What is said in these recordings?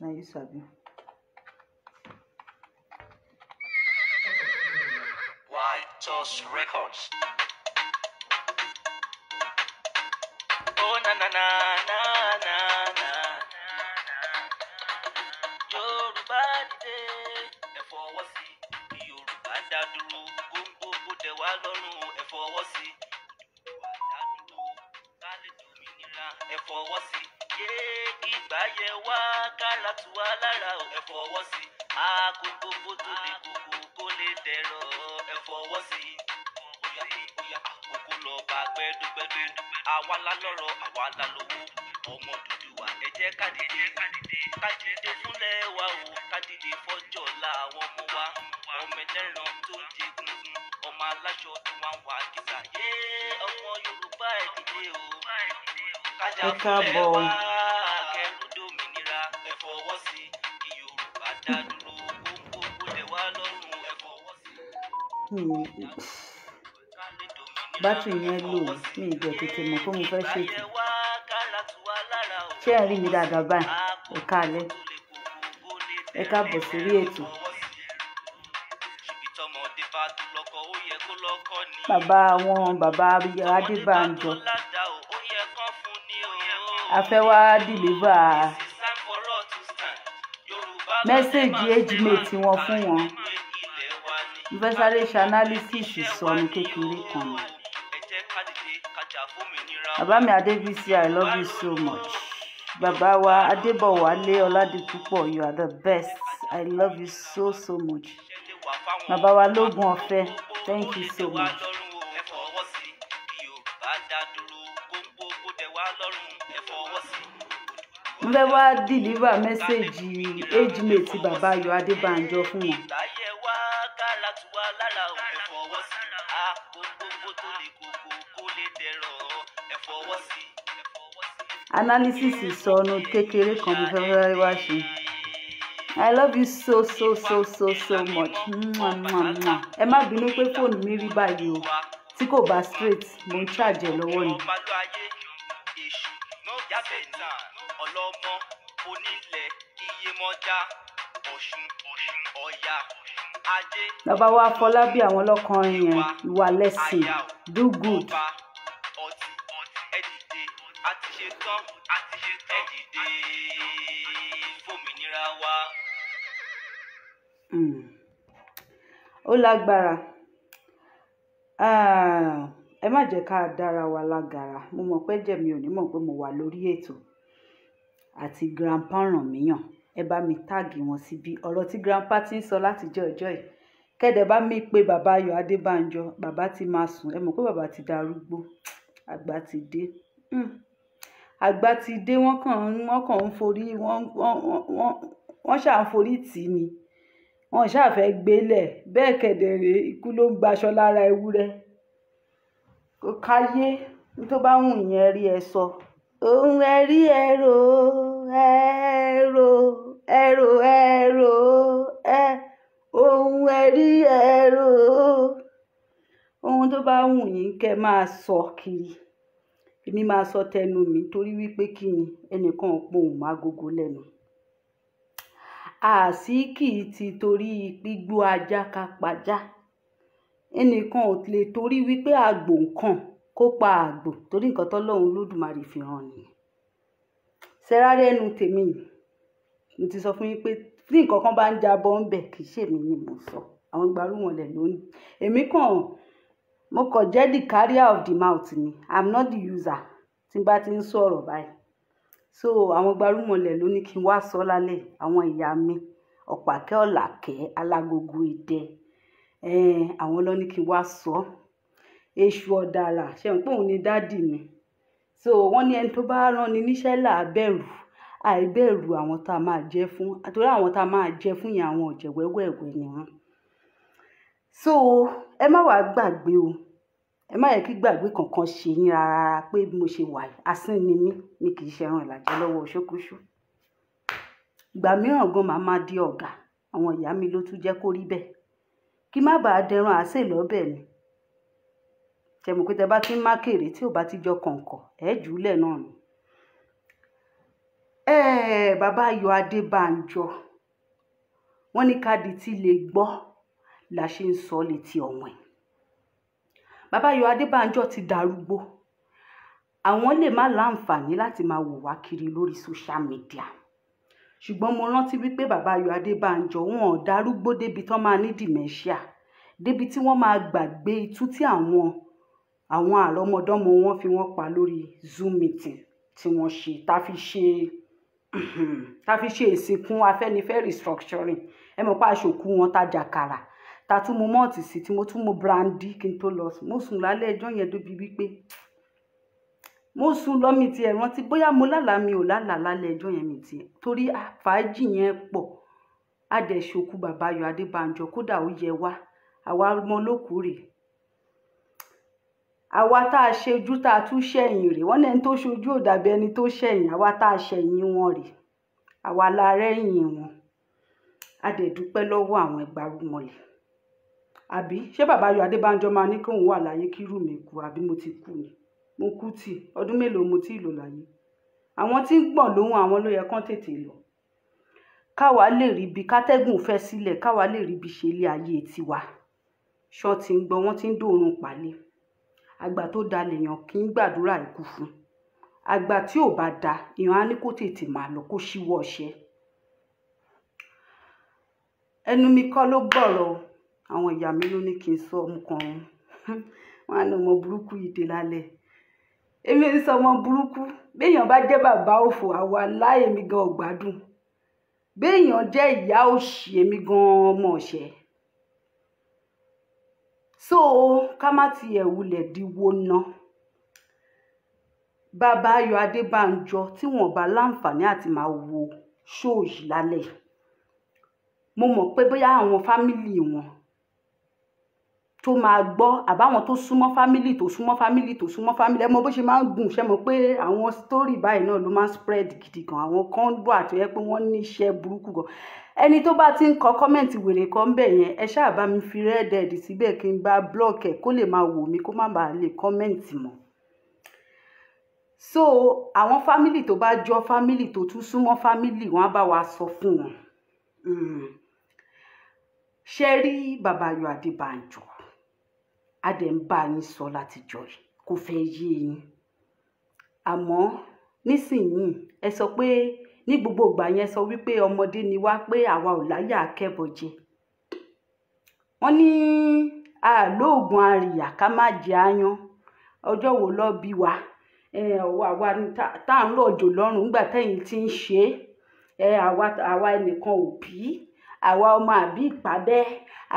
Now you sabi. White Toast Records. Oh na na na na na na. Yorùbá dìde, ẹ fọwọ́ sí. Yorùbá dá dúró, gbogbo dẹ̀ wá lọ́rùn, ẹ fọwọ́ sí. Yorùbá dá dúró, ká lè dòmìnira, ẹ fọwọ́ sí. Ìgbà yẹ wá kára tù wá lára, ẹ fọwọ́ sí. Àgbo gbogbo tó lè kókó kó lè dẹ̀rọ̀, ẹ fọwọ́ sí. Oya àkókò lọ bá gbẹdúgbẹdú, àwa la lọ́rọ̀, àwa la lówó. Ọmọ Odùduwà ẹ jẹ́ ká dìde fúnlẹ̀ wa o, ká dìde fọ́jọ́ la àwọn ọmọ wa. Ọmọ ẹlẹ́ran tó jẹ gungun, ọmọ aláṣọ tó wá ń wá kíta. Ọmọ Yorùbá ẹ dìde o, kájà fúnlẹ̀ wa, kẹrù dòmìnira, ẹ fọwọ́ sí. Yorùbá dá dúró, gbogbo dẹ̀ wá lọ́rùn, ẹ fọwọ́ sí. Bátìrì yẹn lò ní ìjọ tètè mọ̀ pé mo fẹ́ ṣètò. Ṣé ẹ rí mi dáadáa báyìí? Ẹ káalẹ́. Ẹ káàbọ̀ sórí ètò. Bàbá Adébánjọ. A fẹ́ wá dìlíbà mẹ́sẹ̀gì age-mate wọn fún wọn. Mo fẹ́ sáré ṣe analysis sọnù kékeré kan. Bàbá mi Adébísí, I love you so much. Bàbá wa Adébọ̀wálé Ọládipúpọ̀, you are the best. I love you so much. Bàbá wa Lógun Ọ̀fẹ́, thank you so much. Mo fẹ́ wá deliver mẹ́sẹ̀gì age-mate bàbá Ayọ̀ Adébánjọ fún wọn. Analysis ìsọnù kékeré kan mo fẹ́ wá ṣe. I love you so much. Ẹ má bínú pé fóònù mi rí báyìí o, tí kò bá straight mo ń charge ẹ̀ lọ́wọ́ ni. Ọlọ́mọ onílẹ̀ Iyemọja Ọ̀ṣun Ọ̀yà Ajé. Bàbá wa Fọlábí àwọn ọlọ́kọrin yẹn, ìwà lẹ́sìn, do good. Fòmìnira wa. Ó lágbára. Ẹ má jẹ́ ká dára wa lágara. Mo mọ̀ pé jẹ̀mí ò ní mọ̀ pé mo wà lórí ètò. Àti grandpa Ọ̀rànmíyàn, ẹ bá mi táàgì wọn síbí. Ọ̀rọ̀ tí grandpa ti ń sọ láti ọjọ́ yìí. Kẹ́dẹ̀ bá mi pé bàbá Ayọ̀ Adébánjọ, bàbá ti máa sùn. Ẹ mọ̀ pé bàbá ti darúgbó. Àgbà ti dé. Àgbà ti dé, wọ́n kàn ń forí, wọ́n ṣáà ń forí tì ní. Wọ́n ṣáà fẹ́ gbélẹ̀. Bẹ́ẹ̀ kẹ̀dẹ̀ rèé, ikú ló ń gbaṣọ lára ewúrẹ́. Kò káyé, ní tó bá wù yẹn rí ẹ sọ. Ohun ẹ̀rí ẹ̀rọ ohun ẹ̀rí ẹ̀rọ. Ohun tó bá wù yín kẹ́ máa sọ kiri. Èmi máa sọ tẹnu mi torí wípé kí ni ẹnìkan ò pohùn mágogo lẹ́nu. Àsíkì ti torí gbígbó ajá ká pajá. Ẹnìkan ò lè torí wípé àgbò nǹkan kó pa àgbò torí nǹkan tọ́lọ́run Olódùmarè fi hàn ni. Sẹ́rárẹ́ ẹnu tèmi, mo ti sọ fún yín pé tí nǹkan kan bá ń jábọ́ ń bẹ̀ kì í ṣèmi ni mo sọ. Àwọn gbarúmọlẹ̀ ló ní. Mo kàn jẹ́ the carrier of the mouth ni. I'm not the user tí n bá ti ń sọ̀rọ̀ báyìí. So àwọn gbarúmọlẹ̀ ló ní kí n wá sọ lálẹ́. Àwọn ìyá mi, Ọ̀pàkẹ́ Ọ̀làkẹ́, Alágogo Idẹ. Àwọn ló ní kí n wá sọ. Èṣù ọ̀dàrà, ṣé n pé òun ni dádì mi. So wọ́n ní ẹni tó bá rán ni níṣẹ́ là á bẹ̀rù. Àìbẹ̀rù àwọn tá a máa jẹ́ fún. Àtòrí àwọn tá a máa jẹ́ fún yẹn àwọn ọ̀jẹ̀ wẹ́wẹ́wẹ́ ni wọ́n. So ẹ má wàá gbàgbé o. Ẹ má yẹ kí gbàgbé kankan ṣe yín rárá pé bí mo ṣe wà yìí. Asín ni mí, mi kì í ṣe ẹran ìlàjẹ lọ́wọ́ ṣókúṣú. Ìgbà mìíràn gan màá máa di ọ̀gá. Àwọn ìyá mi ló tún jẹ́ kó rí bẹ́ẹ̀. Kí má bàa dẹran àsè lọ́bẹ̀ ni. tẹ mọ̀ pé tẹ bá ti ń má kèrè tí ò bá ti jọ kọ̀ǹkọ̀ jùúlẹ̀ náà ni. Bàbá Ayọ̀ Adébánjọ wọ́n ní ká di tí lè gbọ́ la ṣe ń sọ létí ọmọ ẹ̀. Bàbá Ayọ̀ Adébánjọ ti darúgbó, àwọn lè má láǹfààní láti máa wò wá kiri lórí social media, ṣùgbọ́n mo rántí wípé bàbá Ayọ̀ Adébánjọ wọn ò darúgbó débi tán máa ní dementia, débi tí wọ́n máa gbàgbé itú tí àwọn àrọ́mọdọ́mọ wọn fi wọ́n pa lórí Zoom meeting tí wọ́n ṣe tá fi ṣe ìsìnkú Afẹ́nifẹ́re restructuring. Ẹ mọ̀ pé aṣòkú wọn tá jàkàrà tá tún mu mọ́ọ̀tì sí tí mo tún mu brandy kí n tó lọ sùn. Mo sùn lálẹ́ ẹjọ́ yẹn débi wípé mo sùn lọ́mì tí ẹ̀ rántí bóyá mo lálàá mi ò lálàá lálẹ́ ẹjọ́ yẹn mi tí torí fàájì yẹn pọ̀. A dẹ̀ ṣòkú bàbá Ayọ̀ Adébánjọ, kódà ó yẹ wá àwa ọmọ olókùúrè, àwa tá a ṣe ojú tá a tún ṣẹ̀yìn rè. Wọ́n ní ẹni tó ṣojú ò dàbí ẹni tó ṣẹ̀yìn, àwa tá a ṣẹ̀yìn wọn rè, àwa la rẹ́yìn wọn. A dẹ̀ dúpẹ́ lọ́wọ́ àwọn ẹgbàrúmọlẹ̀. Àbí ṣé bàbá Ayọ̀ Adébánjọ máa ní kóun wà láyé kírú mi kú, àbí mo ti kú ni? Mo kú tì, ọdún mélòó mo ti lò láyé. Àwọn tí ń gbọ̀n lóhùn àwọn ló yẹ kán tètè lọ, káwa lè rí bí kátẹ́gùn fẹ́ sílẹ̀, káwa lè rí bí ṣe ilé ayé tiwa. Ṣọ́ ti ń gbọ́, wọ́n ti ń dòrun pàlẹ́. Àgbà tó da lèèyàn kì í gbàdúrà ikú fún. Àgbà tí ò bá da èèyàn á ní kó tètè máa lọ, kó ṣíwọ́ ọṣẹ. Ẹnu mi kọ́ ló gbọ́rọ̀, àwọn ìyá mi ló ní kí n sọ ọmọkùnrin. Wọ́n á ní ọmọ burúkú yìí dé lálẹ́. Èmi ò sọ ọmọ burúkú. Béèyàn bá jẹ́ bàbá òfò, àwa láì èmi gan ò gbádùn. Béèyàn jẹ́ ìyá òṣì, èmi gan ọmọ ọ̀ṣẹ́. So ká má ti ẹ̀ wulẹ̀ díwó ná. Bàbá Ayọ̀ Adébánjọ tí wọ́n bá láǹfààní àti máa wo ṣóò yìí lálẹ́, mo mọ̀ pé bóyá àwọn fámìlì wọn tó máa gbọ́, àbáwọn tó súnmọ́ fámìlì tó súnmọ́ fámìlì tó súnmọ́ fámìlì, ẹ mọ̀ bó ṣe máa ń gùn, ṣe mọ̀ pé àwọn story báyìí náà ló máa ń spread gidi gan. Àwọn kan wà tó yẹ pé wọ́n ní iṣẹ́ burúkú gan. Ẹni tó bá ti ń kọ kọ́mẹ̀ntì wèrè kan bẹ̀ yẹn, ẹ ṣáà bá mi fi rẹ́ẹ̀dẹ̀ẹ̀dì síbẹ̀ kí n bá block ẹ̀ kó lè máa wò mí, kó má bàa lè kọ́mẹ̀ntì mọ́. So àwọn fámìlì tó bá jọ fámìlì tó tún súnmọ́ fámìlì, wọ́n á bá wa sọ fún wọn. Ṣé rí bàbá Ayọ̀ Adébánjọ? A dẹ̀ ń bá yín sọ látijọ́ yìí, kò fẹ́ yé yín. Àmọ́ nísìnyí ẹ sọ pé ní gbogbo ìgbà yẹn sọ wípé ọmọdé ni wá, pé àwa ò láyà akẹ́bọ̀jẹ. Wọ́n ní àlóògùn àrìyà ká má jẹ áyán. Ọjọ́ wo lọ bí wa? Àwa tá à ń rọ̀jò lọ́rùn nígbà tẹ́yìn tí ń ṣe é. Àwa ẹnìkan ò bí, àwa ọmọ àbí ìpàbẹ́,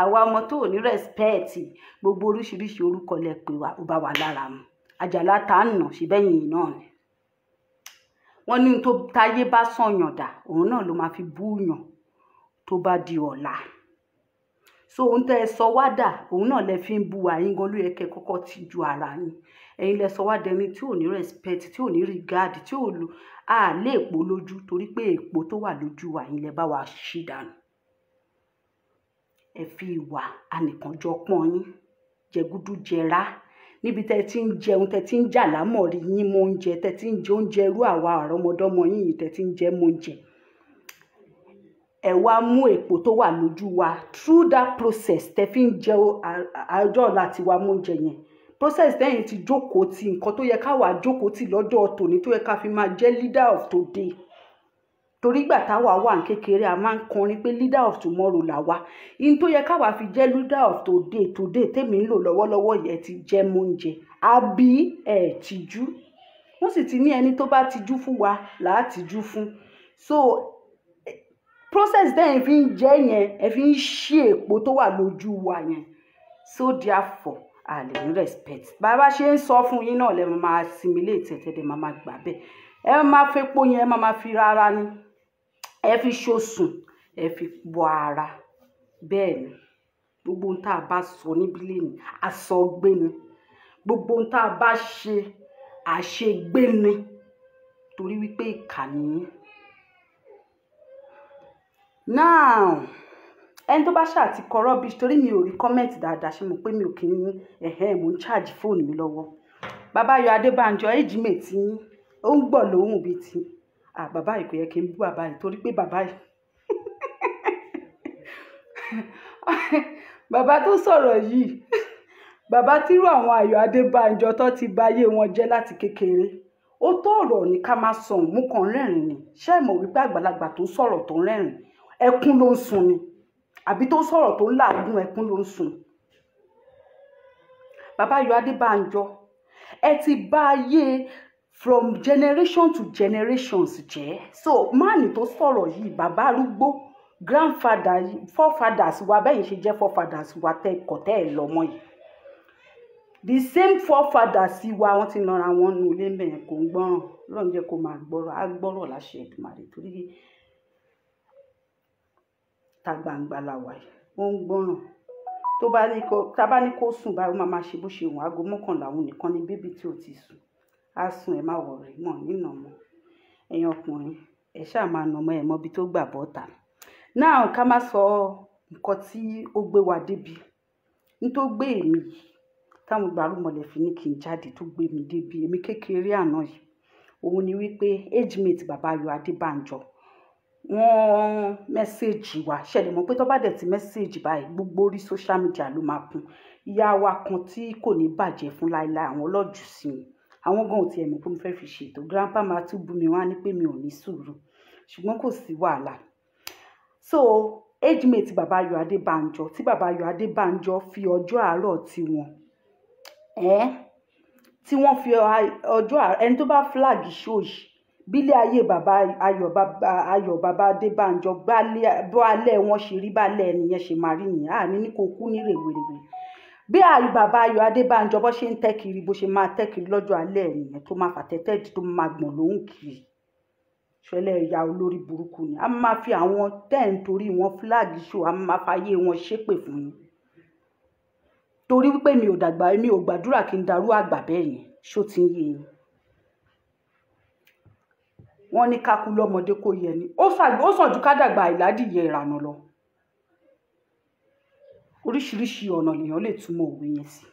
àwa ọmọ tó ò ní rẹ́spẹ̀tì, gbogbo oríṣiríṣi orúkọ lẹ pè wá, ó bá wa lára mu. Àjàlá tá ń nà ṣe bẹ́yìn náà ni. Wọ́n ní tó táyé bá sọ̀yàn dà, òun náà ló máa fi búyàn tó bá di ọ̀la. So ohun tẹ́ ẹ sọ wá dà, òun náà lẹ fi ń bú wa. Yín gan ló yẹ kẹ́ kọ́kọ́ ti ju ara yín. Ẹ̀yin lẹ sọ wá dẹni tí ò ní respect, tí ò ní regard, tí ò lo lé èpò lójú, torí pé èpò tó wà lójú wa yín lẹ bá wa ṣí dànù. Ẹ fi ìwà anìkànjọ pọ́n yín, jẹgúdú jẹrá, níbi tẹ́ ti ń jẹun, tẹ́ ti ń jà lámọ̀rí yín mọ́ oúnjẹ, tẹ́ ti ń jẹ oúnjẹ irú àwa àrọ́mọdọ́mọ yín yìí, tẹ́ ti ń jẹ mọ́ oúnjẹ. Ẹ wá mú èpò tó wà lójú wa through that process tẹ́ fi ń jẹ àjọ láti wá mú oúnjẹ yẹn. Process tẹ́yìn ti jókòó ti nǹkan tó yẹ ká wà jókòó ti lọ́jọ́ tòní, tó yẹ ká fi máa jẹ́ leader of today. Torí ìgbà táwa wà ní kékeré a máa ń kọrin pé leader of tomorrow là wá. In tó yẹ káwa fi jẹ́ leader of today tèmi ń lò lọ́wọ́lọ́wọ́ yẹn ti jẹ́ mọ́ oúnjẹ. Àbí ẹ̀ tìjú. Wọ́n sì ti ní ẹni tó bá tijú fún wa là á tijú fún. So process tẹ́yìn fi ń jẹ́ yẹn, ẹ fi ń ṣí èpò tó wà lójú wa yẹn. So therefore a lè ní respect. Bàbá ṣe ń sọ fún yín náà lẹ máa assimilate tẹ́tẹ́ máa gbà bẹ́ẹ̀. Ẹ máa fẹ́ pò yẹn, ẹ máa fi rárá ni. Ẹ fi ṣosùn, ẹ fi bọ ara. Bẹ́ẹ̀ ni gbogbo ohun tá a bá sọ níbí lẹ́nu àsọgbé ni. Gbogbo ohun tá a bá ṣe àṣegbé ni. Torí wípé ìkà ni yín. Now ẹni tó bá ṣáà ti kọ rubbish torí mi ò rí comment dáadáa ṣe mọ̀ pé mi ò kí ń mò ń charge fóònù mi lọ́wọ́. Bàbá Ayọ̀ Adébánjọ age mate yín ó ń gbọ́ lóhùn bíi ti bàbá yìí kò yẹ kí n bú bàbá yìí torí pé bàbá yìí bàbá tó sọ̀rọ̀ yìí bàbá tírú àwọn Ayọ̀ Adébánjọ tó ti báyé wọn jẹ́ láti kékeré ó tó ọ̀rọ̀ ní ká má sọ mú kan rẹ́rìn ni ṣé ẹ mọ̀ wípé àgbàlagbà tó sọ̀rọ̀ tó ń rẹ́rìn ẹkún ló ń sun ni àbí tó sọ̀rọ̀ tó ń làágùn ẹkún ló ń sun. Bàbá Ayọ̀ Adébánjọ ẹ ti bá ayé from generation to generations jẹ́ so máàní tó sọ̀rọ̀ yìí bàbá arúgbó grandfather forefathers wa bẹ́yìn ṣe jẹ́ forefathers wa tẹ́ kọ̀tẹ́ ẹ̀ lọ́mọ yìí the same forefathers wa wọ́n ti nara wọn nù ilé mẹ́rin kò ń gbọ́ràn lọ́n jẹ́ kó máa gbọ́rọ̀ á gbọ́rọ̀ láṣẹ Èdùmàrè torí ta gbangba la wà yìí wọ́n ń gbọ́ràn tó bá ní kó tá bá ní kó sùn báyìí ó máa ṣe bó ṣe wù aago mọ́kànlá òun nìkan ní bébí tí ò ti sùn á sùn ẹ má wọ̀rẹ̀ mọ̀ nínà mọ́ ẹ̀yin ọkùnrin ẹ ṣáà máa nà ọmọ ẹ̀ mọ́bi tó gbà bọ́ta náà ká má sọ nǹkan tí ó gbé wa débi ní tó gbé èmi yìí táwọn gbàrúmọlẹ̀ fi ní kí n jáde tó gbé mi débi èmi kékeré àná yìí òun ni wípé age mate bàbá Ayọ̀ Adébánjọ wọ́n mẹ́sẹ̀gì wa ṣẹlẹ̀ mọ́ pé tó bá dẹ̀ ti mẹ́sẹ̀gì báyìí gbogbo orí social media ló máa kún ìyá wa kan tí kò ní bàjẹ́ fún láéláé àwọn ọlọ́jù sí mi àwọn gan ò tiẹ̀ mọ̀ pé mo fẹ́ fi ṣètò grandpa máa tún bú mi wá ní pé mi ò ní sùúrù ṣùgbọ́n kò sí wàhálà so age mate bàbá Ayọ̀ Adébánjọ tí bàbá Ayọ̀ Adébánjọ fi ọjọ́ àárọ̀ tiwọn tí wọ́n fi ọjọ́ ẹni tó bá flag show yìí bílẹ̀ ayé bàbá Ayọ̀ bàbá Adébánjọ bó alẹ́ wọn ṣe rí bálẹ̀ ẹnìyẹn ṣe máa rí nìyẹn àní ní kò kú ní rèwerèwe bí bàbá Ayọ̀ Adébánjọ bó ṣe ń tẹ́ kiri bó ṣe máa tẹ́ kiri lọ́jọ́ alẹ́ ẹnìyẹn tó máa fàtẹ́tẹ́ di tó máa gbọ̀n lóhùn kiri ṣẹlẹ̀ ìyá olórí burúkú ni a máa fi àwọn tẹ́ẹ̀ torí wọn flag show a máa fàyè wọn ṣépè fún yín torí wípé mi ò dàgbà mi ò gbàdúrà kí n darú àgbà bẹ́ẹ̀ yẹn ṣó ti ń yé yín wọ́n ní kákú lọ́mọdé kó yẹ ni ó sàn ju ká dàgbà ìládìyẹ ìrànà lọ oríṣiríṣi ọ̀nà lèèyàn lè túmọ̀ òwe yẹn sí.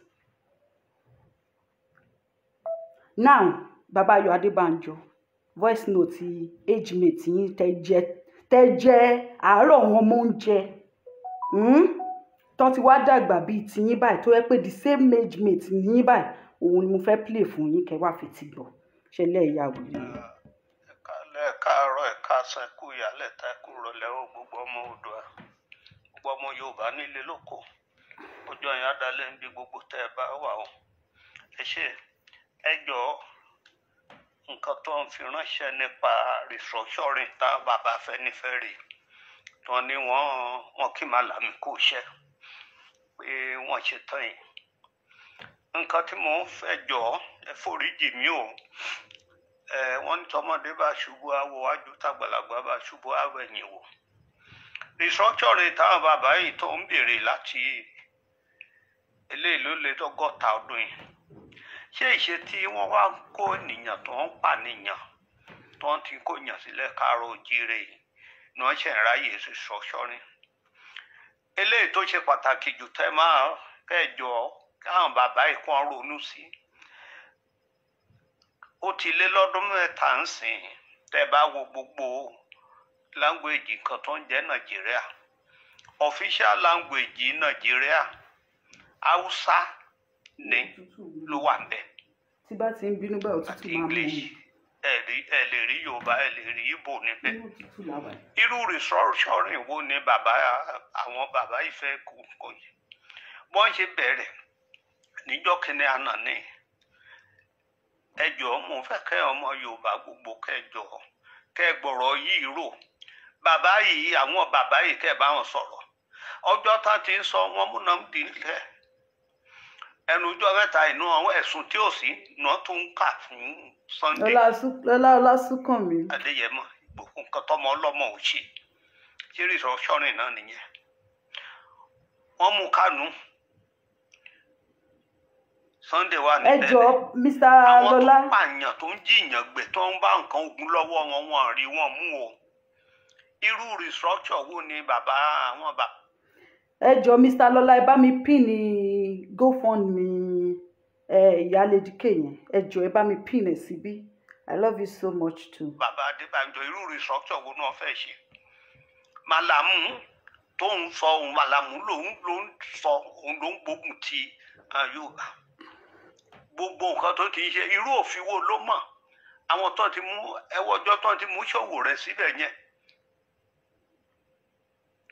now bàbá Ayọ̀ Adébánjọ voice note age mate yín tẹ́ jẹ́ àárọ̀ wọn mọ́ oúnjẹ tó ti wá dàgbà bíi tiyín báyìí tó yẹ pé the same age mate yín báyìí òun ni mo fẹ́ play fún yín kẹ́ wá fi ti gbọ́ ṣẹlẹ̀ ìyàwó yìí. káàárọ̀ ẹ̀ka sẹ́kù ìyálẹ̀ tẹ́kù rọlẹ́ o gbogbo ọmọ Oòduà gbogbo ọmọ Yorùbá nílé lóko ọjọ́ yẹn adalẹ́ ń bí gbogbo tẹ́ ẹ bá wà o ẹ ṣe ẹ jọ nǹkan tó ń fi ránṣẹ́ nípa restructuring tá bàbá Afẹ́nifẹ́re tó ní wọ́n kí Màlámì kò ṣẹ́ pé wọ́n ṣe tán yìí nǹkan tí mò ń fẹ́ jọ ẹ foríjì mí o wọ́n ní tọmọdé bá ṣubú àwọ̀ wájú tàgbàlagbà bá ṣubú àwọ̀ ẹ̀yìn wò restructuring táwọn bàbá yìí tó ń béèrè láti eléyìí ló lé tọ́gọ́ta ọdún yìí ṣé ìṣe tí wọ́n wá kó ènìyàn tó ń pànìyàn tó ń ti kó yàn sílẹ̀ káàárọ̀ oòjíire yìí ni wọ́n ṣe ń ráyè restructuring eléyìí tó ṣe pàtàkì jù tẹ́ máa kẹjọ káwọn bàbá yìí kàn ronú sí ó ti lé lọ́dún mẹ́ta ń sìn tẹ́ bá wo gbogbo language kan tó ń jẹ́ Nàìjíríà official language Nàìjíríà Hausa ní ló wà ń bẹ̀ tí bá ti ń bínú báyìí òtútù àti máa mú English mi. ẹ lè rí Yorùbá ẹ lè rí Ìgbò níbẹ̀ irú restructuring wo ni àwọn bàbá yìí fẹ́ kó yìí wọ́n ṣe bẹ̀rẹ̀ níjọ́ kínní àná ní ẹjọ́ mo fẹ́ kẹ́ ọmọ Yorùbá gbogbo kẹjọ kẹgbọ̀rọ̀ yìí rò bàbá yìí àwọn bàbá yìí kẹ́ bá wọn sọ̀rọ̀ ọjọ́ tá ti ń sọ wọn múná ń dilẹ̀ ẹnu ọjọ́ mẹ́ta inú àwọn ẹ̀sùn tí ò sí náà tó ń kà fún Sunday Ọlásùnkànmí Adéyẹmọ gbogbo nǹkan tọmọ ọlọ́mọ ò ṣe ṣé restructuring náà nìyẹn wọ́n mú Kánú Sunday wà níbẹ̀ ẹjọ́ Mr. àwọn Lọlá tó pààyàn tó ń jiyàn gbé tó ń bá nǹkan ogun lọ́wọ́ wọn rí wọn mú o irú restructure wo ni bàbá àwọn bàbá ẹ jọ Mr. Lọ́lá ẹ bá mi pin ní GoFundMe ìyá Lady K yẹn, ẹ jọ ẹ bá mi pin ẹ síbí. I love you so much too. bàbá Adébánjọ irú restructure wo náà fẹ́ ṣe Màlàmú tó ń sọ òun Màlàmú ló ń sọ òun ló ń gbógun ti Yorùbá gbogbo nǹkan tó ti ń ṣe irú òfin wo ló mọ̀ àwọn tó ti mú ẹwọ́jọ́ tó ti mú Ṣòwòrẹ́ síbẹ̀ yẹn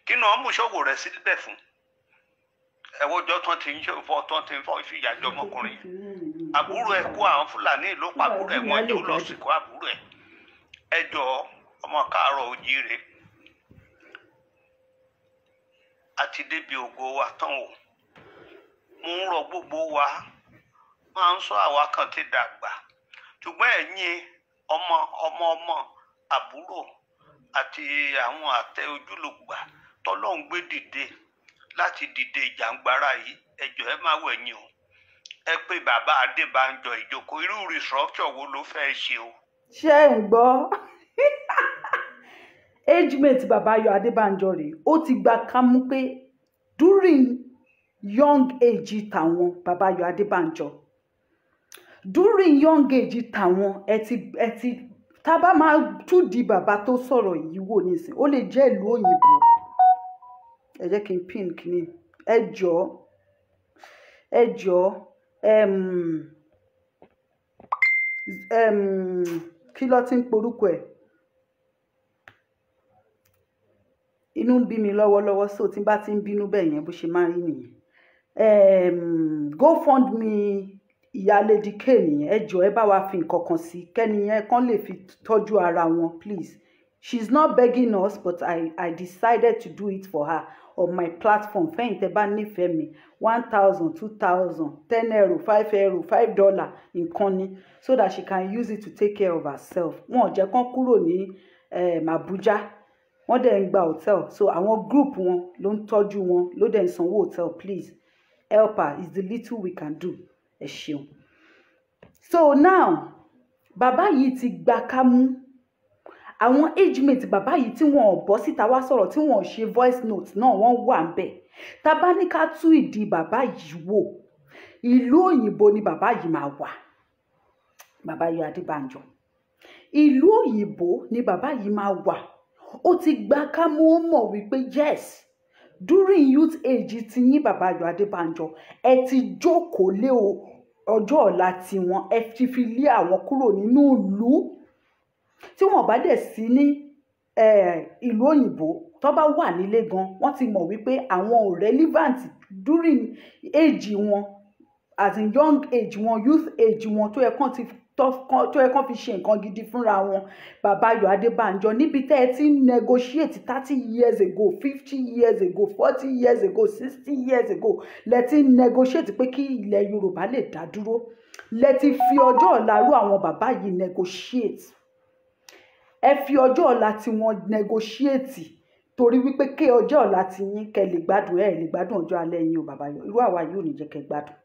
kí náà mú Ṣòwòrẹ́ síbẹ̀ fún ẹwọ́jọ́ tó ti ń fọ́ ìfìyàjọ ọmọkùnrin àbúrò ẹ̀ kó àwọn Fúlàní ló pa àbúrò ẹ̀ wọ́n jẹ́ ó lọ sìnkú àbúrò ẹ̀ ẹjọ́ ọmọ káàárọ̀ oòjíire àti débi ògo wa tán o mo ń rọ gbogbo wa máa ń sọ àwa kan ti dàgbà ṣùgbọ́n ẹ̀yin ọmọ àbúrò àti àwọn àtẹ ojúlùgbà tọ́lọ́hún gbé dìde láti dìde ìjàngbara yìí ẹjọ́ ẹ má wẹ̀yìn o ẹ pé bàbá Adébánjọ ìjókòó irú restructure wo ló fẹ́ ṣe o. ṣé ń gbọ́ age mate bàbá Ayọ̀ Adébánjọ rèé ó ti gba kámú pé during young age tàwọn bàbá Ayọ̀ Adébánjọ during young age tàwọn ẹ ti tá bá máa tún di bàbá tó sọ̀rọ̀ yìí wò nísìn ó lè jẹ́ ìlú òyìnbó ẹ jẹ́ kí n pin kìíní ẹ jọ̀ọ́ kí ló ti ń porúkọ ẹ̀ inú ń bí mi lọ́wọ́lọ́wọ́ so tí n bá ti ń bínú bẹ́ẹ̀ yẹn bó ṣe máa rí nìyẹn GoFundMe ìyá Lady K nìyẹn ẹ jọ̀ọ́ ẹ bá wa fi nǹkan kan sí kẹ́niyẹn kan lè fi tọ́jú ara wọn please she's not begging us but I decided to do it for her on my platform fẹ́yìn tẹ́ bá nífẹ̀ẹ́ mi 1,000 2,000 10 euro 5 euro $5 nǹkan ni so that she can use it to take care of herself wọn ò jẹ́ kán kúrò ní Abuja wọ́n dẹ̀ ń gba hotel so àwọn group wọn ló ń tọ́jú wọn ló dẹ̀ ń sanwó hotel please help her it's the little we can do ẹ ṣeun. So now bàbá yìí ti gba kámú àwọn age mate bàbá yìí tí wọn ò bọ́ síta wá sọ̀rọ̀ tí wọn ò ṣe voice note náà wọ́n wà ń bẹ̀ tá bá ní ká tú ìdí bàbá yìí wò ìlú òyìnbó ni bàbá yìí máa wà bàbá Ayọ̀ Adébánjọ ìlú òyìnbó ni bàbá yìí máa wà ó ti gba kámú ó mọ̀ wípé yes during youth age ti yín bàbá Ayọ̀ Adébánjọ ẹ ti jókòó lé ọjọ́ ọ̀la tiwọn ẹ ti fi lé àwọn kúrò nínú ìlú tí wọ́n bá dẹ̀ sí ní ìlú òyìnbó tó bá wà nílé gan wọ́n ti mọ̀ wípé àwọn ò relevant during age wọn as in young age wọn youth age wọn tó yẹ kán fi ṣe nǹkan gidi fúnra wọn bàbá Ayọ̀ Adébánjọ níbi tẹ́ ẹ ti ń negotiate 30 years ago 50 years ago 40 years ago 60 years ago lẹ ti ń negotiate pé kí ilẹ̀ Yorùbá lè dá dúró lẹ ti fi ọjọ́ ọ̀la rú àwọn bàbá yìí negotiate ẹ fi ọjọ́ ọ̀la tí wọ́n negotiate torí wípé kí ọjọ́ ọ̀la tí yín kẹ́ lè gbádùn lè gbádùn ọjọ́ alẹ́ yín o bàbá Ayọ̀ irú àwa yìí ò ní jẹ́ kẹ́ gbádùn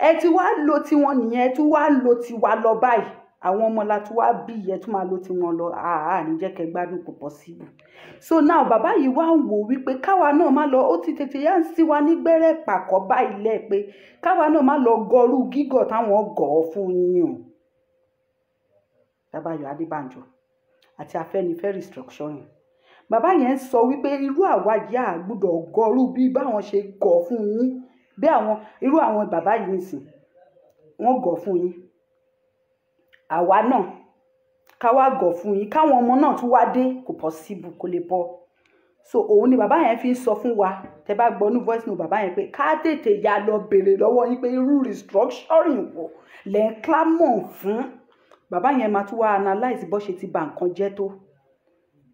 ẹ ti wá lo tiwọn nìyẹn ẹ tún wá lo tiwa lọ báyìí àwọn ọmọ la tún wá bí ẹ tún máa lo tiwọn lọ ní jẹ́ kẹ́ gbádùn kò possible so now bàbá yìí wá ń wò wípé káwa náà má lọ ó ti tètè yá ń sí wa ní gbẹ́rẹ́ pàkọ́ báyìí lẹ́ pé káwa náà má lọ gọrú gígọ̀ táwọn gọ̀ ọ́ fún yín o bàbá Ayọ̀ Adébánjọ àti Afẹ́nifẹ́re restructuring bàbá yẹn sọ wípé irú àwa yà á gbọ́dọ̀ gọrú bí báwọn ṣe gọ̀ fún yín bí àwọn irú àwọn bàbá yìí nìsín wọ́n gọ̀ fún yín àwa náà ká wá gọ̀ fún yín káwọn ọmọ náà tún wá dé kò possible kò lè bọ́ so òun ni bàbá yẹn fi ń sọ fún wa tẹ́ bá gbọ́ ní voice note bàbá yẹn pé ká tètè ya lọ bèrè lọ́wọ́ yín pé irú restructuring wo lẹ́ ń clamor fún bàbá yẹn máa tún wá analyse bó ṣe ti bà nǹkan jẹ́ tó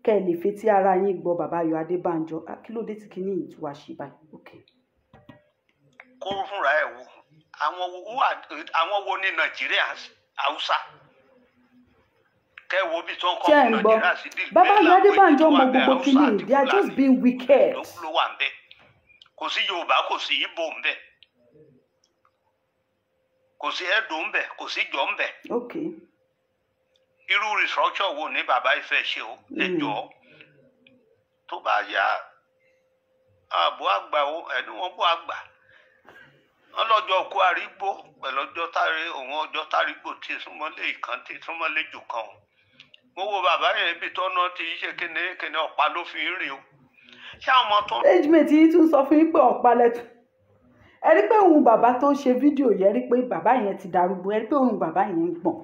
kẹ́ ẹ lè fetí ara yín gbọ́ bàbá Ayọ̀ Adébánjọ kí ló dé tí kinní yìí tún wá ṣe báyìí okay. kó fúnra ẹ̀ wo àwọn wo ní Nàìjíríà Haúsá kẹ́ wo bí tó ń kọ́ Nàìjíríà sí dìgbẹ́ bàbá Ayọ̀ Adébánjọ mọ gbogbo kinní they are just being wicked. ló wà ń bẹ kò sí Yorùbá kò sí Ìgbò ń bẹ kò sí Ẹdó ń bẹ kò sí Ìjọ ń bẹ. okay. irú restructure wo ní bàbá ìfẹ́ ṣe o ẹjọ́ tó bá yá ààbò àgbà ẹni wọn bó àgbà ọlọ́jọ́ kó arígbó pẹ̀lú ọjọ́ tárí òun ọjọ́ tárígbó tí súnmọ́lé ìkan tí súnmọ́lé jù kan o mo wo bàbá yẹn ibi tó ná ti ṣe kíní ọ̀pá ló fi ń rìn o ṣé àwọn ọmọ tó. age mate yìí tún sọ fún yín pé ọ̀pá lẹ́tù ẹ rí pé òun bàbá tó ṣe fídíò yẹn rí pé bàbá yẹn ti darúgbó ẹ rí pé òun bàbá yẹn ń gbọ̀n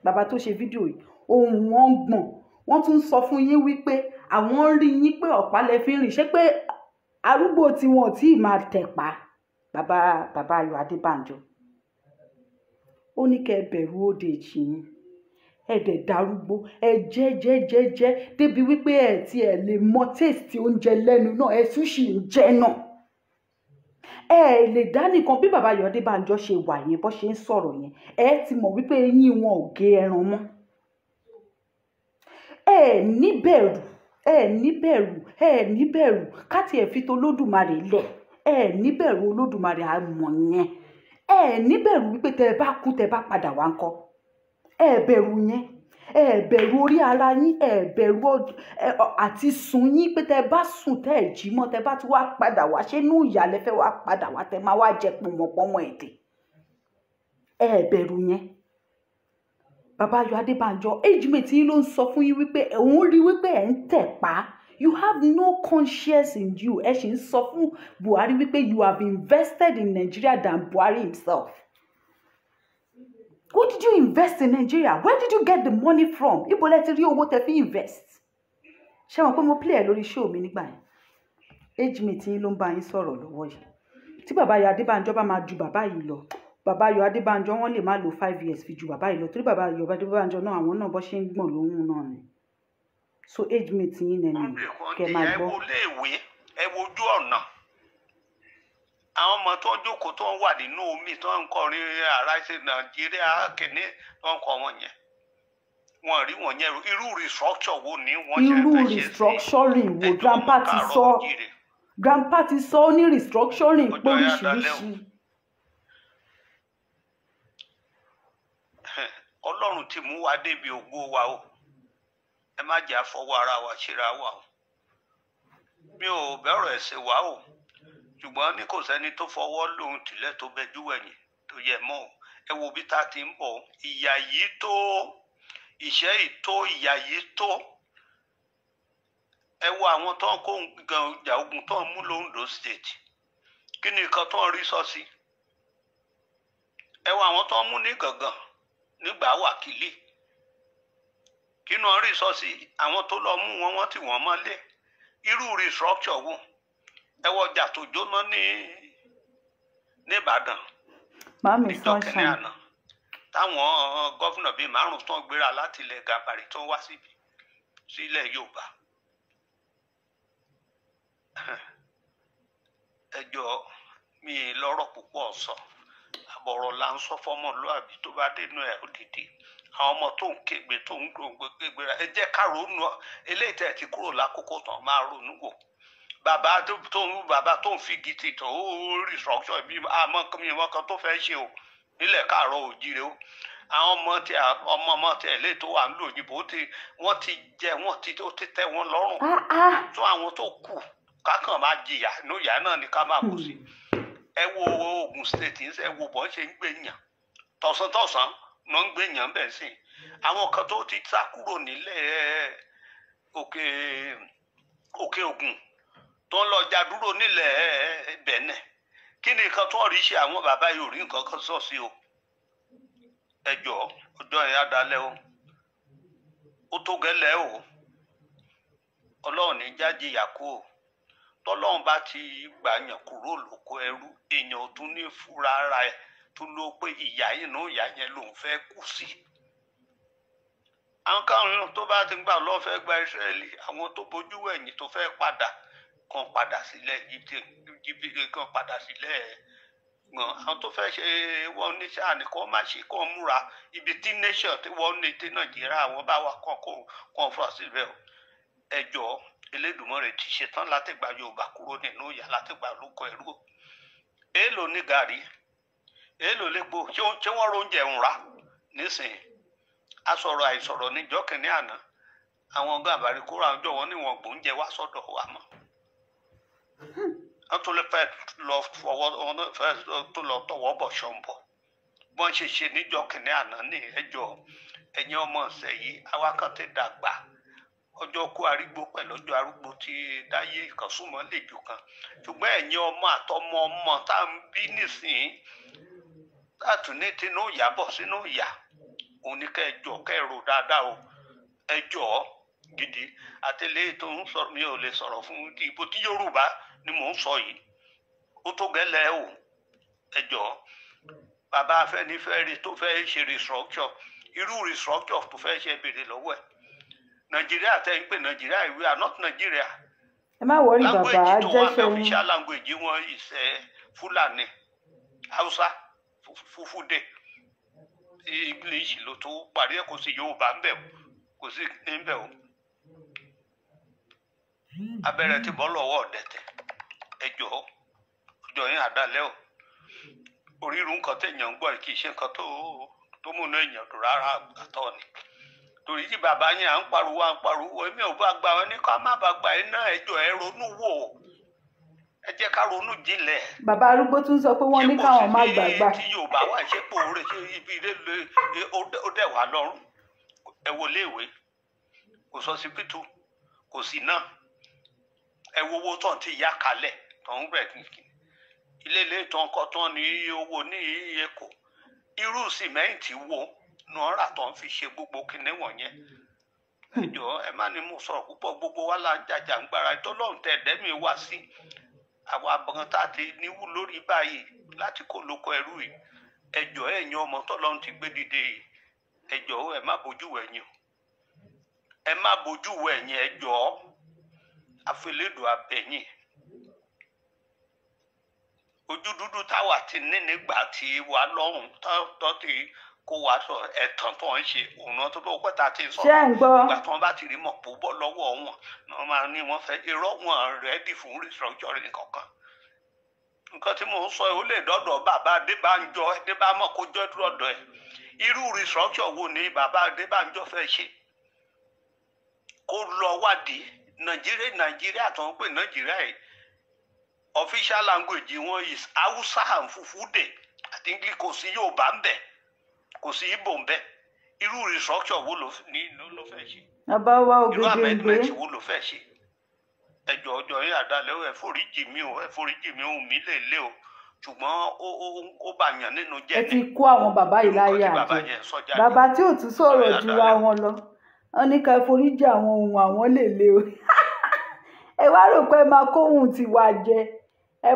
bàbá tó ṣe fídíò yìí òun wọn ń gbọ̀n wọ́n tún sọ fún yín wípé àwọn rí yín pé ọ̀pá lẹ fi ń rìn ṣé pé arúgbó tí wọn ò tí ì máa tẹ̀pá bàbá Ayọ̀ Adébánjọ ó ní kẹ́ ẹ bẹ̀rù òde jì yín ẹ dẹ̀ darúgbó ẹ jẹ́ débi wípé ẹ ti ẹ̀ lè mọ taste oúnjẹ lẹ́nu náà ẹ tún sì ń jẹ náà ẹ lè dá nìkan bí bàbá Ayọ̀ Adébánjọ ṣe wà yẹn bó ṣe ń sọ̀rọ̀ yẹn ẹ ti mọ̀ wípé eyín wọn ò gé ẹran mọ́ ẹ níbẹ̀rù káti ẹ̀ fi tó Olódùmarè lẹ̀ ẹ níbẹ̀rù Olódùmarè àmọ̀ yẹn ẹ níbẹ̀rù wípé tẹ ẹ bá kú tẹ ẹ bá padà wá ńkọ́ ẹ bẹ̀rù yẹn ẹ bẹ̀rù orí ara yín ẹ bẹ̀rù àti sùn yín pé tẹ ẹ bá sùn tẹ ẹ jí mọ́ tẹ ẹ bá ti wá padà wá ṣé inú ìyàlẹ́ fẹ́ wá padà wá tẹ máa wá jẹ pọ̀mọ̀pọ̀mọ̀ èdè ẹ bẹ̀rù yẹn bàbá Ayọ̀ Adébánjọ age mate yín ló ń sọ fún yín wípé òun rí wípé ẹ̀ ń tẹ̀ pa you have no conscience in you ẹ sì ń sọ fún Buhari wípé you have invested in Nigeria than Buhari himself. What did you invest in Nigeria? Where did you get the money from? Ibo lẹ ti rí owó tẹ fi invest. Ṣé wọn pé mo play ẹ lórí show mi nígbà yẹn? Age mate yín ló ń bá yín sọ̀rọ̀ lọ́wọ́ yìí. Tí bàbá Ayọ̀ Adébánjọ bá máa ju bàbá yìí lọ, bàbá Ayọ̀ Adébánjọ wọ́n lè má lo 5 years fi ju bàbá yìí lọ. Torí bàbá Ayọ̀ Adébánjọ náà àwọn náà bọ́ ṣe ń gbọ̀n lóhùn náà ni. So age mate yín nẹni kẹ máa gbọ́. ẹ wo léèwé ẹ wojú ọ̀nà àwọn ọmọ tó ń jókòó tó ń wà nínú omi tó ń kọrin aráàlú Nàìjíríà kìíní tó ń kọ wọn yẹn wọn rí wọn yẹn irú restructure wo ni wọn ṣe irú fẹ́ ṣe sí restructuring wo grandpa ti sọ ó ní restructuring pé oríṣiríṣi. Ọlọ́run ti mú wa débi ògo wa o ẹ má jẹ́ àfọwọ́ ara wa ṣíra wa o mi ò bẹ̀rù ẹ̀sìn wa o ṣùgbọ́n ní kò sẹ́ni tó fọwọ́ lóhun tìlẹ̀ tó bẹjú ẹ̀yìn tó yẹ mọ́ o ẹ wo bí tá a ti ń bọ̀ ìyà yìí tó ìṣẹ́ yìí tó ìyà yìí tó ẹ wo àwọn tó ń kó ìjà ogun tó ń mú l'Ondo State kí ni nǹkan tó ń rí sọ sí ẹ wo àwọn tó ń mú ní Gàngán nígbà wákìlì kí ni wọ́n rí sọ sí àwọn tó lọ mú wọn wọ́n tì wọ́n mọ́lé irú restructure wo ẹ wọ ọjà tó jóná ní Ìbàdàn níjọ́ kẹ́ni àná táwọn gọ́fúnà bíi 5 tó ń gbéra láti ilẹ̀ Gàmbàrí tó ń wá sílẹ̀ Yorùbá ẹjọ́ mi lọ́rọ̀ púpọ̀ sọ àbọ̀rọ̀ là ń sọ fọ́mọlúàbí tó bá dénú ẹ̀ òdìdí àwọn ọmọ tó ń kégbe tó ń gbogbo ẹ jẹ́ ká ronú eléyìí tẹ̀ ti kúrò lákòókò tán máa ronú wò bàbá tó ń fi gidi tó restructure bí àmọ́ kan tó fẹ́ ṣe o nílẹ̀ Káàárọ̀ Oòjíire o àwọn ọmọ tí ẹ̀ lè tó wà ń lò òyìnbó wọ́n ti jẹ wọ́n ti tẹ́ wọn lọ́rùn tó àwọn tó kù kákan máa jìyà inú ìyá náà ni ká máa kù sí ẹ wo Ògùn State ẹ wo bọ́n ṣe ń gbé yàn tọ̀sán ló ń gbé yàn bẹ́ẹ̀ sí àwọn kan tó ti sá kúrò nílẹ̀ òkè Ògùn tó ń lọ jà dúró nílẹ̀ Bẹ̀nẹ̀ kí ni nǹkan tó ń rí ṣe àwọn bàbá yóò rí nǹkan kan sọ sí o ẹjọ́ ọjọ́ yẹn á dalẹ̀ o ó tó gẹ́lẹ́ o Ọlọ́run ní jájìyà kú o tọ́lọ́run bá ti gbà yàn kúrò lóko ẹrú èèyàn ò tún ní fúra ara ẹ̀ tó ló pé ìyá inú ìyá yẹn lòun fẹ́ kú sí. àwọn káwọn tó bá ti gbà lọ́ọ́ fẹ́ gba Ísírẹ́lì àwọn tó bójú ẹ̀yìn tó fẹ́ kan padà sílẹ̀ Íjíbítì kan padà sílẹ̀ gbọ̀n àwọn tó fẹ́ ṣe wọ́n ní sáà ní kó má ṣe kó múra ibi tí nation tí wọ́n ní tí Nàìjíríà àwọn bá wà kàn fà síbẹ̀ o ẹjọ́ Elédùmarè ti ṣetán láti gba Yorùbá kúrò nínú ìyà láti gba lóko ẹrú èèlò ní gàrí èèlò lépo ṣé wọ́n róúnjẹ ń rà nísìnyí asọ̀rọ̀ àìsọ̀rọ̀ níjọ́ kìnínní àná àwọn Gàmbàrí kóra ọjọ́ wọn ní wọn gbóúnjẹ wá sọ́dọ̀ wa mọ́ wọ́n tún lè fẹ́ lọ fọwọ́ wọn fẹ́ tó lọ tọwọ́ bọ̀ ṣọ̀ǹbọ̀ bọ́n ṣe ṣe níjọ́ kìnínní àná ní ẹjọ́ ẹ̀yin ọmọ ọ̀sẹ̀ yìí àwa kan ti dàgbà ọjọ́ kó arúgbó pẹ̀lú ọjọ́ arúgbó tí dáyé ìkànsúmọ́ lè jù kan ṣùgbọ́n ẹ̀yin ọmọ àtọmọ ọmọ tá à ń bí nísìnyí láti ní tinú ìyá bọ̀ sínú ìyá òun ní kẹjọ kẹrò dáadáa o ẹjọ́ gidi àtẹlẹ tó ń sọ̀rọ̀ mi ò lè sọ̀rọ̀ fún ti ibo tí Yorùbá ni mò ń sọ yìí ó tó gẹ́lẹ́ o ẹjọ́ bàbá Afẹ́nifẹ́re tó fẹ́ ṣe restructure irú restructure tó fẹ́ ṣe béèrè lọ́wọ́ ẹ̀ Nàìjíríà tẹ́ ń pè Nàìjíríà we are not Nigeria. ẹ má wọrí bàbá Language tó wà ní jẹ́sẹ̀ official language wọn is Fúlàní Hausa Fúfúdè English ló tó parí ẹ̀ kò sí Yorùbá ń bẹ̀ o kò sí ní bẹ̀ o abẹ́rẹ́ ti bọ́ lọ́wọ́ ọ̀dẹ̀tẹ̀ ẹjọ́ ọjọ́ yẹn àdálẹ́ o orírun nǹkan téèyàn ń gbọ́ kì í ṣe nǹkan tó múná èèyàn dùn rárá àtọ́ ni torí tí bàbá yẹn à ń pariwo èmi ò bá gba wọn ní ká má bá gba iná ẹjọ́ ẹ ronú wò ẹ jẹ́ ká ronú jinlẹ̀. bàbá arúgbó tún sọ pé wọ́n ní káwọn má gbàgbà. tí Yorùbá wà ṣe pò rè ṣe ibi ilé ó dẹ̀ wá lọ́rùn ẹ wo léèwé kò sọ sípítù kò sí náà ẹ wo owó tán ti yá kalẹ̀ tán ń rẹ̀ kìkì ilé ilé tán kọ́ tán ní owó ní Èkó irú sìmẹ́ǹtì wo ní ọ̀rà tán fi ṣe gbogbo kinní wọ̀nyẹn ẹjọ́ ẹ má ní mo sọ̀rọ̀ púpọ̀ gbogbo wa là ń jàjà ń gbára tọ́lọ́run tẹ̀ dẹ́mi wá sí àwọn abọ́n tá a ti níwú lórí báyìí láti kó lóko ẹrú yìí ẹjọ́ ẹ̀yin ọmọ tọ́lọ́run ti gbé dìde yìí ẹjọ́ ẹ má bójú wẹ̀yìn o ẹ má bójú wẹ̀yìn ẹjọ́ àfẹlẹ́dùn abẹ́yìn ojú dúdú táwa ti ní nígbà tí wà lọ́rùn tó ti kó wa sọ ẹ̀tàn tó ń ṣe òun náà tó bá pẹ́ tá a ti sọ ṣé ẹ̀ ń gbọ́. ìgbà tí wọ́n bá ti rí mọ̀ pò bọ́ lọ́wọ́ wọn wọ́n máa ní wọ́n fẹ́ irọ́ wọn rẹ́dì fún restructuring kankan nǹkan tí mò ń sọ ó lè dọ́dọ̀ bàbá Adébánjọ Adébámọ̀ kó jọ́ dọ́dọ̀ ẹ̀ irú restructure wo ni bàbá Adébánjọ fẹ́ ṣe kó lọ wádìí Nàìjíríà tó ń pè Nàìjíríà yìí official language wọn is Hausa and Fufude àti English kò sí Yorùbá ń bẹ̀ kò sí Ìgbò ń bẹ̀ irú restructure wo ló fẹ́ ṣe bàbá wa irú ògèdèǹgbé amendment wo ló fẹ́ ṣe ẹjọ́ ọjọ́ yẹn àdálẹ́ ẹ foríjì mi ò mí lè lé o ṣùgbọ́n ó bá yàn nínú jẹ́ ẹ ti kó àwọn bàbá yìí láyé àjẹ bàbá tí ò tún sọ̀rọ̀ jura wọn lọ wọn ní ká foríjì àwọn ohun àwọn lè lé o ẹ wá rò pé ẹ máa kó ohun tiwa jẹ ẹ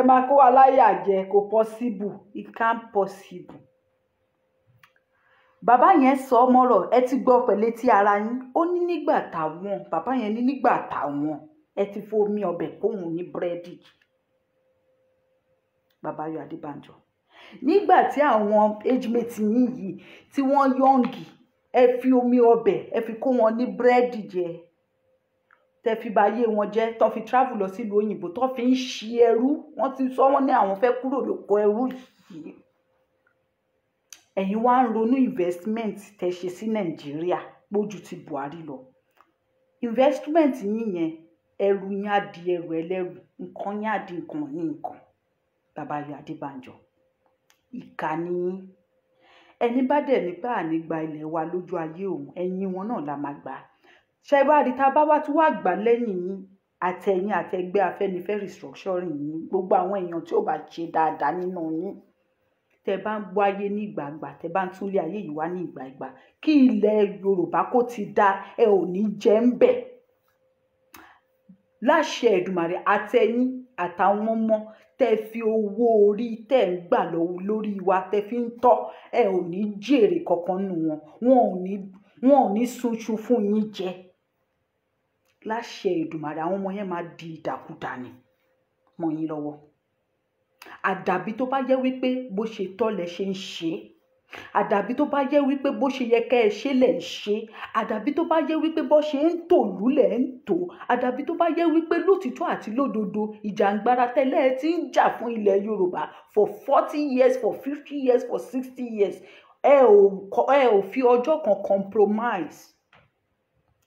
máa kó wa láyé àjẹ kò possible it can't possible. bàbá yẹn sọ mọ́rọ̀ ẹ ti gbọ́ pẹ̀lẹ́ tí ara yín ó ní nígbà táwọn bàbá yẹn ní nígbà táwọn ẹ ti fomi ọbẹ̀ kóhun ní búrẹ́dì bàbá Ayọ̀ Adébánjọ nígbà tí àwọn age mate yín yìí tí wọ́n yọ̀ǹgì ẹ fi omi ọbẹ̀ ẹ fi kó wọn ní búrẹ́dì jẹ tẹ fi ba ayé wọn jẹ tó fi travel lọ sílùú òyìnbó tó fi ń ṣi ẹrú wọ́n ti sọ wọ́n ní àwọn fẹ́ kúrò lóko ẹrú yìí ẹ̀yin wá ń ronú investment tẹ́ ṣe sí Nàìjíríà gbójú ti Buhari lọ investment yín yẹn ẹrù yín á di ẹrù ẹlẹ́rù nǹkan yín á di nǹkan ní nǹkan bàbá Ayọ̀ Adébánjọ ìkà ni yín ẹni bá dẹ̀ nípa ànígbà ilẹ̀ wa lójú ayé òun ẹ̀yin wọn náà la máa gbà ṣe bá rí ta bá wá tún wá gbà lẹ́yìn yín àtẹ̀yìn àtẹgbẹ́ Afẹ́nifẹ́re restructuring yín gbogbo àwọn èèyàn tí ò bá ṣe dáadáa nínú yín tẹ bá ń wáyé ní ìgbàgbà tẹ bá ń túnlé ayé yìí wá ní ìgbàgbà kí ilẹ̀ Yorùbá kó ti dá ẹ ò ní jẹ́ ń bẹ̀ láṣẹ Èdùmàrè àtẹ̀yìn àtàwọn ọmọ tẹ fi owó orí tẹ ń gbà lọ́wọ́ lórí wa tẹ fi ń tọ́ ẹ ò ní jèrè kankan nù wọn ò ní sunṣu fún yín jẹ láṣẹ Èdùmàrè àwọn ọmọ yẹn máa di ìdàkudà ni mọ́ yín lọ́wọ́ àdàbí tó bá jẹ́ wípé bó ṣe tọ́ lẹ ṣe ń ṣe àdàbí tó bá jẹ́ wípé bó ṣe yẹ kẹ́ ẹ ṣe lẹ̀ ń ṣe àdàbí tó bá jẹ́ wípé bó ṣe ń tòlú lẹ̀ ń tò àdàbí tó bá jẹ́ wípé lótìtọ́ àti lódodo ìjàngbara tẹ́lẹ̀ ẹ ti ń jà fún ilẹ̀ Yorùbá for 40 years for 50 years for 60 years ẹ ò fi ọjọ́ kan compromise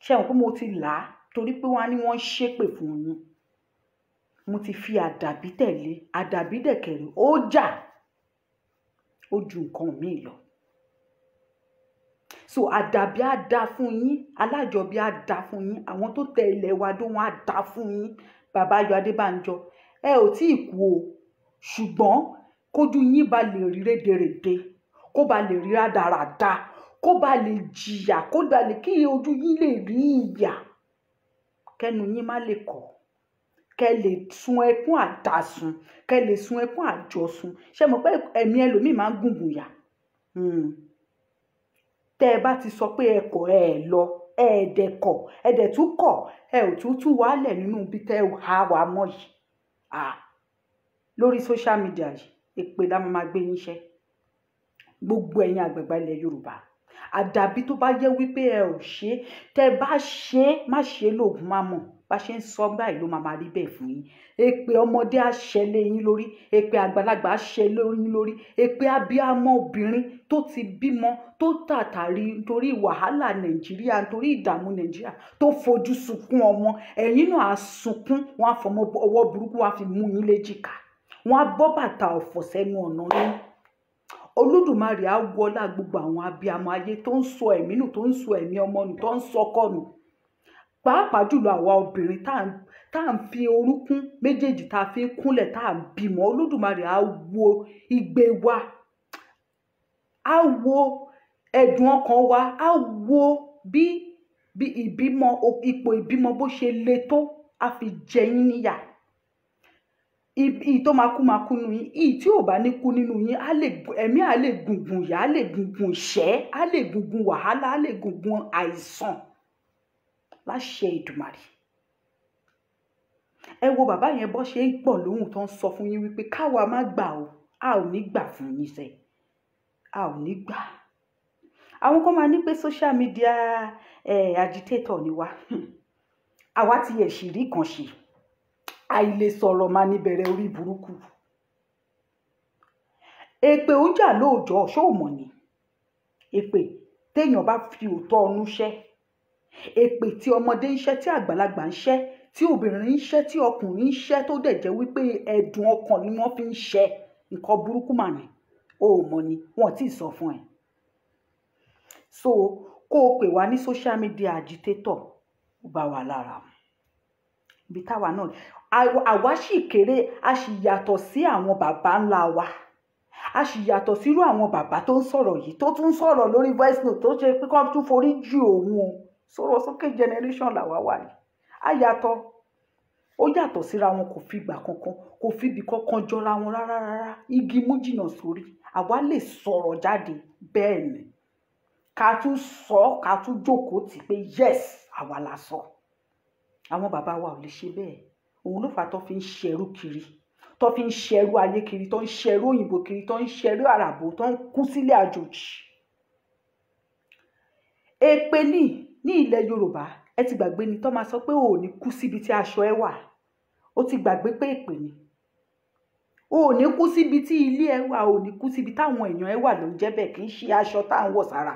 ṣé àwọn pé mo ti là á torí pé wọ́n á ní wọ́n ń ṣépè fún yín mo ti fi àdàbí tẹ̀lé, àdàbí dẹ̀kẹ̀rẹ̀ ó jà ó ju nǹkan míì lọ. So àdàbí á dá fún yín, alájọbí á dá fún yín, àwọn tó tẹ ilẹ̀ wa dó wọn á dá fún yín. Bàbá Ayọ̀ Adébánjọ, ẹ ò tí ì kú o, ṣùgbọ́n kójú yín bá lè rí rédèrèdè, kó bá lè rí rádaràda, kó bá lè jìyà, kó bá lè kí ojú yín lè rí ìyà, kẹ́nu yín má lè kọ̀, kẹ́ lè sun ẹkún àdásùn, kẹ́ lè sun ẹkún àjọsùn. Ṣé mọ̀ pé ẹ̀mí ẹlòmíì máa ń gùngùn yà? Tẹ́ ẹ bá ti sọ pé ẹ kọ̀ ẹ lọ, ẹ dẹ̀ kọ̀, ẹ dẹ̀ tún kọ̀, ẹ ò tún tú wálẹ̀ nínú ibi tẹ́ ẹ há wa mọ́ yìí. Lórí social media yìí, èpè la máa gbé yín ṣẹ́. Gbogbo ẹ̀yin àgbààgbà ilẹ̀ Yorùbá, àdàbí tó bá jẹ́ wípé ẹ ò ṣe, tẹ́ bá ṣe, má ṣe lóògùn má mọ̀. Bá ṣe ń sọ báyìí ló máa rí bẹ́ẹ̀ fún yín. Èpè ọmọdé á ṣẹ lé yín lórí, èpè àgbàlagbà á ṣẹ lórí lórí, èpè abiyamọ obìnrin tó ti bímọ, tó tàtàrí nítorí wàhálà Nàìjíríà, nítorí ìdààmú Nàìjíríà, tó fojú sunkún ọmọ, ẹ̀yin náà á sunkún, wọ́n á fọmọ ọwọ́ burúkú, wọ́n á fi mú yín léjìká, wọ́n á bọ́ bàtà ọ̀fọ̀ sẹ́nu ọ̀nà yín. Olódùmarè á wọlá gbogbo àwọn abiyamọ ayé tó ń sọ ẹ̀mí nù, tó ń sọ ẹ̀mí ọmọ nù, tó ń sọkọ nù. Pàápàá jùlọ àwa obìnrin tá à ń fi orúnkún méjèèjì tá a fi ń kúnlẹ̀ tá à ń bímọ. Olódùmarè á wo igbe wa, á wo ẹ̀dùn ọkàn wa, á wo bí ìbímọ, ipò ìbímọ bó ṣe le tó, á fi jẹ yín níyà. Ìyí tó máa kú nínú yín, ìyí tí ò bá ní kú nínú yín, ẹ̀mí á lè gungun ìyà, á lè gungun ìṣẹ́, á lè gungun wàhálà, á lè gungun àìsàn. Láṣẹ Èdùmàrè. Ẹ wo bàbá yẹn bó ṣe ń pọ̀ lóhùn tó ń sọ fún yín wípé káwa má gbà o, a ò ní gbà fún yín sẹ́, a ò ní gbà. Àwọn kan máa ní pé social media agitator ni wá. Àwa ti yẹ̀ ṣì rí kan ṣe, àìlè sọ̀rọ̀ máa ní bẹ̀rẹ̀ orí burúkú. Èpè ó jà lóòjọ́, ṣó mọ̀ ni? Èpè téèyàn bá fi òótọ́ ọnú ṣẹ́, èpè tí ọmọdé ń ṣẹ́, tí àgbàlagbà ń ṣẹ́, tí obìnrin ń ṣẹ́, tí ọkùnrin ń ṣẹ́, tó dẹ̀ jẹ́ wípé ẹ̀dùn ọkàn ni wọ́n fi ń ṣẹ́, nǹkan burúkú mà ní. O ò mọ̀ ni, wọ́n ti sọ fún ẹ. So kó o pè wá ní social media agitator, ó bá wa lára mu. Ibi táwa náà, àwa sì kéré, a sì yàtọ̀ sí àwọn bàbá ńlá wa. A sì yàtọ̀ sírú àwọn bàbá tó ń sọ̀rọ̀ yìí, tó tún sọ̀rọ̀ lórí voice note, tó ṣe pé kó tún forí jì òun o. Sọ̀rọ̀ sókè generation làwa wà yìí. A yàtọ̀, ó yàtọ̀ síra wọn, kò fi ìgbà kankan, kò fi ibì kankan jọra wọn rárá rárá. Igi mú jìnnà sórí, àwa lè sọ̀rọ̀ jáde bẹ́ẹ̀ ni. Ká tún sọ, ká tún jókòó tì pé yes, àwa la sọ. Àwọn bàbá wa ò lè ṣe bẹ́ẹ̀. Òun ló fà tó fi ń ṣẹrú kiri, tó fi ń ṣẹrú ayé kiri, tó ń ṣẹrú òyìnbó kiri, tó ń ṣẹrú àràbò, tó ń kú sílé àjòjì. Èpè ní ilẹ̀ Yorùbá, ẹ ti gbàgbé ni tó máa sọ pé o ò ní kú síbi tí aṣọ ẹ wà. Ó ti gbàgbé pé èpè ni. O ò ní kú síbi tí ilé ẹ wà, o ò ní kú síbi táwọn èèyàn ẹ wà ló ń jẹ́ bẹ́ẹ̀, kì í ṣe aṣọ tá à ń wọ̀ sára.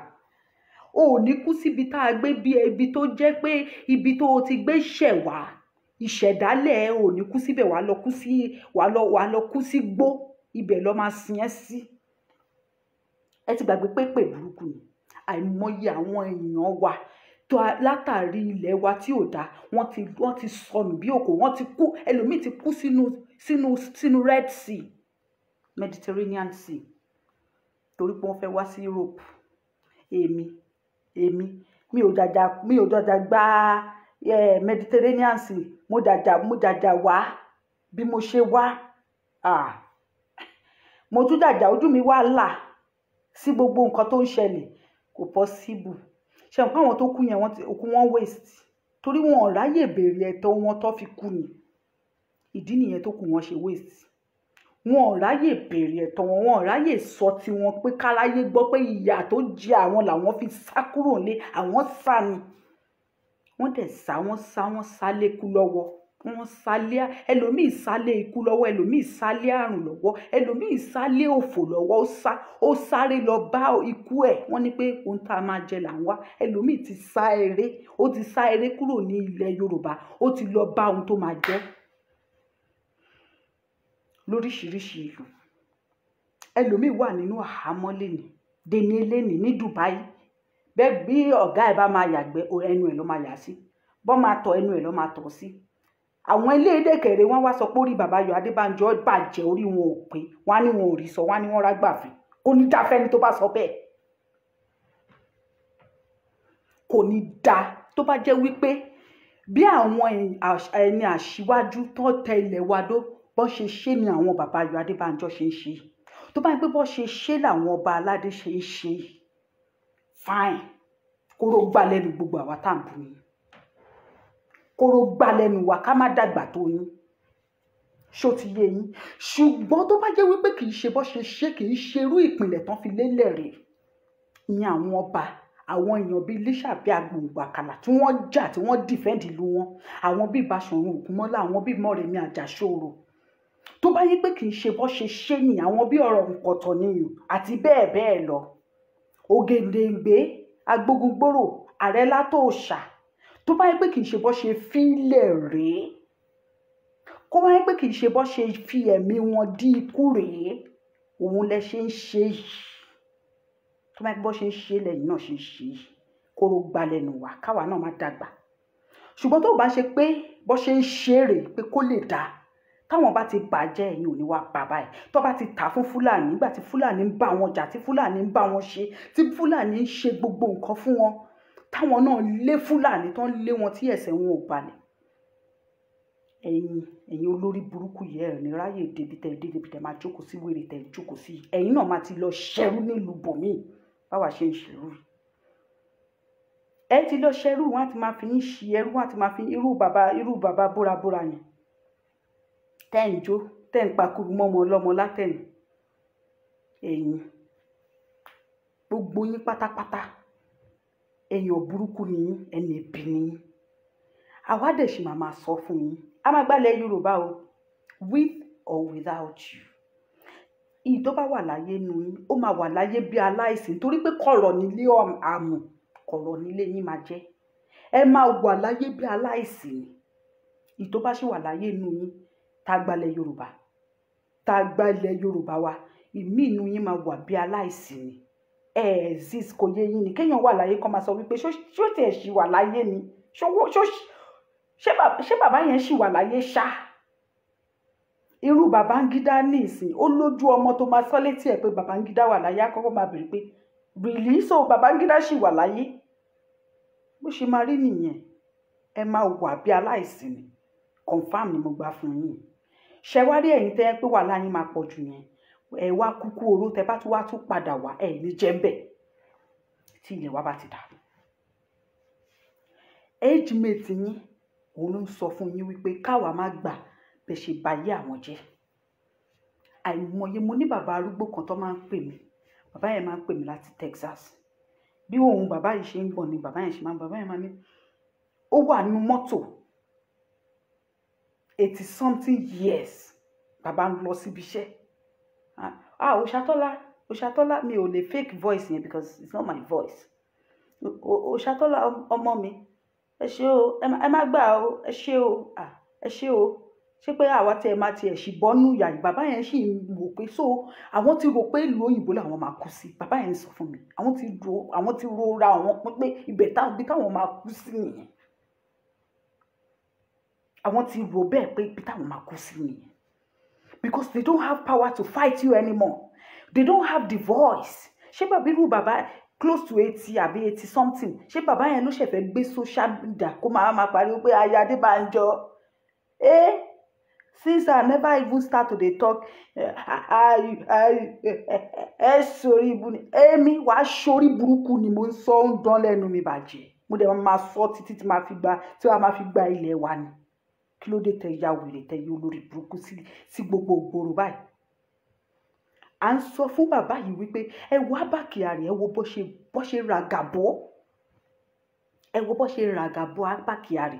O ò ní kú síbi tá a gbé bí ibi tó jẹ́ pé ibi tó o ti gbé ṣẹ̀ wá, ìṣẹ̀dálẹ̀ ẹ, o ò ní kú síbẹ̀, wàá lọ kú sí gbó, ibẹ̀ lọ máa sin ẹ́ sí. Ẹ ti gbàgbé pé èpè burúkú ni. Àìmọye àwọn èèyàn wa tó látàrí ilẹ̀ wa tí ò dá, wọ́n ti sọnù bí òkò, wọ́n ti kú, ẹlòmíì ti kú sínú Red Sea, Mediterranean Sea, torí pé wọ́n fẹ́ wá sí Europe. Mi ò jàjà gba Mediterranean Sea, mo jàjà wá bí mo ṣe wá. Mo tún jàjà ojú mi wá là sí gbogbo nǹkan tó ń ṣẹlẹ̀, kò possible. Ṣé nǹkan àwọn tó kú yẹn òkú wọn waste, torí wọn ò ráyè béèrè ẹ̀tọ́ wọn tó fi kú ni. Ìdí nìyẹn tó kù wọn ṣe waste. Wọn ò ráyè béèrè ẹ̀tọ́ wọn, wọn ò ráyè sọ ti wọn pé káráyé gbọ́ pé ìyà tó jẹ àwọn làwọn fi sá kúrò nílé, àwọn sá ni. Wọ́n dẹ̀ wọ́n sá lékú lọ́wọ́, wọ́n sálé, ẹlòmíì sálé ikú lọ́wọ́, ẹlòmíì sálé àrùn lọ́wọ́, ẹlòmíì sálé òfò lọ́wọ́, ó sáré lọ bá ikú ẹ̀. Wọ́n ní pé ohun tá a máa jẹ là ń wá. Ẹlòmíì ti sá eré kúrò ní ilẹ̀ Yorùbá, ó ti lọ bá ohun tó máa jẹ. lóríṣiríṣi ìlú. Ẹlòmíì wà nínú àhámọ́ lẹ́ni dèní lẹ́ni ní Dubai. Bẹ́ẹ̀ bí ọ̀gá ẹ̀ bá máa yàgbẹ́ ẹnu ẹ̀ ló máa yà sí, bọ́ máa tọ̀ ẹnu ẹ̀ ló máa tọ̀ sí. Àwọn ilé ìdẹ́kẹ̀rẹ́ wọ́n wá sọ pé orí bàbá Ayọ̀ Adébánjọ bàjẹ́, orí wọn ò pé, wọ́n á ní wọn ò rí sọ, wọ́n á ní wọ́n rágbàfin. Kò ní dá fẹ́ni tó bá sọ bẹ́ẹ̀. Kò ní dá tó bá jẹ́ wípé bí àwọn ẹni àṣíwájú tó tẹ ilẹ̀ wa dó bọ́ ṣe ṣe ni àwọn bàbá Ayọ̀ Adébánjọ ṣe ń ṣe. Tó bá ń pé bọ́ ṣe ṣe làwọn ọba aládé ṣe ń ṣe, fine, kóró gbá lẹ́nu gbogbo àwa tá à ń bú yín, kóró gbá lẹ́nu wa ká má dàgbà tó yín, ṣó ti yé yín. Ṣùgbọ́n tó bá jẹ́ wípé kì í ṣe bọ́ ṣe ṣe, kì í ṣe irú ìpìlẹ̀ tán fi lélẹ̀ rẹ̀, ìyẹn àwọn ọba, àwọn èèyàn bíi Lísàbí Agbòǹgbò Àkàlà tí wọ́n jà tí wọ́n dìfẹ́ǹdì ìlú wọn, àwọn bíi Baṣọ̀run Ògúnmọ́lá, àwọn bíi Mọ́remí Àjàṣorò. Tó bá yẹ pé kì í ṣe bọ́ ṣe ṣe ni àwọn bíi ọ̀rọ̀ Nkọ̀tọ̀ nìyàn àti bẹ́ẹ̀ bẹ́ẹ̀ lọ. Ògèdèǹgbé, Agbógungbòrò, Ààrẹ Látòòṣà. Tó bá yẹ pé kì í ṣe bọ́ ṣe fílẹ̀ rèé, kó bá yẹ pé kì í ṣe bọ́ ṣe fi ẹ̀mí wọn dí ikú rèé, òun lẹ ṣe ń ṣe yìí. Tó bá yẹ pé bọ́ ṣe ń ṣe lẹ́yìn náà ṣe ń ṣe yìí, kóró gbá lẹ́nu wa káwa náà má dàgbà. Ṣùgbọ́n tó bá ṣe pé bọ́ ṣe ń ṣe rèé pé kó lè dáa, táwọn bá ti bàjẹ́ ẹ̀yin ò ní wá bàbá ẹ̀. Tó bá ti tà fún Fúlàní nígbà tí Fúlàní ń bá wọn jà, tí Fúlàní ń bá wọn ṣe, tí Fúlàní ń ṣe gbogbo nǹkan fún wọn, táwọn náà lé Fúlàní tán lé wọn tí ẹsẹ̀ wọn ò balẹ̀. Ẹ̀yin olórí burúkú yìí ẹ̀ ní ráyè débi tẹ̀ máa jókòó sí wèrè tẹ̀ jókòó sí. Ẹ̀yin náà máa ti lọ ṣẹ́rú nílùú bòmíì báwa ṣe ń ṣerú. Ẹ ti lọ ṣẹ́rú, wọn á ti máa fi yín ṣi ẹrú, wọn á ti máa fi irú bàbá búrabúra yẹn tẹ́ ń jó, tẹ́ ń pakuru mọ́mọ ọlọ́mọ látẹ̀yìn. Ẹ̀yin gbogbo yín pátápátá èèyàn burúkú ni yín, ẹni ẹ̀bì ni yín. Àwa dẹ̀ sì máa sọ fún yín, a máa gbálẹ̀ Yorùbá o, with or without you. Ìyí tó bá wà láyé nu yín, ó máa wà láyé bí aláìsìn, torí pé kọ̀rọ̀ nílé àmù, kọ̀rọ̀ nílé yín máa jẹ́. Ẹ máa wà láyé bí aláìsìn. Ìyí tó bá sì wà láyé nu yín, tá gbalẹ̀ Yorùbá, tá gbalẹ̀ Yorùbá wa, ìmí inú yín máa wà bí aláìsìn ni. Exist kò yé yín ni. Kéèyàn wà láyé kó máa sọ wípé ṣó tiẹ̀ ṣì wà láyé ni, ṣé bàbá yẹn ṣì wà láyé ṣá. Irú Babangida ní ìsìn, ó lójú ọmọ tó máa sọ létí ẹ̀ pé Babangida wà láyé, àkọ́kọ́ máa bèrè pé really, so Babangida ṣì wà láyé. Bó ṣe máa rí nìyẹn. Ẹ máa wà bí aláìsìn ni. Confirm ni mo gbà fún yín. Ṣé wá rí ẹ̀yin tẹ́ pé wàhálà yín máa pọ̀ jù yẹn, ẹ wá kúkú oró tẹ́ bá tún padà wá ẹ̀ ní jẹ́ńbẹ̀ tí ilẹ̀ wa bá ti dà. Age mate yín òun ló ń sọ fún yín wípé káwa má gbà bẹ́ ṣe báyé àwọn jẹ́. Àìmọye mo ní bàbá arúgbó kan tó máa ń pè mí, bàbá yẹn máa ń pè mí láti Texas. Bí òun bàbá yìí ṣe ń gbọ̀n ni bàbá yẹn máa ní ó wà nínú mọ́tò 80 something years, bàbá ń lọ síbi iṣẹ́. Òṣàtọ́lá mi ò lè fake voice yẹn because it's not my voice. Òṣàtọ́lá ọmọ mi, ẹ ṣé o, ẹ má gbà o, ẹ ṣé o, ẹ ṣé o. Ṣé pé àwa tẹ máa tiẹ̀ ṣì bọ́nú ìyá yìí, bàbá yẹn sì ń wò pé so àwọn ti rò pé ìlú òyìnbó làwọn máa kú sí. Bàbá yẹn sọ fún mi, àwọn ti rora àwọn pín pé ibẹ̀ táwọn máa kú sí nìyẹn. Àwọn ti rò bẹ́ẹ̀ pé ibi táwọn máa kú sí nìyẹn. Because they don't have power to fight you anymore. They don't have the voice. Ṣé bàbá irú bàbá close to 80 àbí 80 something, ṣé bàbá yẹn ló ṣẹ̀fẹ̀ gbé social media kó máa pariwo pé Ayọ̀ Adébánjọ? Since I never even start to dey talk, sórí ibu ni. Èmi wàá sórí burúkú ni mo ń sọ ń dán lẹ́nu mi bàjẹ́. Mo dẹ̀ máa sọ títí tí wàá máa fi gba ilẹ̀ wa ni. Kí ló dé tẹ ya wèrè tẹ yí olórí burúkú sí gbogbo ògbóró báyìí? À ń sọ fún bàbá yìí wípé ẹ wo Abba Kyari, ẹ wo bó ṣe ràgàbọ́. Ẹ wo bó ṣe ràgàbọ́ Abba Kyari.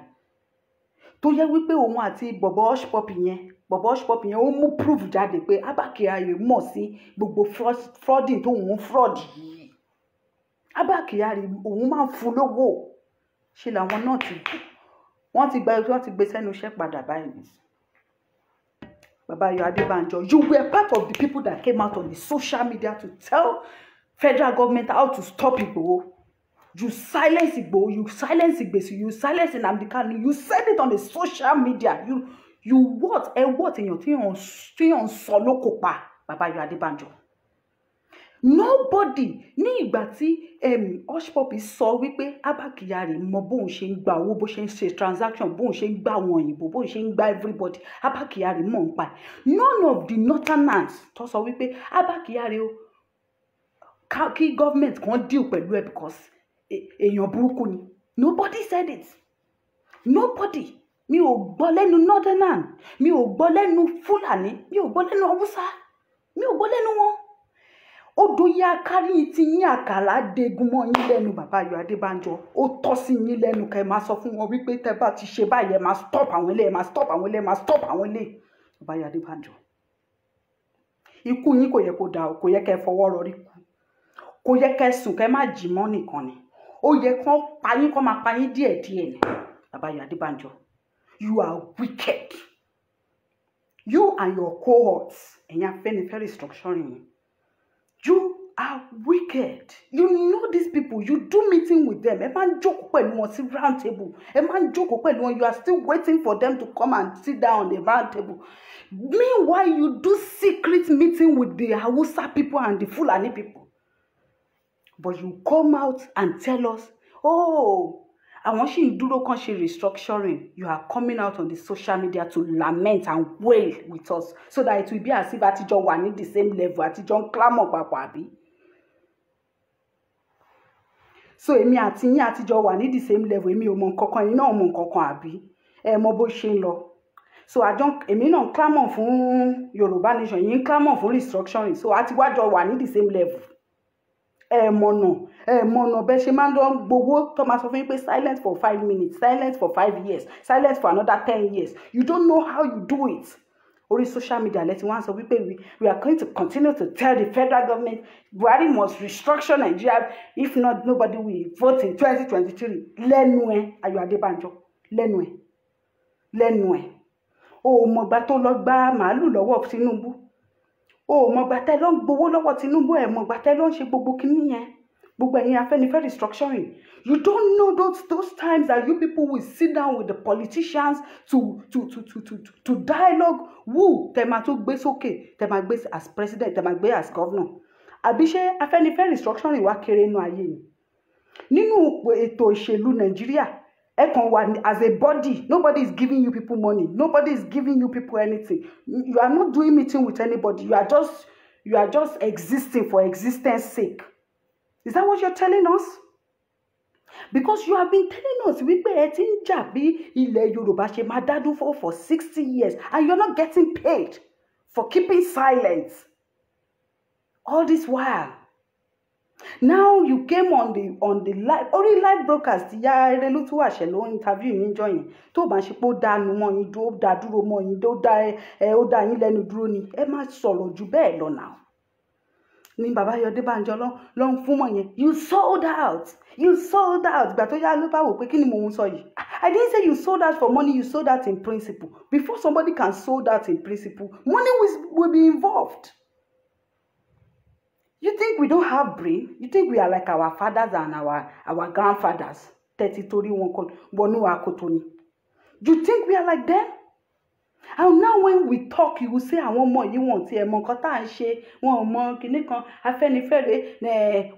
Tó yẹ wípé òun àti bọ̀bọ̀ Hushpuppi yẹn ó mú proof jáde pé Abba Kyari mọ̀ sí gbogbo frauding tó ń fraud yìí. Abba Kyari òun máa ń fún lówó. Ṣe làwọn náà wọ́n ti gbé sẹ́nu iṣẹ́ padà báyìí. Baba Yomi Adebanjo, you were part of the people that came out on the social media to tell federal government how to stop Igboho. You silence Igboho, you silence Igbesu, you silence Nnamdi Kanu, you said it on the social media. You what? What in your thing on solo kopa, Baba Yomi Adebanjo. Nobody ní ìgbà tí Hushpuppi sọ wípé Abba Kyari mọ bóun ṣe ń gba owó, bó ṣe ń ṣe transaction, bóun ṣe ń gba àwọn òyìnbó, bóun ṣe ń gba everybody, Abba Kyari mọ̀ ń pa. None of the northerners tó sọ wípé Abba Kyari o kí government kan deal pẹ̀lú ẹ̀ because èèyàn burúkú ni. Nobody said it. Nobody. Mi ò gbọ́ lẹ́nu northerners, mi ò gbọ́ lẹ́nu Fúlàní, mi ò gbọ́ lẹ́nu Haúsá, mi ò gbọ́ lẹ́nu wọn. Odò ya kárí ti yín àkàrà degun mọ́ yín lẹ́nu Baba Yomi Adebanjo. Ó tọ́ sí yín lẹ́nu kẹ́ máa sọ fún wọn wípé tẹ́ bá ti ṣe báyìí ẹ máa stop àwọn ilé, ẹ máa stop àwọn ilé, ẹ máa stop àwọn ilé. Baba Yomi Adebanjo. Ikú yín kò yẹ kó dà, kò yẹ kẹ́ fọwọ́ rọrí kú. Kò yẹ kẹ́ sùn kẹ́ má jí mọ́ nìkan ni. Ó yẹ kán pa yín, kán máa pa yín díẹ̀díẹ̀ ni. Baba Yomi Adebanjo. You are wicked. You and your cohorts, ẹ̀yin Afẹ́nifẹ́re restructuring. You are wicked. You know these people. You do meeting with them. Ẹ máa ń jókòó pẹ̀lú wọn sí round table. Ẹ máa ń jókòó pẹ̀lú wọn. You are still waiting for them to come and sit down on the round table. Meanwhile, you do secret meeting with the Hausa people and the Fulani people. But you come out and tell us, oh, àwọn ṣì ń dúró kán ṣe restructuring. You are coming out on the social media to lament and wail with us so that it will be as if àtijọ́ wà ní the same level, àtijọ́ ń clamor papọ̀ àbí. So èmi àti yín àtijọ́ wà ní the same level, èmi ò mọ nǹkankan, ẹ̀yin náà mọ nǹkankan àbí. Ẹ mọ bó ṣe ń lọ. So èmi náà ń clamor fún Yorùbá nation, yín ń clamor fún restructuring. So àtiwájọ́ wà ní the same level. Mọ̀nà bẹ́ẹ̀ ṣe máa ń lọ gbowó tó máa sọ fún yín pé silence for 5 minutes, silence for 5 years, silence for another 10 years. You don't know how you do it. Orí social media lẹ́tí wọ́n á sọ wípé we are going to continue to tell the federal government Buhari must restructure Nigeria, if not nobody will vote in 2023. Lẹ́nu ẹ̀ Ayọ̀ Adébánjọ, lẹ́nu ẹ̀. O mọ̀gbà tó lọ gbá màálù lọ́wọ́ Tinubu. O mọ̀gbà tẹ́ lọ ń gbowó lọ́wọ́ Tinubu, ẹ̀ mọ̀gbà tẹ́ lọ ń ṣe gbogbo kinní yẹn. Gbogbo ẹ̀yin Afẹ́nifẹ́re restructuring. You don't know those times that you people will sit down with the politicians to dialogue. Who tẹ́ máa tó gbé sókè, tẹ́ máa gbé as president, tẹ́ máa gbé as governor. Àbí ṣé Afẹ́nifẹ́re restructuring wá kéré inú ayé ni? Nínú ètò ìṣèlú Nàìjíríà, ẹ kàn wà as a body. Nobody is giving you people money. Nobody is giving you people anything. You are not doing meeting with anybody. You are just existing for existence sake. Is that what you're telling us? Because you have been telling us wípé ẹ ti ń jà bí ilẹ̀ Yorùbá ṣe máa dádú for 60 years and you're not getting paid for keeping silent all this while. Now you came on the live broadcast. Ya Erelu tó wà ṣe ló interview yín jọ yẹn tó bá ṣe pé ó dánu mọ́ yín, ó dá dúró mọ́ yín, ó dá yín lẹ́nu dúró ni ẹ má sọ̀rọ̀ jù bẹ́ẹ̀ lọ now. Ní Baba Yomi Adebanjo ló ń fún mọ́ yẹn. You sold out. Ìgbà tó yá ló bá wò pé kí ni mò ń sọ yìí. I didn't say you sold out for money, you sold out in principle. Before somebody can sold out in principle, money will be involved. You think we don't have brain? You think we are like our fathers and our grandfathers? 30 torí wọn kan wọnú akoto ni. You think we are like them? And now when we talk, you will say àwọn ọmọ yìí wọ́n ti ẹ̀ mọ nǹkan tá à ń ṣe, wọn ò mọ kinní kan Afẹ́nifẹ́re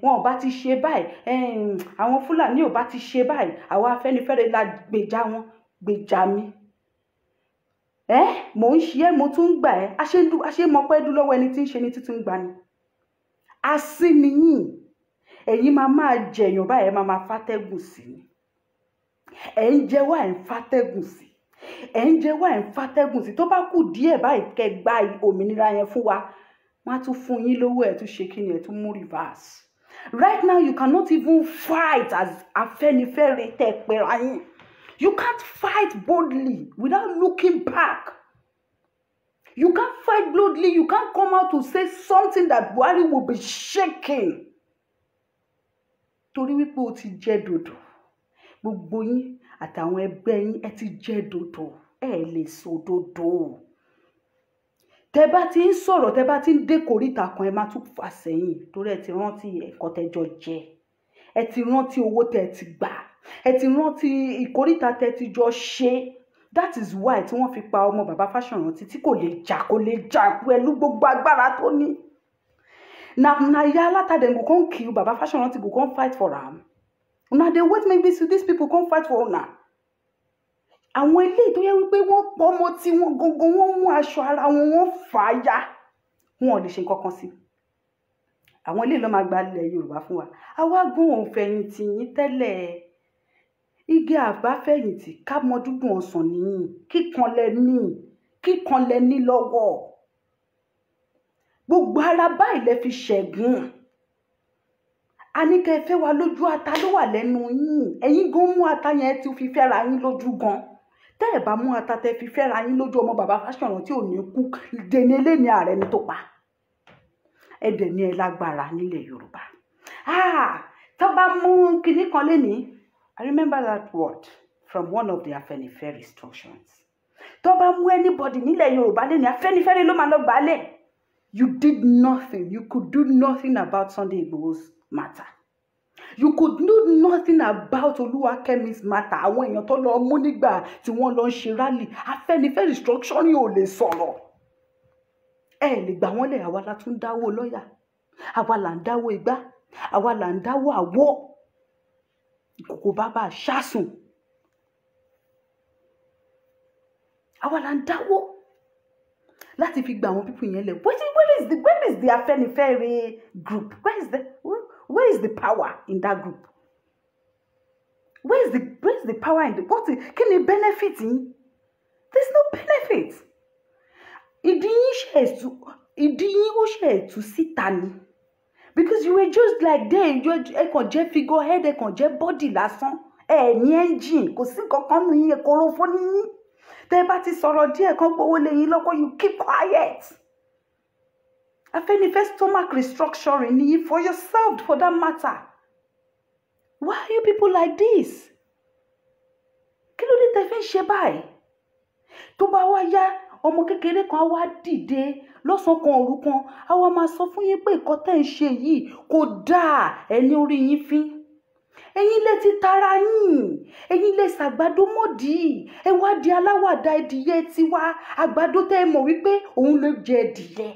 wọn ò bá ti ṣe báyìí, àwọn Fúlàní ò bá ti ṣe báyìí, àwọn Afẹ́nifẹ́re la gbèjà wọn, gbèjà mi. Mò ń ṣe ẹ́, mo tún ń gbà ẹ́, àṣé mọ pé dú lọ́wọ́ ẹni tí ń ṣe ni títún ń gbà ni. Asíniyìn, ẹ̀yin máa jẹ̀yàn báyìí, ẹ máa fàtẹ́gùn sí ni. Ẹ̀ ń jẹ́ wá ẹ̀ ń fàtẹ́gùn sí. Tó bá kù díẹ̀ báyìí kẹ́ gba òmìnira yẹn fún wa, wọ́n á tún fún yín lówó ẹ̀ tún ṣe kí ni ẹ̀ tún mú reverse. Right now you cannot even fight as Afẹ́nifẹ́re tẹ́ pera yín. You can't fight boldly without looking back. You can't fight boldly. You can't come out to say something that Buhari will be shaking. Torí wípé o ti jẹ́ dòdò. Gbogbo yín àtàwọn ẹgbẹ́ yín ẹ ti jẹ́ dòdò. Ẹ lè sọ dòdò. tẹ bá ti ń sọ̀rọ̀ tẹ bá ti ń dé kòríta kan ẹ má tún fà sẹ́yìn torí ẹ ti rántí ẹ̀kọ́ tẹjọ jẹ, ẹ ti rántí owó tẹ ti gbà, ẹ ti rántí ìkòríta tẹ ti jọ ṣe. That is why tí wọ́n fi pa ọmọ bàbá Fáṣọ̀rántì tí kò lè jà pẹ̀lú gbogbo agbára tó ní. Na ya alata dem go come kill bàbá Fáṣọ̀rántì go come fight for am. Una dey wait maybe so these people come fight for una. Àwọn ilé tó yẹ wípé wọ́n pọ̀ ọmọ tí wọ́n gangan wọ́n mú aṣọ ara wọn wọ́n fà á ya, wọn ò lè ṣe nǹkan kan sí. Àwọn ilé ló máa gba ilẹ̀ Yorùbá fún wa. Àwa gan ò fẹ̀yìntì yín tẹ́lẹ̀. Igi àbáfẹ̀yìntì ká mọ dúdùn ọsàn nìyí, kíkan lẹ ní lọ́wọ́. Gbogbo ara báyìí lẹ fi ṣẹ̀gùn. A ní kẹ́ fẹ́ wa lójú ata ló wà lẹ́nu yín. Ẹ̀yin gan mú ata yẹn tí ó fi fẹ́ra yín lójú gan. Tẹ́ ẹ̀ bá mú ata tẹ́ fi fẹ́ra yín lójú ọmọ bàbá Fáṣọ̀rántì ò ní kú. Dèní ilé ní ààrẹ ni tó pa. Ẹ̀dẹ̀ ni ẹ lágbára nílẹ̀ Yorùbá. Tó bá mú kinní kan lénìí. I remember that word from one of the Afenifere instructions. Tó bá mú anybody nílẹ̀ Yorùbá lénìí, Afenifere ló máa lọ gbálẹ̀. You did nothing. You could do nothing about Sunday Igboho's matter. You could do nothing about Oluwakemi's matter. Àwọn èèyàn tó lọ mú nígbà tí wọ́n lọ ń ṣe rally. Afenifere instruction yóò lè sọ̀rọ̀. Ẹ lè gbà wọ́n lẹ̀, àwa la tún dáwó lọ́yà. Àwa là ń dáwó igbá. Àwa là ń dáwó àwọ̀. Ìkòkò bàbá ṣásùn. Àwa là ń dáwó láti fi gba àwọn pípù yẹn lẹ̀. Where is the Afenifere group? Where is the power in that group? Where is the power in the kí ni benefit yín? There's no benefit. Ìdí yín ó ṣe ètú síta ni. Because you were just like there, ẹ kàn jẹ́ figurehead, ẹ kàn jẹ́ body lásán. Ẹ ní engine, kò sí kankan nù yín, korofo ní yín. Tẹ́ bá ti sọ̀rọ̀ díẹ̀ kan gbowó lé yín lọ́kọ́, you keep quiet. Afenifere stomach restructuring ni for yourself for that matter. Why are you people like this? Kí ló dé tẹ́ fi ń ṣe báyìí? Tó bá wá yá, ọmọ kékeré kan wá dìde lọ́sàn kan òru kan, a wá máa sọ fún yín pé nǹkan tẹ́ ń ṣe yìí kò dáa, ẹni orí yín fín. Ẹ̀yin lè ti tara yín, ẹ̀yin lè ṣàgbàdo mọ́dì, ẹ wá di aláwàdà ẹdìyẹ tiwa, àgbàdo tẹ́ ẹ mọ̀ wípé òun ló jẹ ẹdìyẹ.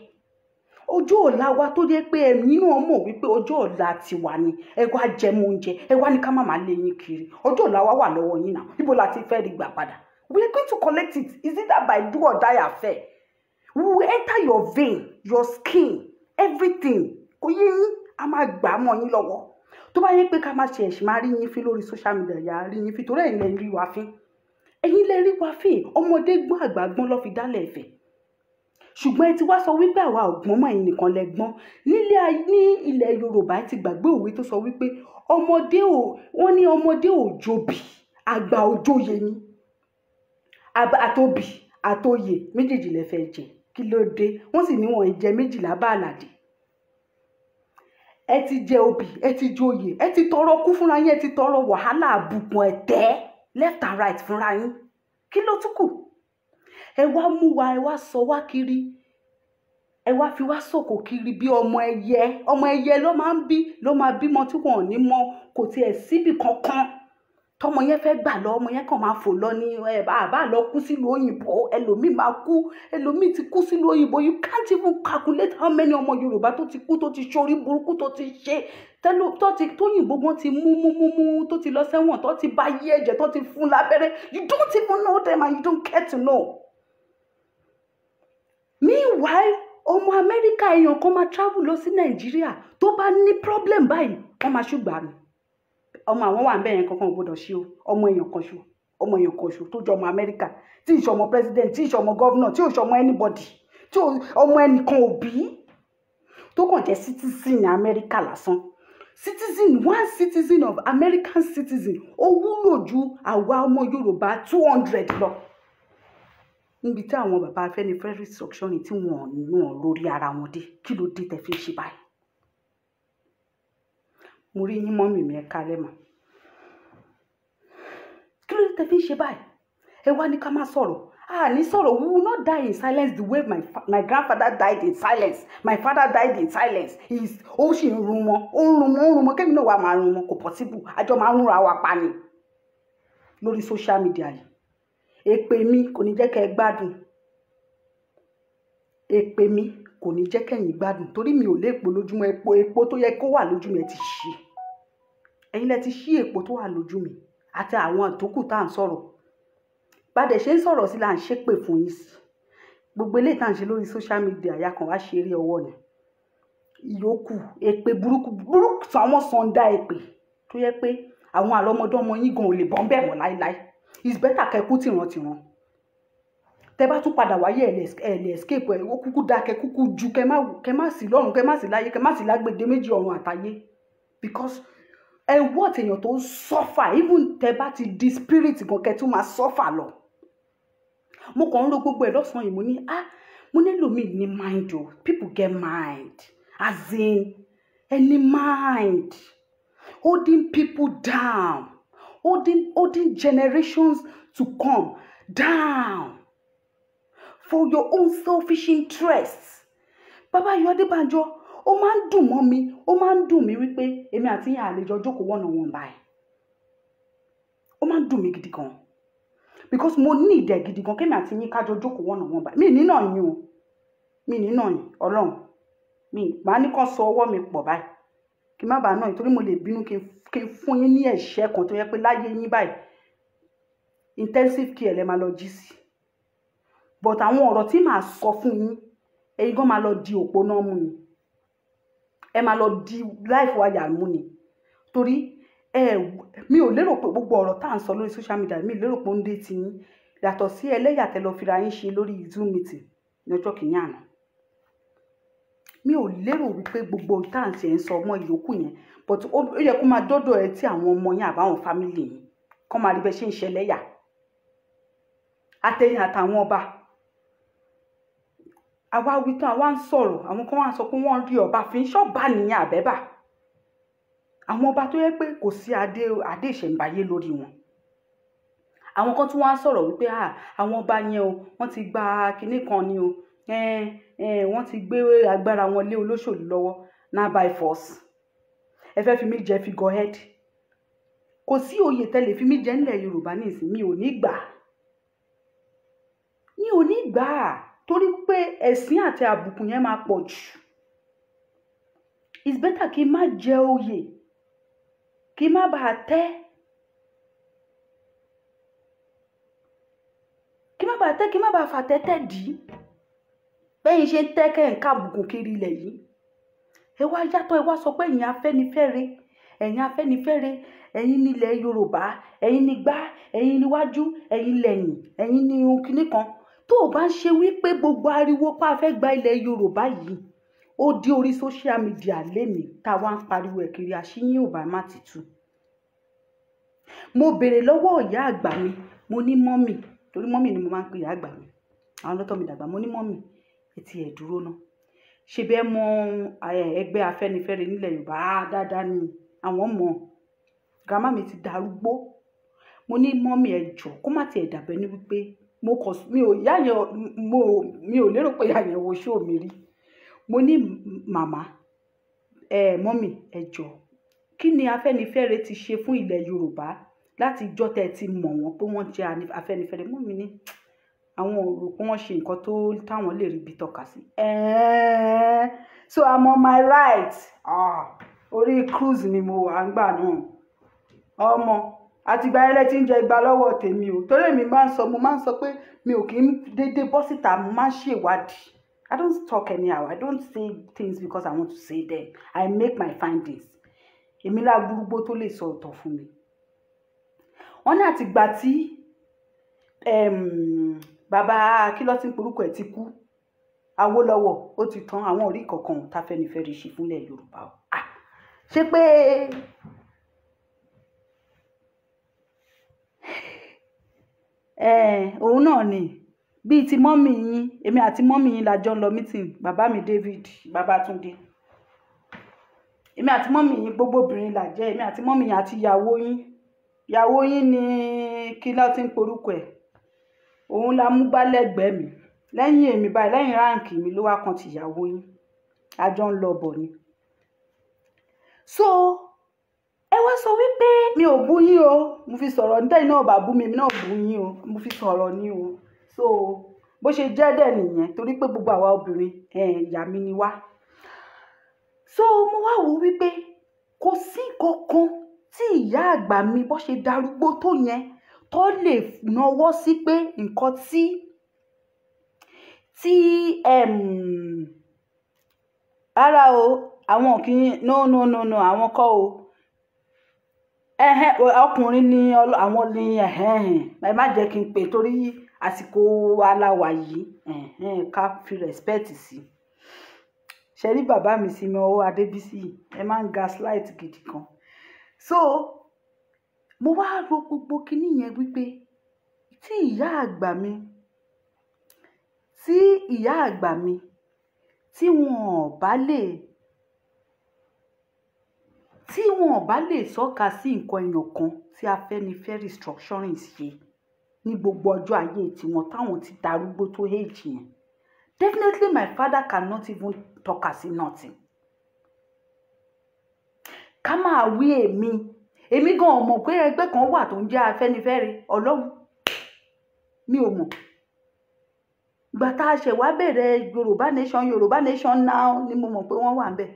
Ọjọ́ ọ̀la wa tó jẹ́ pé ẹ̀yin náà mọ̀ wípé ọjọ́ ọ̀la tiwa ni, ẹ wá jẹmú oúnjẹ, ẹ wá ní ká má máa lé yín kiri. Ọjọ́ ọ̀la wa wà lọ́wọ́ yín náà, ibo la ti fẹ́ rí gbà padà. We are going to collect it. Is it that by do or die affair? We will enter your vein, your skin, everything. Kò yé yín, a máa gbà mọ́ yín lọ́wọ́. Tó bá yẹ pé ká máa ṣe ẹ̀ṣin máa rí yín fín lórí social media, yà rí yín fín torí ẹ̀yin lè rí wa fín. Ẹ̀yin lè rí wa fín, ọmọdé gbọ́n àgbà gbọ́n ló fi dálẹ̀ Ifẹ̀. Ṣùgbọ́n ẹ ti wá sọ wípé àwa ọ̀gbọ́n mọ́ ẹ̀yin nìkan lẹ gbọ́n. Ní ilẹ̀ Yorùbá ti gbàgbé òwe tó sọ wípé wọ́n ní ọmọdé ò jobi, àgbà ò joyè ni. Àtòbí àtòyè méjèèjì lẹ fẹ́ jẹ. Kí ló dé? Wọ́n sì ní wọ́n jẹ méjìlá bá àlàdé. Ẹ ti jẹ obì, ẹ ti joyè, ẹ ti tọrọ kú fúnra yín, ẹ ti tọrọ wàhálà àbùkùn ẹ̀tẹ́ left and right fúnra yín. Kí ló tún kù? Ẹ wá mú wa, ẹ wá sọ wá kiri. Ẹ wá fi wá sòkò kiri bí ọmọ ẹyẹ. Ọmọ ẹyẹ ló máa bímọ tí wọn ò ní mọ, kò tiẹ̀ síbì kankan. Tọmọ yẹn fẹ́ gbà lọ, ọmọ yẹn kàn máa fò lọ ní àbá lọ kú sílùú òyìnbó. Ẹlòmíì máa kú, ẹlòmíì ti kú sílùú òyìnbó. You can't even calculate how many ọmọ Yorùbá tó ti kú, tó ti ṣorí burúkú, tó ti ṣe tóyìnbó gan ti mú tó ti lọ sẹ́wọ̀n, tó ti bá yí ẹ̀jẹ̀, tó ti fún lábẹ́rẹ́. You don't even know them and you don't care to know. Meanwhile, ọmọ Amẹ́ríkà èèyàn kan máa travel lọ sí Nàìjíríà tó bá ní problem báyìí, wọ́n máa ṣùgbà ni. Ọmọ àwọn wà ń bẹ̀yẹn kankan gbọ́dọ̀ ṣe o. Ọmọ èèyàn kan ṣo tó jọ ọmọ Amẹ́ríkà, tí ì ṣọmọ president, tí ì ṣọmọ governor, tí ì ṣọmọ anybody, tí ọmọ ẹnìkan òbí tó kàn jẹ́ citizen Amẹ́ríkà lásán. One citizen of American citizen ó wúlò ju àwa ọmọ Yorùbá 200 lọ. Níbi tí àwọn bàbá Afẹ́nifẹ́re instruction tí wọ́n lórí ara wọn dé, kí ló dé tẹ́ fi ń ṣe báyìí? Mo rí yín mọ́mì mi ẹ kálẹ̀ mọ́. Kí ló dé tẹ́ fi ń ṣe báyìí? Ẹ wá ní ká má sọ̀rọ̀. ní sọ̀rọ̀, we will not die in silence the way my grandfather died in silence, my father died in silence. Ó sì ń run wọn, ó ń run wọn, kémi náà wà máa run wọn, kò possible, àjọ máa ń rúnra wa pa ni lórí social media yìí. Èpè mi kò ní jẹ́ kẹ́ ẹ gbádùn, èpè mi kò ní jẹ́ kẹ́yìn gbádùn, torí mi ò léèpo lójúmọ́. Epo tó yẹ kó wà lójú mi ẹ ti ṣí, ẹ̀yin lẹ ti ṣí èpo tó wà lójú mi àti àwọn ìtókù tá à ń sọ̀rọ̀. Bàdẹ̀ ṣe ń sọ̀rọ̀ sí là ń ṣépè fún yín sí. Gbogbo eléyìí tá à ń ṣe lórí social media ya kan wá ṣe eré ọwọ́ ni. Ìyókù èpè burúkú àwọn sọ̀ndà èpè tó yẹ pé àwọn àrọ́mọdọ́mọ yín gan ò lè bọ́n bẹ̀ mọ́ láíláí. It's better kẹ́kú tìrantìran. Tẹ́ bá tún padà wáyé ẹ̀ lè escape ẹ̀ ó kúkú dákẹ́ kúkú ju kẹ́ má sí lọ́run, kẹ́ má sí láyé, kẹ́ má sí lágbèdè méjì ọ̀run àtayé. Because wọ́n èèyàn tó ń suffer, even tẹ́ bá ti di spirit gan kẹ́ tún máa suffer lọ. Mo kàn ń ro gbogbo ẹ̀ lọ́sàn-án yìí, mo nílò mi ní mind o. People get mind, as in any mind, holding people down, holding generations to come down for your own selfish interests. Baba Ayọ̀ Adébánjọ, ó máa ń dùn mọ́ mi, ó máa ń dùn mí wípé èmi àti yín àlejò jókòó one-on-one báyìí. Ó máa ń dùn mí gidi gan, because mo ní ìdẹ̀ gidi gan kémi àti yín kájọ jókòó one-on-one báyìí. Mi nínà yín o, mi nínà yín Ọlọ́run, màá ní kàn sọ ọwọ́ mi pọ̀ báyìí kí má bàa náà yín, torí mo lè bínú kí n fún yín ní ẹ̀ṣẹ́ kan tó yẹ pé láyé yín báyìí intensive care lẹ máa lọ jí sí. But àwọn ọ̀rọ̀ tí màá sọ fún yín, ẹ̀yin gan máa lọ di òpó náà mú ni, ẹ máa lọ di life wire mú ni. Torí mi ò lérò pé gbogbo ọ̀rọ̀ tá à ń sọ lórí social media mi lérò pé ó ń dé ti yín, yàtọ̀ sí ẹlẹ́yà tẹ́ lọ fira yín ṣe lórí Zoom meeting ní ọjọ́ kìíní àná. Mi ò lérò wípé gbogbo tá à ń ṣe ń sọ ọmọ ìyókù yẹn, but ó yẹ kó máa dọ́dọ̀ ẹ tí àwọn ọmọ yín àbáwọn family yín kọ́ máa rí bẹ́ẹ̀ ṣe ń ṣẹlẹ́yà àtẹ̀yìn àtàwọn ọba. Àwa wí tán àwa ń sọ̀rọ̀, àwọn kan wá sọ pé wọ́n rí ọba fi ń ṣọ́ba nìyẹn àbẹ́bà. Àwọn ọba tó yẹ pé kò sí adé ìṣẹ̀ǹbáyé lórí wọn. Àwọn kan tún wá sọ̀rọ̀ wípé àwọn ọba yẹn o, wọ́n ti gba kinní kan ni o, wọ́n ti gbé agbára wọn lé olóṣèlú lọ́wọ́ na by force. Ẹ fẹ́ fi mí jẹ figurehead. Kò sí oyè tẹ́lẹ̀ fi mí jẹ nílẹ̀ Yorùbá ní ìsìn, mi ò ní gbà torí pé ẹ̀sìn àti àbùkù yẹn máa pọ̀ jù. It's better kí n má jẹ oyè, kí n má bàa tẹ́, kí n má bàa fàtẹ́tẹ́ dì í. Bẹ́yìn ṣe ń tẹ́kẹ̀ ń kábùkù kiri ilẹ̀ yìí. Ẹ wá yàtọ̀, ẹ wá sọ pé ẹ̀yin Afẹ́nifẹ́re, ẹ̀yin nílẹ̀ Yorùbá, ẹ̀yin nígbà, ẹ̀yin níwájú, ẹ̀yin lẹ́yìn, ẹ̀yin ní kinní kan. Tó o bá ń ṣe wípé gbogbo ariwo pa fẹ́ gba ilẹ̀ Yorùbá yìí ó di orí social media lénìí tá a wá ń pariwo ẹ̀ kiri, àṣíyín ò bá má ti tú. Mo béèrè lọ́wọ́ ìyá àgbà mi, mo ní mọ́mì, torí mọ́mì ni mo máa ń pè ìyá àgbà mi, àwọn lọ́tọ̀ mi dàgbà. Mo ní mọ́mì, etí ẹ̀ dúró ná, ṣe bẹ́ẹ̀ mọ ẹgbẹ́ Afẹ́nifẹ́re nílẹ̀ Yorùbá dáadáa ni àwọn mọ̀. Grandma mi ti darúgbó. Mo ní mọ́mì ẹ jọ̀ọ́ kó má tiẹ̀ dàbẹ́ ní wípé mi ò lérò pé ìyá yẹn wo show mi rí. Mo ní màmá mọ́mì ẹ jọ̀ọ́, kí ni Afẹ́nifẹ́re ti ṣe fún ilẹ̀ Yorùbá láti ìjọ́ tẹ́ ti mọ̀ wọ́n pé wọ́n jẹ́ Afẹ́nifẹ́re? Mọ́mì ní àwọn ò rò pé wọ́n ṣe nǹkan táwọn lè rí bí tọ́ka sí. So I'm on my right. Orí cruise ni mo wà ń gbà náà. Ọmọ àtìgbà ẹlẹ́ tí ń jẹ igba lọ́wọ́ tèmi o, torí mo máa ń sọ pé mi ò kí ń dédé bọ́ síta, mo máa ń ṣèwádìí. I don't talk anyhow. I don't say things because I want to say them. I make my findings. Èmi lágbúrúgbó tó lè sọ ọ̀tọ̀ fún mi. Wọ́n ní àtìgbà tí bàbá kí ló ti ń porúkọ ẹ̀ ti kú, Awólọ́wọ̀, ó ti tán, àwọn orí kankan t'Afẹ́nifẹ́re ṣe fúnlẹ̀ Yorùbá o. Ṣé pé òun náà ni bíi ti mọ́mì yín, èmi àti mọ́mì yín la jọ ń lọ meeting, bàbá mi David Babátúndé. Èmi àti mọ́mì yín gbogbo obìnrin là jẹ́, èmi àti mọ́mì yín àti ìyàwó yín ni kí ló ti ń porúkọ ẹ̀. òun la mú bá lẹ́gbẹ̀ẹ́ mi lẹ́yìn èmi báyìí lẹ́yìn ráǹkì mi ló wá kan tìyàwó yín àjọ ń lọ bọ̀ ni. so ẹ wá sọ wípé mi ò bú yín o, mo fi sọ̀rọ̀ níta iná ọba bú mi náà bú yín o, mo fi sọ̀rọ̀ ní o. so bó ṣe jẹ́ dẹ̀ nìyẹn torí pé gbogbo àwa obìnrin ìyá mi ni wá. so mo wá wò wípé kò sí kankan tí ìyá àgbà mi bó ṣe darúgbó tó yẹn tó lè náwó sí pé nǹkan tí ara o àwọn kì í no àwọn kọ́ o ọkùnrin ni àwọn ni ẹ má jẹ́ kí n pè torí àsìkò aláwa yìí ká fi respect sí. ṣe rí bàbá mi sí mi ọwọ́ Adébísí ẹ máa ń gaslight gidi kan. so mo wá ro gbogbo kinní yẹn wípé tí ìyá àgbà mi tí wọn bá lè sọ́ka sí nǹkan èèyàn kan tí Afẹ́nifẹ́re restructuring ṣe ní gbogbo ọjọ́ ayé tiwọn táwọn ti darúgbó tó age yẹn, definitely my father cannot even talk as nothing. ká máa wí èmi gan mọ̀ pé ẹgbẹ́ kan wà tó ń jẹ́ Afẹ́nifẹ́re, Ọlọ́run mi ò mọ̀. ìgbà tá a ṣẹ̀ wá bẹ̀rẹ̀ Yorùbá nation now ni mo mọ̀ pé wọ́n wà ń bẹ̀.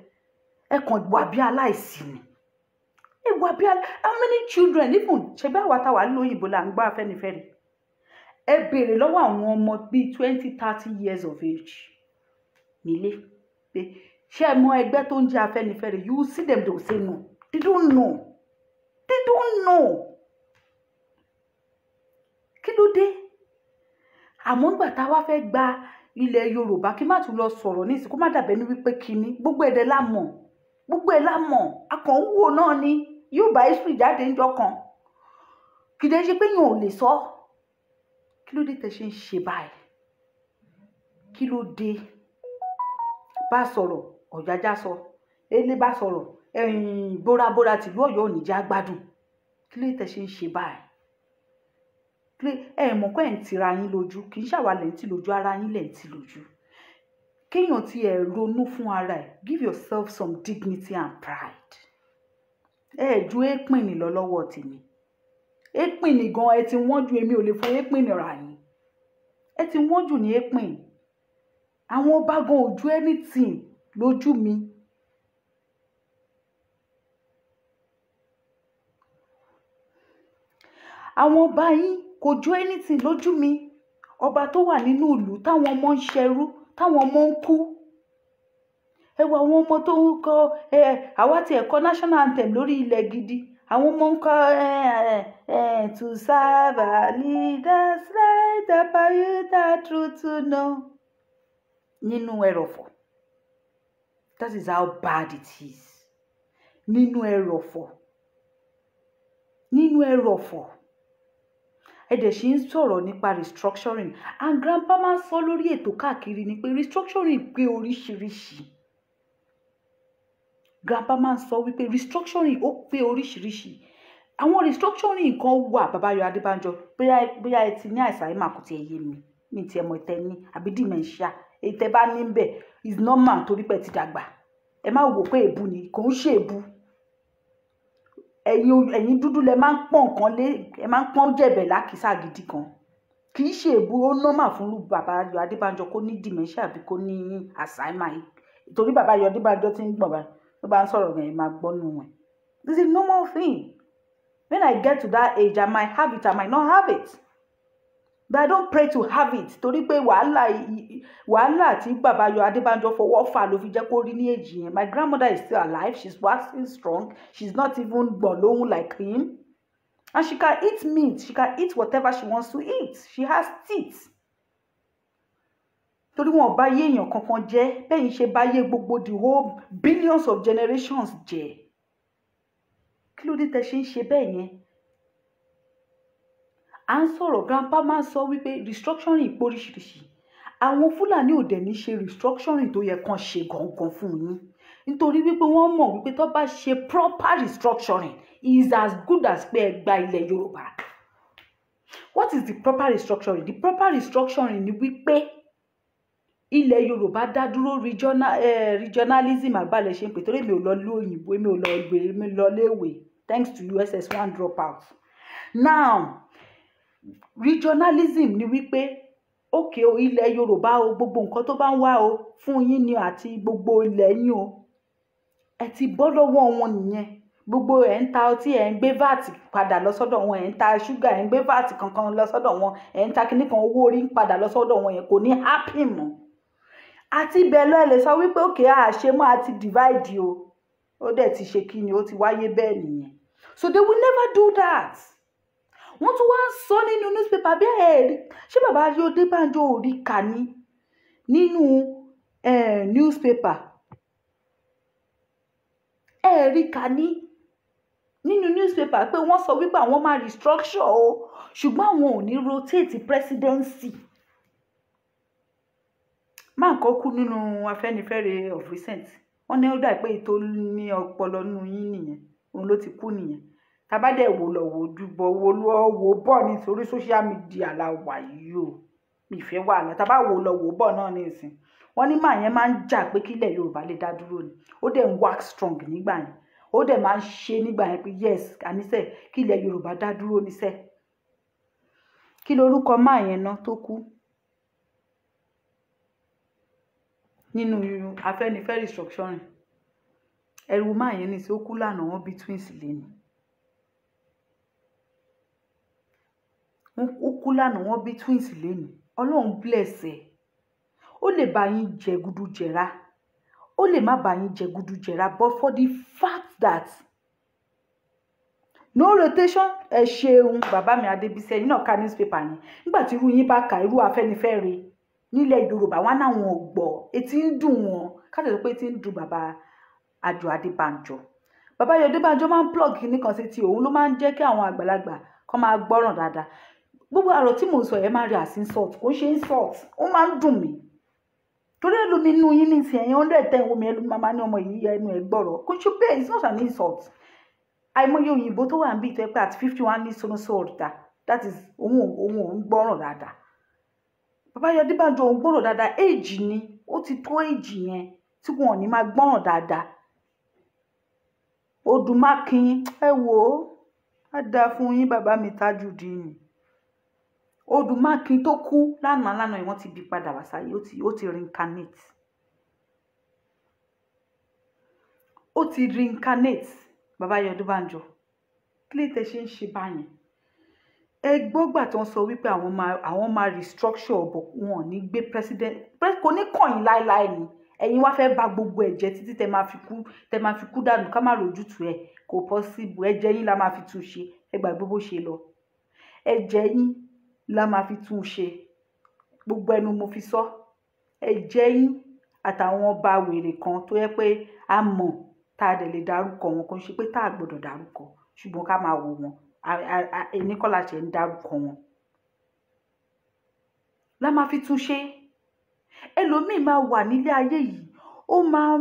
ẹ kàn wà bí aláìsí ni. how many children even ṣe bá wa ta wà lóyìnbó là ń gbọ́ Afẹ́nifẹ́re. ẹ béèrè lọ́wọ́ àwọn ọmọ bíi 20-30 years of age nílé pé ṣé ẹ mọ ẹgbẹ́ tó ń jẹ́ Afẹ́nifẹ́re, you see them they will say no, they don't know. kí ló dé? àmọ́ nígbà tá a wá fẹ́ gba ilẹ̀ Yorùbá kí má tún lọ sọ̀rọ̀ ní ìsìnkú má dàbẹ́ ní wípé kíní gbogbo ẹ̀ lámọ̀ a kàn ń wò náà ni yóò bá history jáde ńjọ́ kan kì í dé ṣe pé yàn ò lè sọ. kí ló dé tẹ́ ṣe ń ṣe báyìí? kí ló dé? bá sọ̀rọ̀ ọ̀jájá sọ, ilé bá sọ̀rọ̀ bóra tìlú Ọ̀yọ́ ò ní já gbádùn. kí ló dé tẹ́ ṣe ń ṣe báyìí? ẹ mọ̀ pé ẹ̀ ń tira yín lójú, kì í ṣàwà lẹ̀ ń tì lójú, ara yín lẹ̀ ń tì lójú. kéèyàn ti ẹ̀ ronú fún ara ẹ̀, give yourself some dignity and pride. ju èpìn ní lọ lọ́wọ́ tèmi. èpìn ní gan ẹ ti wọ́n ju, èmi ò lè fún èpìn ní ra yín. ẹ ti wọ́n jù ní èpìn. àwọn ọba gan ò ju anything lójú mi. àwọn ọba yín kò ju anything lójú mi. ọba tó wà nínú ìlú táwọn ọmọ ń ṣẹrú, táwọn ọmọ ń kú. ẹ wo àwọn ọmọ tó ń kọ àwa ti ẹ̀kọ́ national anthem lórí ilẹ̀ gidi, àwọn ọmọ ń kọ to serve our leaders right the power that truth to know nínú ẹrọ̀fọ̀. that is how bad it is. nínú ẹrọ̀fọ̀ ẹ dẹ̀ ṣì ń sọ̀rọ̀ nípa restructuring, and grandpa máa ń sọ lórí ètò káàkiri ni pé restructuring pé oríṣiríṣi. grandpa máa ń sọ wípé restructuring ó pé oríṣiríṣi. àwọn restructuring kan wà Babáyọ̀ Adébánjọ bóyá ẹ ti ní Alzheimer kò tiẹ̀ yé mi tiẹ̀ mọ̀ ìtẹ́ ní àbí dementia ìtẹ́ bá ní bẹ̀ is normal torí pé ti dàgbà. ẹ má wò pé èébú ni, kò ń ṣe èébú. ẹ̀yin dúdú lẹ máa ń pọ́n nǹkan lé, ẹ máa ń pọ́n jẹ̀bẹ̀ lákìsà gidi kan. kì í ṣe èébú, ó normal fún Babáyọ̀ Adébánjọ kó ní dementia àbí kó ní Alzheimer yìí torí Babáyọ̀ Adébánjọ ti ń gbọ̀n báyìí ló bá ń sọ̀rọ̀ gan ẹ̀ máa gbọ́ nù wọn. this is a normal thing. when I get to that age I might have it, I might not have it, but I don't pray to have it torí pé wàhálà tí Babáyọ̀ Adébánjọ fọwọ́ fà ló fi jẹ́ kó rí ní èjì yẹn. my grandmother is still alive, she's waxing strong, she's not even gbọ̀n lóhùn like him, and she can eat meat, she can eat whatever she wants to eat, she has teeth. torí wọn bá yé èèyàn kankan jẹ́ bẹ́yìn ṣe bá yé gbogbo the whole billions of generations jẹ́. kí ló dé tẹ́ ṣe ń ṣe bẹ́ẹ̀ yẹn? à ń sọ̀rọ̀, grandpa máa ń sọ wípé restructuring pé oríṣiríṣi. àwọn Fúlàní ò dẹ̀ ní ṣe restructuring tó yẹ kán ṣe gangan fún yín nítorí wípé wọ́n mọ̀ wípé tó bá ṣe proper restructuring is as good as pé ẹ gba ilẹ̀ Yorùbá. What is the proper restructuring? The proper restructuring ni wípé ilẹ̀ Yorùbá dá dúró regionalism àgbàlẹ̀ ṣe ń pè torí mi ò lọ lé òyìnbó, mi ò lọ léèwé thanks to USS1 dropout. Now regionalism ni wípé okay o ilẹ̀ Yorùbá o gbogbo nǹkan tó bá ń wá o fún yín ni àti gbogbo ilẹ̀ yín o ẹ ti bọ́ lọ́wọ́ wọn nìyẹn. Gbogbo ẹ̀ ń ta ọtí ẹ̀ ń gbé VAT padà lọ sọ́dọ̀ wọn, ẹ̀ ń ta ṣúgà ẹ̀ ń gbé VAT kankan lọ sọ́dọ̀ wọn, ẹ̀ ń ta kinní kan owó orí ń padà lọ sọ́dọ̀ wọn yẹn kò ní happy mọ́. Àti ibẹ̀ lọ ẹ lè sọ wípé òkè àṣẹ mọ́ àti divide o ó dẹ̀ ti ṣe kí ni ó ti wáyé bẹ́ẹ̀ nìyẹn. So they will never do that. Wọ́n tún wá sọ nínú newspaper bí ẹ̀rí ṣé bàbá Adébánjọ ò rí kà ní nínú newspaper ẹ̀rí kà ní nínú newspaper pé wọ́n sọ wípé àwọn máa restructure o ṣùgbọ́n àwọn ò ní rotate presidency. Máa kọ́ kú nínú Afẹ́nifẹ́re of recent wọ́n ní ó dà pé ètò ní ọpọlọ nínú yín nìyẹn òun ló ti kú nìyẹn. Tabadẹ wo lọ wo dúbọ wo lọ wo bọ̀ nítorí social media la wà yìí o ìfẹ́ wà lá taba wo lọ wo bọ̀ náà nísìn wọ́n ní màá yẹn máa ń jà pé kílẹ̀ Yorùbá lè dá dúró ni ó dẹ̀ ń wax strong nígbà yẹn ó dẹ̀ máa ń ṣe nígbà yẹn pé yes àníṣe kílẹ̀ Yorùbá dá dúró níṣẹ́. Kí lorúkọ máa yẹn náà tó kú nínú Afẹ́nifẹ́re restructuring ẹrù máa yẹn ní sí ó kú lánàá wọn bí twins lẹ́nu ó kú lánàá wọn bí twins lẹ́nu Ọlọ́run bless ẹ̀ ó lè bá yín jẹ gudu jẹra ó lè má bá yín jẹ gudu jẹra but for the fact that no rotation ẹ ṣeun bàbá mi Adébísí ẹ̀yin náà ka newspaper yẹn nígbà tí irú yín bá ka irú Afẹ́nifẹ́re nílẹ̀ Yorùbá wọn náà wọn ò gbọ́ etí ń dùn wọn káàtó pé etí ń dùn bàbá Àjọ Adébánjọ. Bàbá Àjọ Adébánjọ máa ń plug kìíní kan sí ti òun ló máa ń jẹ́ kí àwọn àgbàlagbà kan máa gbọ́ràn dáadáa. Gbogbo àrò tí mò ń sọ yẹn máa rí as insult kò ṣe insult ó máa ń dùn mí torí ẹlòmí inú yín ní ìsìn ẹ̀yìn 110 omi ẹlòmí máa ní ọmọ yìí ẹnu ẹ̀ gbọ́rọ̀ kò ṣe bẹ́ẹ̀ it's not an insult. Àìmọye òyìnbó tó wà níbi ìtọ́ pé at 51 ní sọ́nọ́sọ́ ọ̀dà that is òun ò ń gbọ́ràn dáadáa. Bàbá Àjọ Adébánjọ òun gbọ́ràn dáadáa age ni ó ti tó age yẹn tí wọn ò ní máa gbọ́ràn dáadáa. Odùmákin ẹ wò ó á dáa fún yín bàbá mi Tajudeen Odùmákin tó kú lánàá wọ́n ti bí padà wá sáyé ó ti reincarnate bàbá Àjọ Adébánjọ kí lè tẹ ṣe ń ṣe báyìí ẹ gbọ́gbà tó ń sọ wípé àwọn máa restructure ọ̀bọ̀ wọn ò ní gbé president kò ní kàn yín láéláé ni ẹ̀yin wá fẹ́ bà gbogbo ẹ̀jẹ̀ títí tẹ máa fi kú dànù ká má rojútu ẹ̀ kò possible ẹ̀jẹ̀ yín la máa fi tún ṣe ẹ gbàgbé bó ṣe lọ ẹ̀jẹ̀ yín la máa fi tún ṣe gbogbo ẹnu mo fi sọ ẹ̀jẹ̀ yín àtàwọn ọba wèrè kan tó yẹ pé a mọ̀ tá a dẹ̀ lè dárúkọ wọn kò ń ṣe pé tá a gbọ́dọ̀ dárúkọ ṣùgbọ́n ká máa wò wọn ẹni kọ́ la ṣe ń dárúkọ wọn la máa fi tún ṣe. Ẹlòmíì máa wà nílé ayé yìí ó máa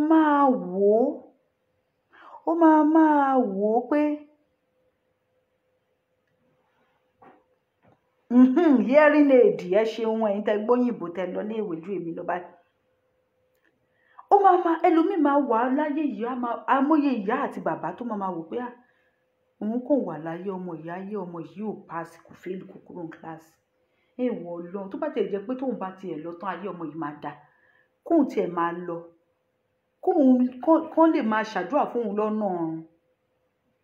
wò ó pé hearing aid ẹ ṣeun ẹ̀yin tẹ́ gbóyìnbó tẹ́ lọ ní ìwé ju èmi lọ báyìí ẹlòmíì máa wà láyé yìí amóye ìyá àti bàbá tó máa wò pé òun kò wà láyé ọmọ yìí ò pass kò fail kò kúrò ní kíláàsì èèwọ̀ Ọlọ́run tó bá tiẹ̀ jẹ́ pé tóun bá tiẹ̀ lọ tán ayé ọmọ yìí máa dà kóun tiẹ̀ máa lọ kóun lè máa ṣàdúrà fóun lọ́nà ọ̀run.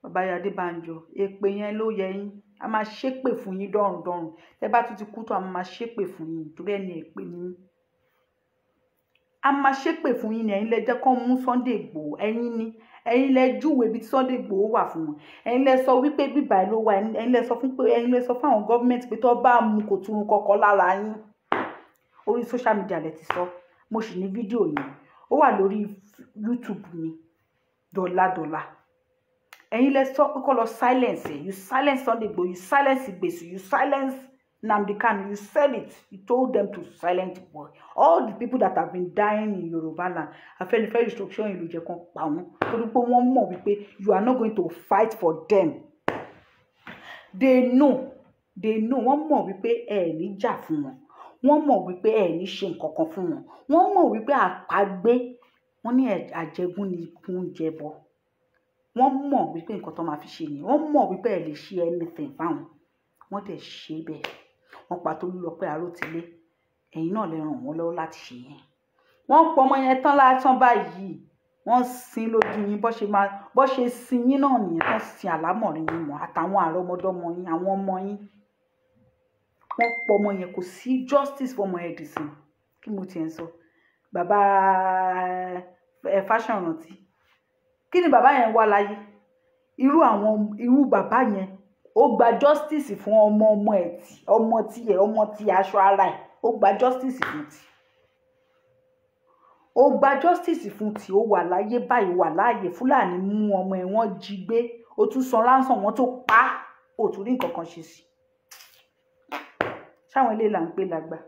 Bàbá Adébánjọ èpè yẹn ló yẹ yín a máa ṣépè fún yín dọ́rùn tẹ́ bá tún ti kú tó a máa ṣépè fún yín torí ẹni èpè ni a máa ṣépè fún yín ni ẹ̀yin lẹ jẹ́ kó mú Sunday Igboho ẹ̀yin lẹ júwèé bí Sunday Igboho wà fún wọn ẹ̀yin lẹ sọ wípé bíbá ló wà ẹ̀yin lẹ sọ fún àwọn gọ́ọ̀mẹ̀ntì pé tó bá mú kò tún kọ́kọ́ lára yín orí social media lẹ ti sọ mo sì ní fídíò yẹn ó wà lórí YouTube mi dọ́là ẹ̀yin lẹ sọ pé kó lọ silence you silence Sunday Igboho you silence Igbesu you silence Nnamdi Kanu you said it you told them to silence the boy all the people that have been dying in Yoruba land Afẹ́nifẹ́re restructuring ìlú jẹ́ kan pa wọ́n torí pé wọ́n mọ̀ wípé you are not going to fight for them they know they know, wọ́n mọ̀ wípé ẹ ní jà fún wọn, wọ́n mọ̀ wípé ẹ ní ṣe nǹkan kan fún wọn, wọ́n mọ̀ wípé àpagbé, wọ́n ní àjẹgún ni kún jẹbọ, wọ́n mọ̀ wípé nǹkan tó máa fi ṣe nìyẹn, wọ́n mọ̀ wípé ẹ lè ṣe anything fáwọn, wọ́n dẹ̀ ṣe bẹ́ẹ̀, wọ́n pa Tolúlọpẹ́ Arótilé, ẹ̀yin náà lè ràn wọ́n lọ́wọ́ láti ṣe yẹn. Wọ́n pọ̀ ọmọ yẹn tán lásán báyìí, wọ́n sin lójú yín bó ṣe sin yín náà nìyẹn, tán sin àlámọ̀rin yín mọ́ àtàwọn àrọ́mọdọ́mọ yín, àwọn ọmọ yín. Wọ́n pọ̀ ọmọ yẹn, kò sí justice fọmọ ẹ̀ dì sí. Kí mo tiẹ̀ ń sọ bàbá Fáṣọ̀rántì, kí ni bàbá yẹn wá láyé? Irú bàbá yẹn ó gba justice fún ọmọ tí aṣọ ara ẹ̀, ó gba justice fún ti. Ó gba justice fún ti, ó wà láyé báyìí, wà láàyè. Fúlàní mú ọmọ ẹ̀, wọ́n jí gbé, ó tún san ransom, wọ́n tó pa á, ó tún rí nǹkan kan ṣe sí. Ṣáwọn eléyìí là ń pè lágbà?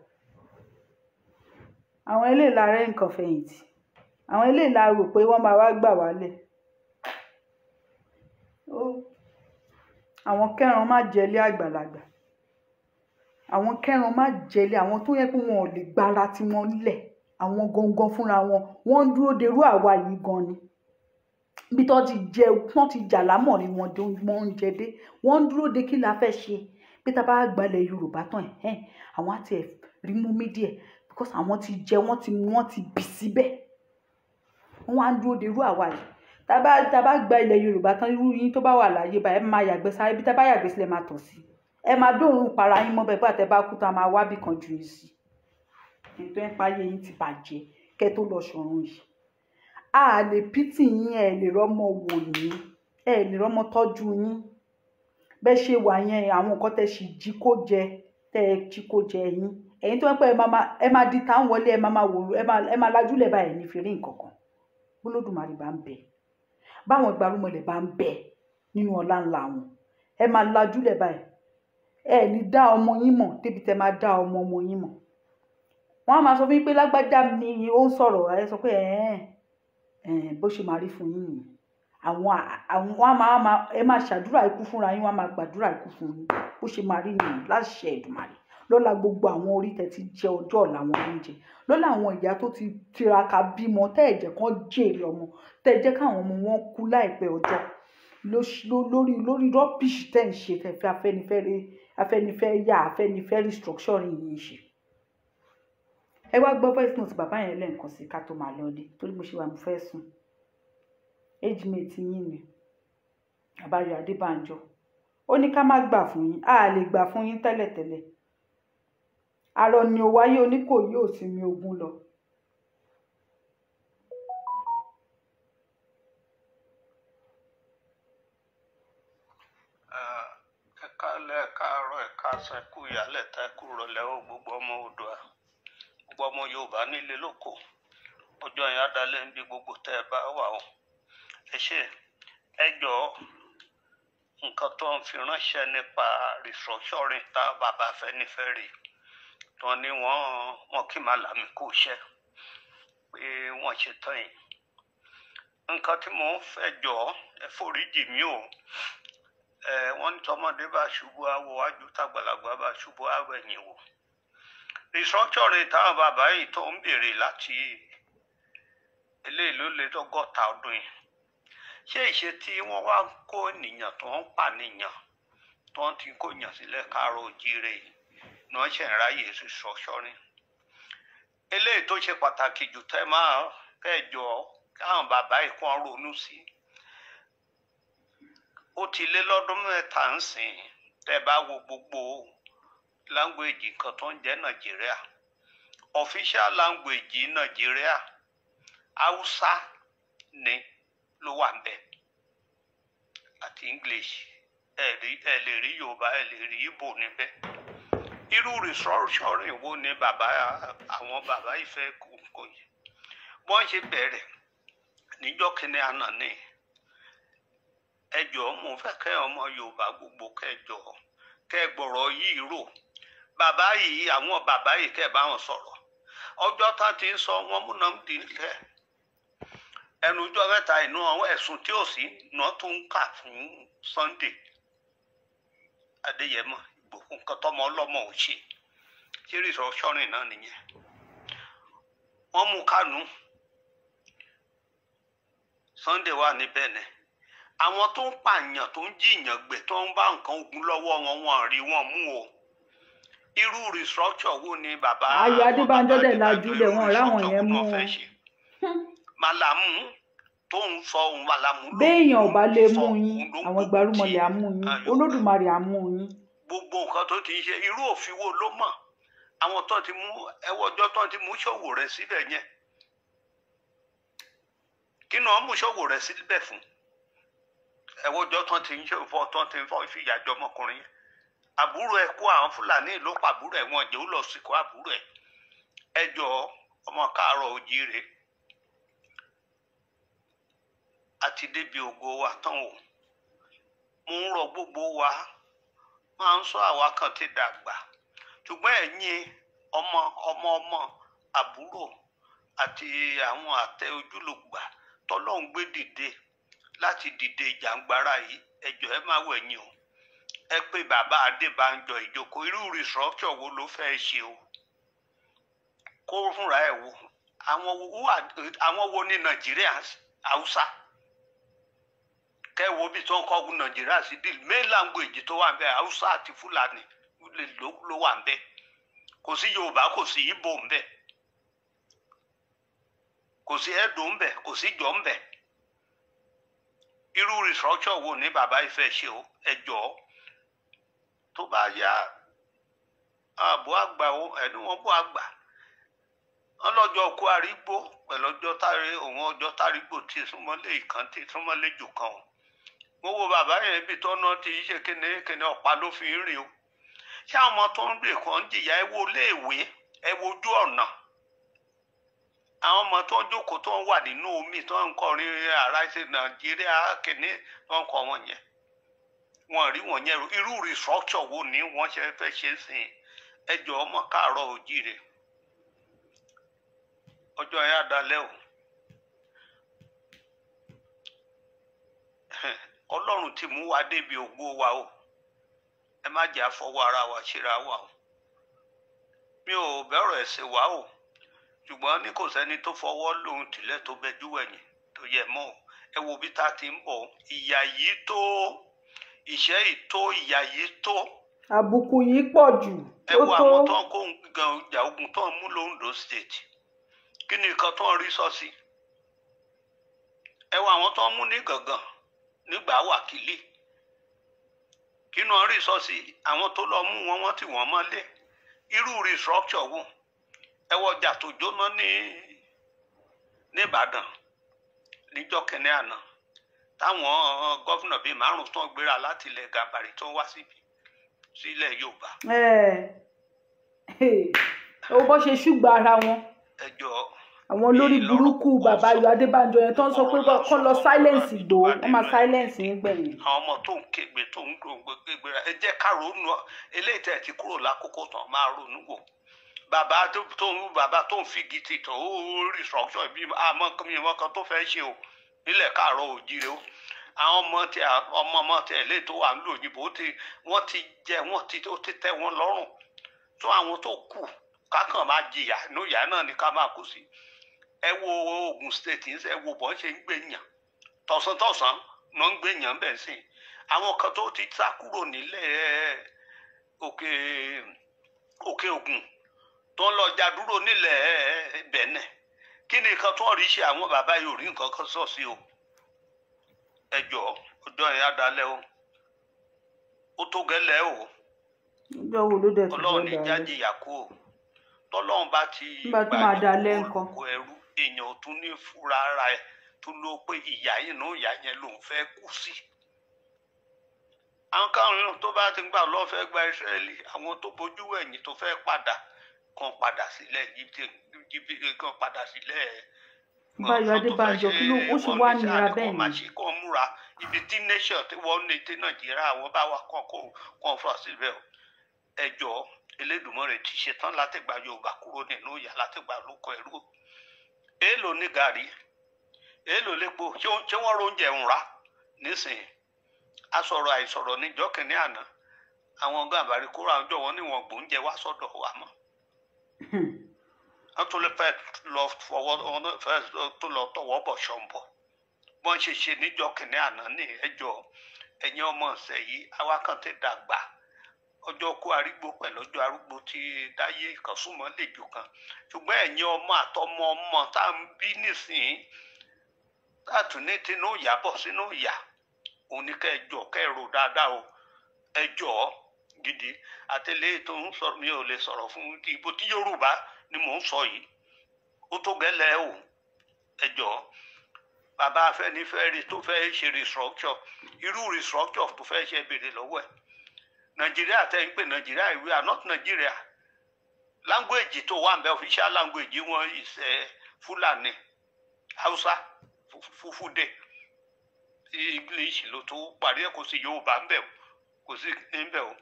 Àwọn eléyìí la rẹ́ nǹkan fẹ̀yìntì, àwọn eléyìí la rò pé wọ́n máa wá gbà wálẹ̀. Àwọn kẹ́ran má jẹlé àgbàlagbà, àwọn kẹ́ran má jẹlé, àwọn tó yẹ pé wọn ò lè gbára tí wọ́n lẹ̀, àwọn gangan fúnra wọn, wọ́n ń dúró derú àwa yìí gan ni. Bí tó ti jà lámọ̀rin wọn ń jẹ dé, wọ́n ń dúró de kí la fẹ́ ṣe. Bí tá bá gbalẹ̀ Yorùbá tán àwọn àti ẹ̀ rí mú mídíẹ̀, because àwọn ti jẹ, wọ́n ti bì síbẹ̀. Wọ́n wá ń dúró derú àwa yìí. Tá bá gba ilẹ̀ Yorùbá tán, irú yín tó bá wà láyé báyìí, ẹ máa yàgbẹ́ sáré, bí tá bá yàgbẹ́ sílẹ̀ máa tọ̀ sí. Ẹ máa dóòrùn para yín mọ́ bẹ́ẹ̀ bá tẹ bá kú tá máa wá bì kan jù yín sí. Ètò ẹ̀ ń páyé yín ti bàjẹ́ kẹ́ tó lọ ṣọ̀run yìí. A lè pítì yín, ẹ lè rọ́mọ wò yín, ẹ lè rọ́mọ tọ́jú yín. Bẹ́ẹ̀ ṣe wà yẹn, àwọn nǹkan tẹ́ ṣì jí kó jẹ yín. Ẹ̀yin tó ń pẹ́ ẹ máa di táwọn wọlé, ẹ máa wò, ẹ máa lajúlẹ̀ báyìí ní fi rí nǹkan kan. Olódùmarè bá ń bẹ, báwọn ìgbàrúmọlẹ̀ bá ń bẹ nínú ọlá ńlá wọn, ẹ máa lajúlẹ̀ báyìí. Ẹ ní dá ọmọ yín mọ̀ débi tẹ́ máa dá ọmọ yín mọ̀. Wọ́n á máa sọ fún yín pé lágbájá ni ó ń sọ̀rọ̀, ẹ sọ pé bó ṣe máa rí fún yín nìyẹn. Ẹ máa ṣàdúrà ikú fúnra yín, wọ́n á máa gbàdúrà ikú fún yín. Bó ṣe máa rí nìyẹn láṣẹ Èdùmàrè. Lọ́lá gbogbo àwọn orí tẹ́ ti jẹ ọjọ́ ọ̀la wọn oúnjẹ. Lọ́lá àwọn ìyá tó ti tiraka bímọ, tẹ́ ẹ̀jẹ̀ kan jèrè ọmọ, tẹ́ ẹ jẹ́ káwọn ọmọ wọn kú láìpẹ́ ọjọ́. Lórí rọ́bìṣì tẹ́ ń ṣe, tẹ́ fi Afẹ́nifẹ́re restructuring yìí ṣe. Ẹ wá gbọ́ voice note bàbá yẹn lẹ́ǹkan sí ká tó máa lọ dé, torí mo ṣe wà mo fẹ́ sùn. Age mate yín ni Àbáyọ̀ Adébánjọ. Ó ní ká má gbà fún yín, a lè gbà fún yín tẹ́lẹ̀tẹ́lẹ̀. Arọ ni ó wáyé, Oníkòyí ò sinmi ogun lọ. Ẹ káalẹ́, ẹ káàárọ̀, ẹ káàsán, ẹ kú ìyálẹ̀ta, ẹ kú ìrọ̀lẹ́ o gbogbo ọmọ Oòduà, gbogbo ọmọ Yorùbá nílé lóko. Ọjọ́ yẹn á dalẹ̀ níbi gbogbo tẹ́ ẹ bá wà o. Ẹ ṣé, ẹ jọ̀ọ́, nǹkan tó ń fi ránṣẹ́ nípa restructuring tá bàbá Afẹ́nifẹ́re tán ni wọ́n kí Màlámì kú iṣẹ́ pé wọ́n ṣe tán yìí. Nǹkan tí mò ń fẹ́ jọ̀ọ́, ẹ foríjì mí o. Wọ́n ní tọmọdé bá ṣubú àwọ̀ wájú, tàgbàlagbà bá ṣubú àwọ̀ ẹ̀yìn wò. Restructuring táwọn bàbá yìí tó ń béèrè láti eléyìí ló lé lọ́gọ́ta ọdún yìí. Ṣé ìṣe tí wọ́n wá kó ènìyàn tó ń pànìyàn tó ń ti kó yàn sílẹ̀ káàárọ̀ oòjíire yìí ni wọ́n ṣe ń ráyè restructuring? Eléyìí tó ṣe pàtàkì jù tẹ́ máa kẹjọ káwọn bàbá yìí kàn ronú sí. Ó ti lé lọ́dún mẹ́ta ń sìn tẹ́ bá wo gbogbo language kan tó ń jẹ́ Nàìjíríà. Official language Nàìjíríà, Hausa ni ló wà ń bẹ̀ àti English. Ẹ lè rí Yorùbá, ẹ lè rí Ìgbò níbẹ̀. Irú restructuring wo ni àwọn bàbá yìí fẹ́ kó yìí? Wọ́n ṣe bẹ̀rẹ̀ níjọ́ kìíní àná ní. Ẹ jọ̀ọ́, mo fẹ́ kẹ́ ọmọ Yorùbá gbogbo kẹ́ gbọ́rọ̀ yìí rò. Bàbá yìí, àwọn bàbá yìí kẹ́ bá wọn sọ̀rọ̀. Ọjọ́ tá ti ń sọ wọ́n múná ń dín lẹ̀. Ẹnu ọjọ́ mẹ́ta inú àwọn ẹ̀sùn tí ò sí náà tó ń kà fún Sunday Adéyẹmọ nǹkan tọmọ ọlọ́mọ ò ṣe ṣé restructuring náà nìyẹn. wọ́n mú Kánú Sunday wà níbẹ̀ ni àwọn tó ń pààyàn tó ń jiyàn gbé tó ń bá nǹkan ogun lọ́wọ́ wọn wọn rí wọn mú o. irú restructure wo ni bàbá Ayọ̀ Adébánjọ dẹ̀ lajúlẹ̀ wọn ráwọn yẹn mú wọn. Màlàmú tó ń sọ ohun Màlàmú ló béèyàn ò bá lè ń sọ mú òun yín ló ń àwọn gbógun ìgbàrúmọlẹ̀ á ti mú yín Yorùbá. Olódùmarè á mú yín. gbogbo nǹkan tó ti ń ṣe irú òfin wo ló mọ̀ àwọn tó ti mú ẹwọ́jọ́ tó ti mú Ṣòwòrẹ́ síbẹ̀ yẹn kí ni wọ́n mú Ṣòwòrẹ́ síbẹ̀ fún ẹwọ́jọ́ tó ti ń ṣe fọ́ ìfìyà jẹ ọmọkùnrin yẹn àbúrò ẹ̀ kó àwọn Fúlàní ló pa àbúrò ẹ̀ wọn jẹ́ ó lọ sìnkú àbúrò ẹ̀ ẹjọ́ ọmọ Káàárọ̀ Oòjíire àti débi ògo wa tán o mo ń rọ gbogbo wa máa ń sọ àwa kan ti dàgbà ṣùgbọ́n ẹ̀yin ọmọ àbúrò àti àwọn àtẹ ojúlùgbà tọ́lọ́hún gbé dìde láti dìde ìjàngbara yìí ẹjọ́ ẹ má wẹ̀yìn o ẹ pé bàbá Adébánjọ ìjókòó irú restructure wo ló fẹ́ ṣe o kó fúnra ẹ̀ wo àwọn wo ní Nàìjíríà Haúsá kẹ́ wo bí tó ń kọ́ Nàìjíríà sí deal main language tó wà ń bẹ Haúsá àti Fúlàní ló wà ń bẹ kò sí Yorùbá kò sí Ìgbò ń bẹ kò sí Ẹdó ń bẹ kò sí Ìjọ ń bẹ irú restructure wo ní bàbá ìfẹ́ ṣe o ẹ jọ̀ọ́ tó bá yá ààbò àgbà ẹni wọn bó àgbà ọlọ́jọ́ kó arígbó pẹ̀lú ọjọ́ tárígbó tí súnmọ́lé ìkan tí súnmọ́lé jù kan o mo wo bàbá yẹn ibi tó ná ti ṣe kíni ọ̀pá ló fi ń rìn o ṣé àwọn ọmọ tó ń rìn kan jìyà ẹ wo iléèwé ẹ wojú ọ̀nà àwọn ọmọ tó ń jókòó tó ń wà nínú omi tó ń kọrin Arise Nàìjíríà kíní tó ń kọ wọn yẹn wọn rí wọn yẹn irú restructure wo ni wọ́n ṣe fẹ́ ṣe sìn ẹjọ́ ọmọ Káàárọ̀ Oòjíire ọjọ́ yẹn adalẹ́ o Ọlọ́run ti mú wa débi ògo wa o ẹ má jẹ́ àfọwọ́ ara wa ṣera wa o mi ò bẹ̀rọ̀ ẹ̀sìn wa o ṣùgbọ́n ní kò sẹ́ni tó fọwọ́ lóhun tìlẹ̀ tó bẹjú wẹ̀yìn tó yẹ mọ́ ẹ wo bí ta ti ń bọ̀ ìyà yìí tó ìṣẹ́ yìí tó ìyà yìí tó. àbùkù yìí pọ̀ jù. ẹ wo àwọn tó ń kó gan ìjà ogun tó ń mú l'Ondo State kí ni nǹkan tó ń rí sọ́ọ̀sì ẹ wo àwọn tó ń mú ní Gàngán nígbà wákìlì kí ni wọ́n rí sọ́ọ̀sì àwọn tó lọ mú wọn wọ́n tì wọ́n mọ́lé irú restructure wo ẹ wo ọjà tó jóná ní Ìbàdàn níjọ́ kẹ́ni àná táwọn gọ́fúnà bíi márùn tó ń gbéra láti ilẹ̀ Gàbàrí tó ń wá sílẹ̀ Yorùbá. ó bọ́ ṣe ṣùgbọ́n ara wọn. ẹjọ́ àwọn olórí burúkú bàbá Ayọ̀ Adébánjọ yẹn tó ń sọ pé kọ́ lọ silence Ìgbòho wọ́n máa silence nígbẹ̀yìn. àwọn ọmọ tó ń kégbe tó ń gbégbéra ẹ jẹ́ ká ronú eléyìí tẹ̀ ti kúrò lákòókò tán máa ronú wò bàbá tó ń fi gidi tó restructure bí àmọ́ kan tó fẹ́ ṣe o nílẹ̀ Káàárọ̀ Oòjíire o àwọn ọmọ tí ẹ̀lẹ́ tó wà nílò òyìnbó wọ́n ti jẹ wọ́n ti tẹ́ wọn lọ́rùn tó àwọn tó kù kákan máa jìyà inú ìyá náà ni ká máa kú sí ẹ wo Ògùn State ń sẹ ẹ wo bọ́n ṣe ń gbé yàn tọ̀sán náà ń gbé yàn bẹ́ẹ̀ sìn àwọn kan tó ti sá kúrò nílẹ̀ òkè Ògùn tó ń lọ jà dúró nílẹ̀ Bẹ̀nẹ̀ kí ni nǹkan tó ń rí ṣe àwọn bàbá yìí ò rí nǹkan kan sọ sí o ẹjọ́ ọjọ́ yẹn adalẹ́ o ó tó gẹ́lẹ́ o ọjọ́ wo ló dẹ̀ tó Ọlọ́run ní dalẹ́ jáde yàkó o tọ́lọ́run bá ti nígbà tó máa dalẹ́ nǹkan. olùkọ́ ẹrú èèyàn tún ní fúra ara ẹ̀ tó ló pé ìyá yẹn lòun fẹ́ kú sí àwọn káwọn tó bá ti gbà lọ́ọ́ fẹ́ gba Ísírẹ́lì àwọn tó bójú ẹ̀yìn tó fẹ́ kan padà sílẹ̀ kan padà sílẹ̀. Ayọ̀ Adébánjọ kí ló ó ṣe wá nira bẹ́ẹ̀ ni. máa ṣe kọ́ múra ibi tí nation tí wọ́n ní tí Nàìjíríà àwọn bá wà kàn fà síbẹ̀ o ẹjọ́ Elédùmarè ti ṣetán láti gba Yorùbá kúrò nínú ìyà láti gba lóko ẹrú èèlò ní gàrí èèlò lépo ṣé wọ́n róúnjẹ ń rà nísìnyí asọ̀rọ̀ àìsọ̀rọ̀ níjọ́ kìíní àná àwọn Gàmbàrí kóra ọjọ́ wọn ní wọn gbóúnjẹ wá sọ́dọ̀ wa mọ́. wọ́n tún lè fẹ́ lọ fọwọ́ wọn fẹ́ tó lọ tọwọ́ bọ̀ ṣọ̀ǹbọ̀ wọ́n ṣe níjọ́ kìnìún àná ní ẹjọ́ ẹ̀yin ọmọ ọ̀sẹ̀ yìí awákan ti dàgbà ọjọ́ kó arúgbó pẹ̀lú ọjọ́ arúgbó tí dáyé ìkànsúmọ́ lè jù kan ṣùgbọ́n ẹ̀yin ọmọ àtọmọ ọmọ tá à ń bí nísìnyí láti ní tinú ìyá bọ̀ sínú ìyá òun ní kẹjọ kẹrò dáadáa o ẹjọ́ gidi àtẹlẹ tó ń sọ mi ò lè sọ̀rọ̀ fún ibo tí Yorùbá ni mò ń sọ yìí ó tó gẹ́lẹ́ o ẹjọ́ bàbá Afẹ́nifẹ́re tó fẹ́ ṣe restructure irú restructure tó fẹ́ ṣe béèrè lọ́wọ́ ẹ̀ Nàìjíríà tẹ́ ń pè Nàìjíríà we are not Nigeria language tó wà ń bẹ official language wọn is Fúlàní Hausa Fúfúdé English ló tó parí ẹ̀ kò sí Yorùbá ń bẹ kò sí ń bẹ o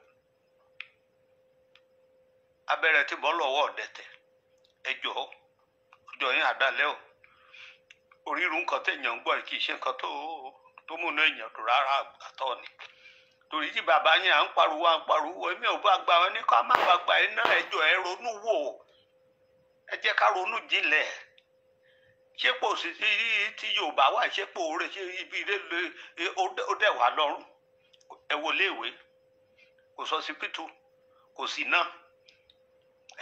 abẹ́rẹ́ tí bọ́ lọ́wọ́ ọ̀dẹ̀tẹ̀ ẹjọ́ ọjọ́ yẹn àdálẹ́ o orírun nǹkan téèyàn ń gbọ́ kì í ṣe nǹkan tó múná èèyàn dùn rárá àtọ́ ni torí tí bàbá yẹn à ń pariwo èmi ò bá gba wọn ní ká má bá gba iná ẹjọ́ ẹ ronú wò ẹ jẹ́ ká ronú jinlẹ̀ ṣé pò sí tí Yorùbá wà ṣé pò rè ṣé ibi ilé ó dẹ̀ wá lọ́rùn ẹ wo léèwé kò sọ sí pítù kò sí náà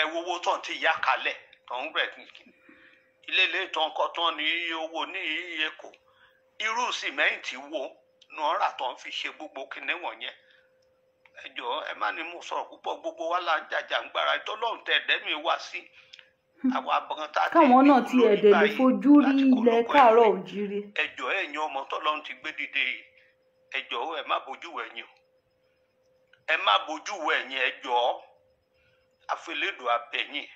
ẹ wo owó tán ti yá kalẹ̀ tán rẹ̀ ilé ilé tán kọ́ tán ní owó ní Èkó irú sìmẹ́ǹtì wo ní ọ̀rà tán fi ṣe gbogbo kinní wọ̀nyẹn ẹ jọ̀ọ́ ẹ má ní mú sọ̀rọ̀ púpọ̀ gbogbo wa là ń jàjà ń gbára ìtọ́lọ́run tẹ̀ dẹ́mi wá sí àwọn abọ́n tá a ti káwọn náà ti ẹ̀dẹ̀ lè fojú rí ilẹ̀ káàárọ̀ òjíire. ẹ jọ̀ọ́ ẹ̀yin ọmọ tọ́lọ́run ti gbé dìde yìí ẹ jọ̀ọ́ ẹ má bójú wẹ̀yìn o ẹ má bójú wẹ̀yìn ẹ jọ̀ọ́ àfẹlẹ́dùn abẹ́yìn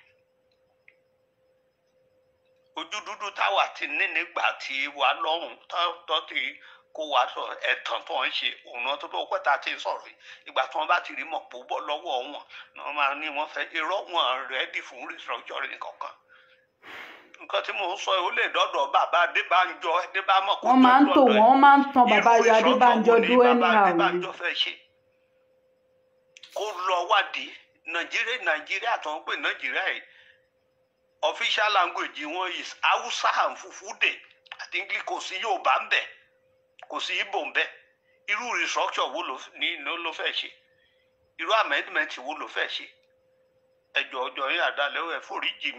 ojú dúdú táwa ti ní nígbà tí wà lọ́rùn tó ti kó wa sọ ẹ̀tàn tó ń ṣe òun náà tó pẹ́ tá a ti ń sọ̀rọ̀ yìí ìgbà tí wọ́n bá ti rí mọ̀ pò bọ́ lọ́wọ́ wọn ni wọ́n máa ní wọ́n fẹ́ irọ́ wọn rẹ́dì fún restructuring kankan nǹkan tí mò ń sọ ó lè dọ́dọ̀ bàbá Adébánjọ Adébámọ̀ kó wọ́n máa ń tò wọ́n máa ń tan bàbá Adébánjọ dó anyhow Adébánjọ fẹ́ ṣe kó lọ wádìí Nàìjíríà tó ń pè Nàìjíríà yìí official language wọn is Hausa and Fufude àti English kò sí Yorùbá ń bẹ kò sí Ìgbò ń bẹ irú restructure wo ló fẹ́ ṣe irú amendment wo ló fẹ́ ṣe ẹjọ́ ọjọ́ yín àdálẹ́ ẹ foríjì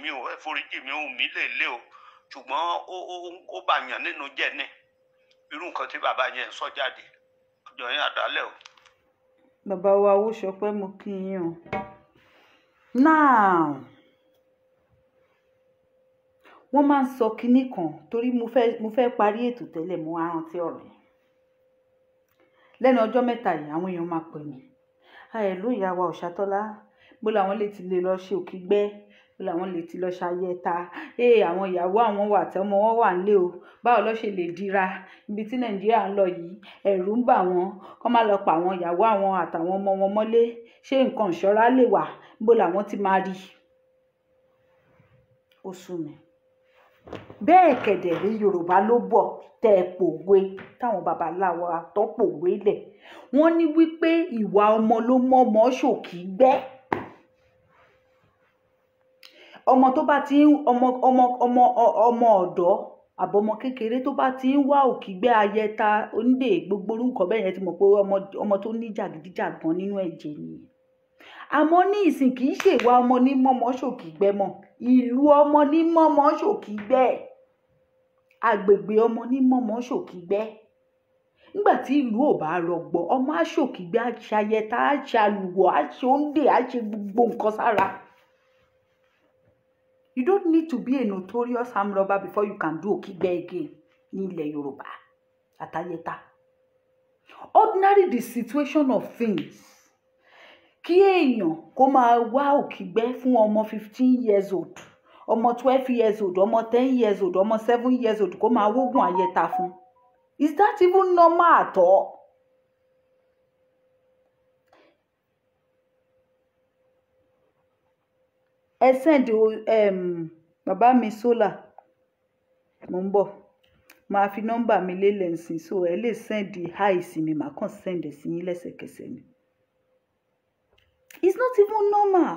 mi ò mí lè lé o ṣùgbọ́n ó bá yàn nínú jẹ́ ní irú nǹkan tí bàbá yẹn sọ jáde ọjọ́ yín àdálẹ́ o. bàbá wa Owóṣọpẹ́ mo kí yín o now wọ́n máa ń sọ kinní kan torí mo fẹ́ parí ètò tẹ́lẹ̀ mo á rántí ọ̀rọ̀ yẹn lẹ́nu ọjọ́ mẹ́ta yìí àwọn èèyàn máa pè mí ló ìyá wa Ọ̀ṣátọ́lá bó làwọn lè ti lè lọ ṣe òkígbẹ́ bó làwọn lè ti lọ ṣayẹta àwọn ìyàwó àwọn wà tí ọmọ wọn wà nílé o báwo ló ṣe lè dira ibi tí Nàìjíríà ń lọ yìí ẹ̀rù ń bà wọ́n kọ́ má lọ pa àwọn ìyàwó àwọn àtàwọn ọmọ wọn mọ́lé ṣé nǹkan ìṣọ́ra lè wà bó làwọn ti máa rí ó sú mi bẹ́ẹ̀ kẹ̀dẹ̀ rí Yorùbá ló bọ̀ tẹ́ ẹ pòwe táwọn babaláwo àtọ́ pòwe lẹ̀ wọ́n ní wípé ìwà ọmọ ló mọ́ ọmọ ṣòkì gbẹ́ ọmọ tó bá ti ń ọmọ ọ̀dọ́ àbọ̀mọ kékeré tó bá ti ń wá òkìgbẹ́ ayẹta onídè gbogbo orúkọ bẹ́ẹ̀ yẹn ti mọ̀ pé ọmọ tó ní jàgídíjàgan nínú ẹ̀jẹ̀ nìyẹn àmọ́ ní ìsìn kì í ṣèwà ọmọ ní mọ́mọ́ ṣòkìgbẹ́ mọ́ ìlú ọmọ ní mọ́mọ́ ṣòkìgbẹ́ agbègbè ọmọ ní mọ́mọ́ ṣòkìgbẹ́ nígbà tí ìlú ò bá rọgbọ ọmọ aṣòkìgbẹ́ aṣayẹta aṣàlùwọ̀ aṣòǹdè aṣe gbogbo nǹkan sára. You don't need to be a notorious armed robber before you can do òkìgbẹ́ again ní ilẹ̀ Yorùbá àtayẹta. Ordinary the situation of things kí èèyàn kó máa wá òkìgbẹ́ fún ọmọ 15 years old ọmọ 12 years old ọmọ 10 years old ọmọ 7 years old kó máa wógun ayẹta fún. Is that even normal at all? Ẹ send bàbá mi Sola mo ń bọ̀ máa fi nọ́mbà mi lélẹ̀ nsìn so ẹ lè send hi sí mi màá kàn send sí yín lẹ́sẹ̀kẹsẹ̀ ni. It's not even normal.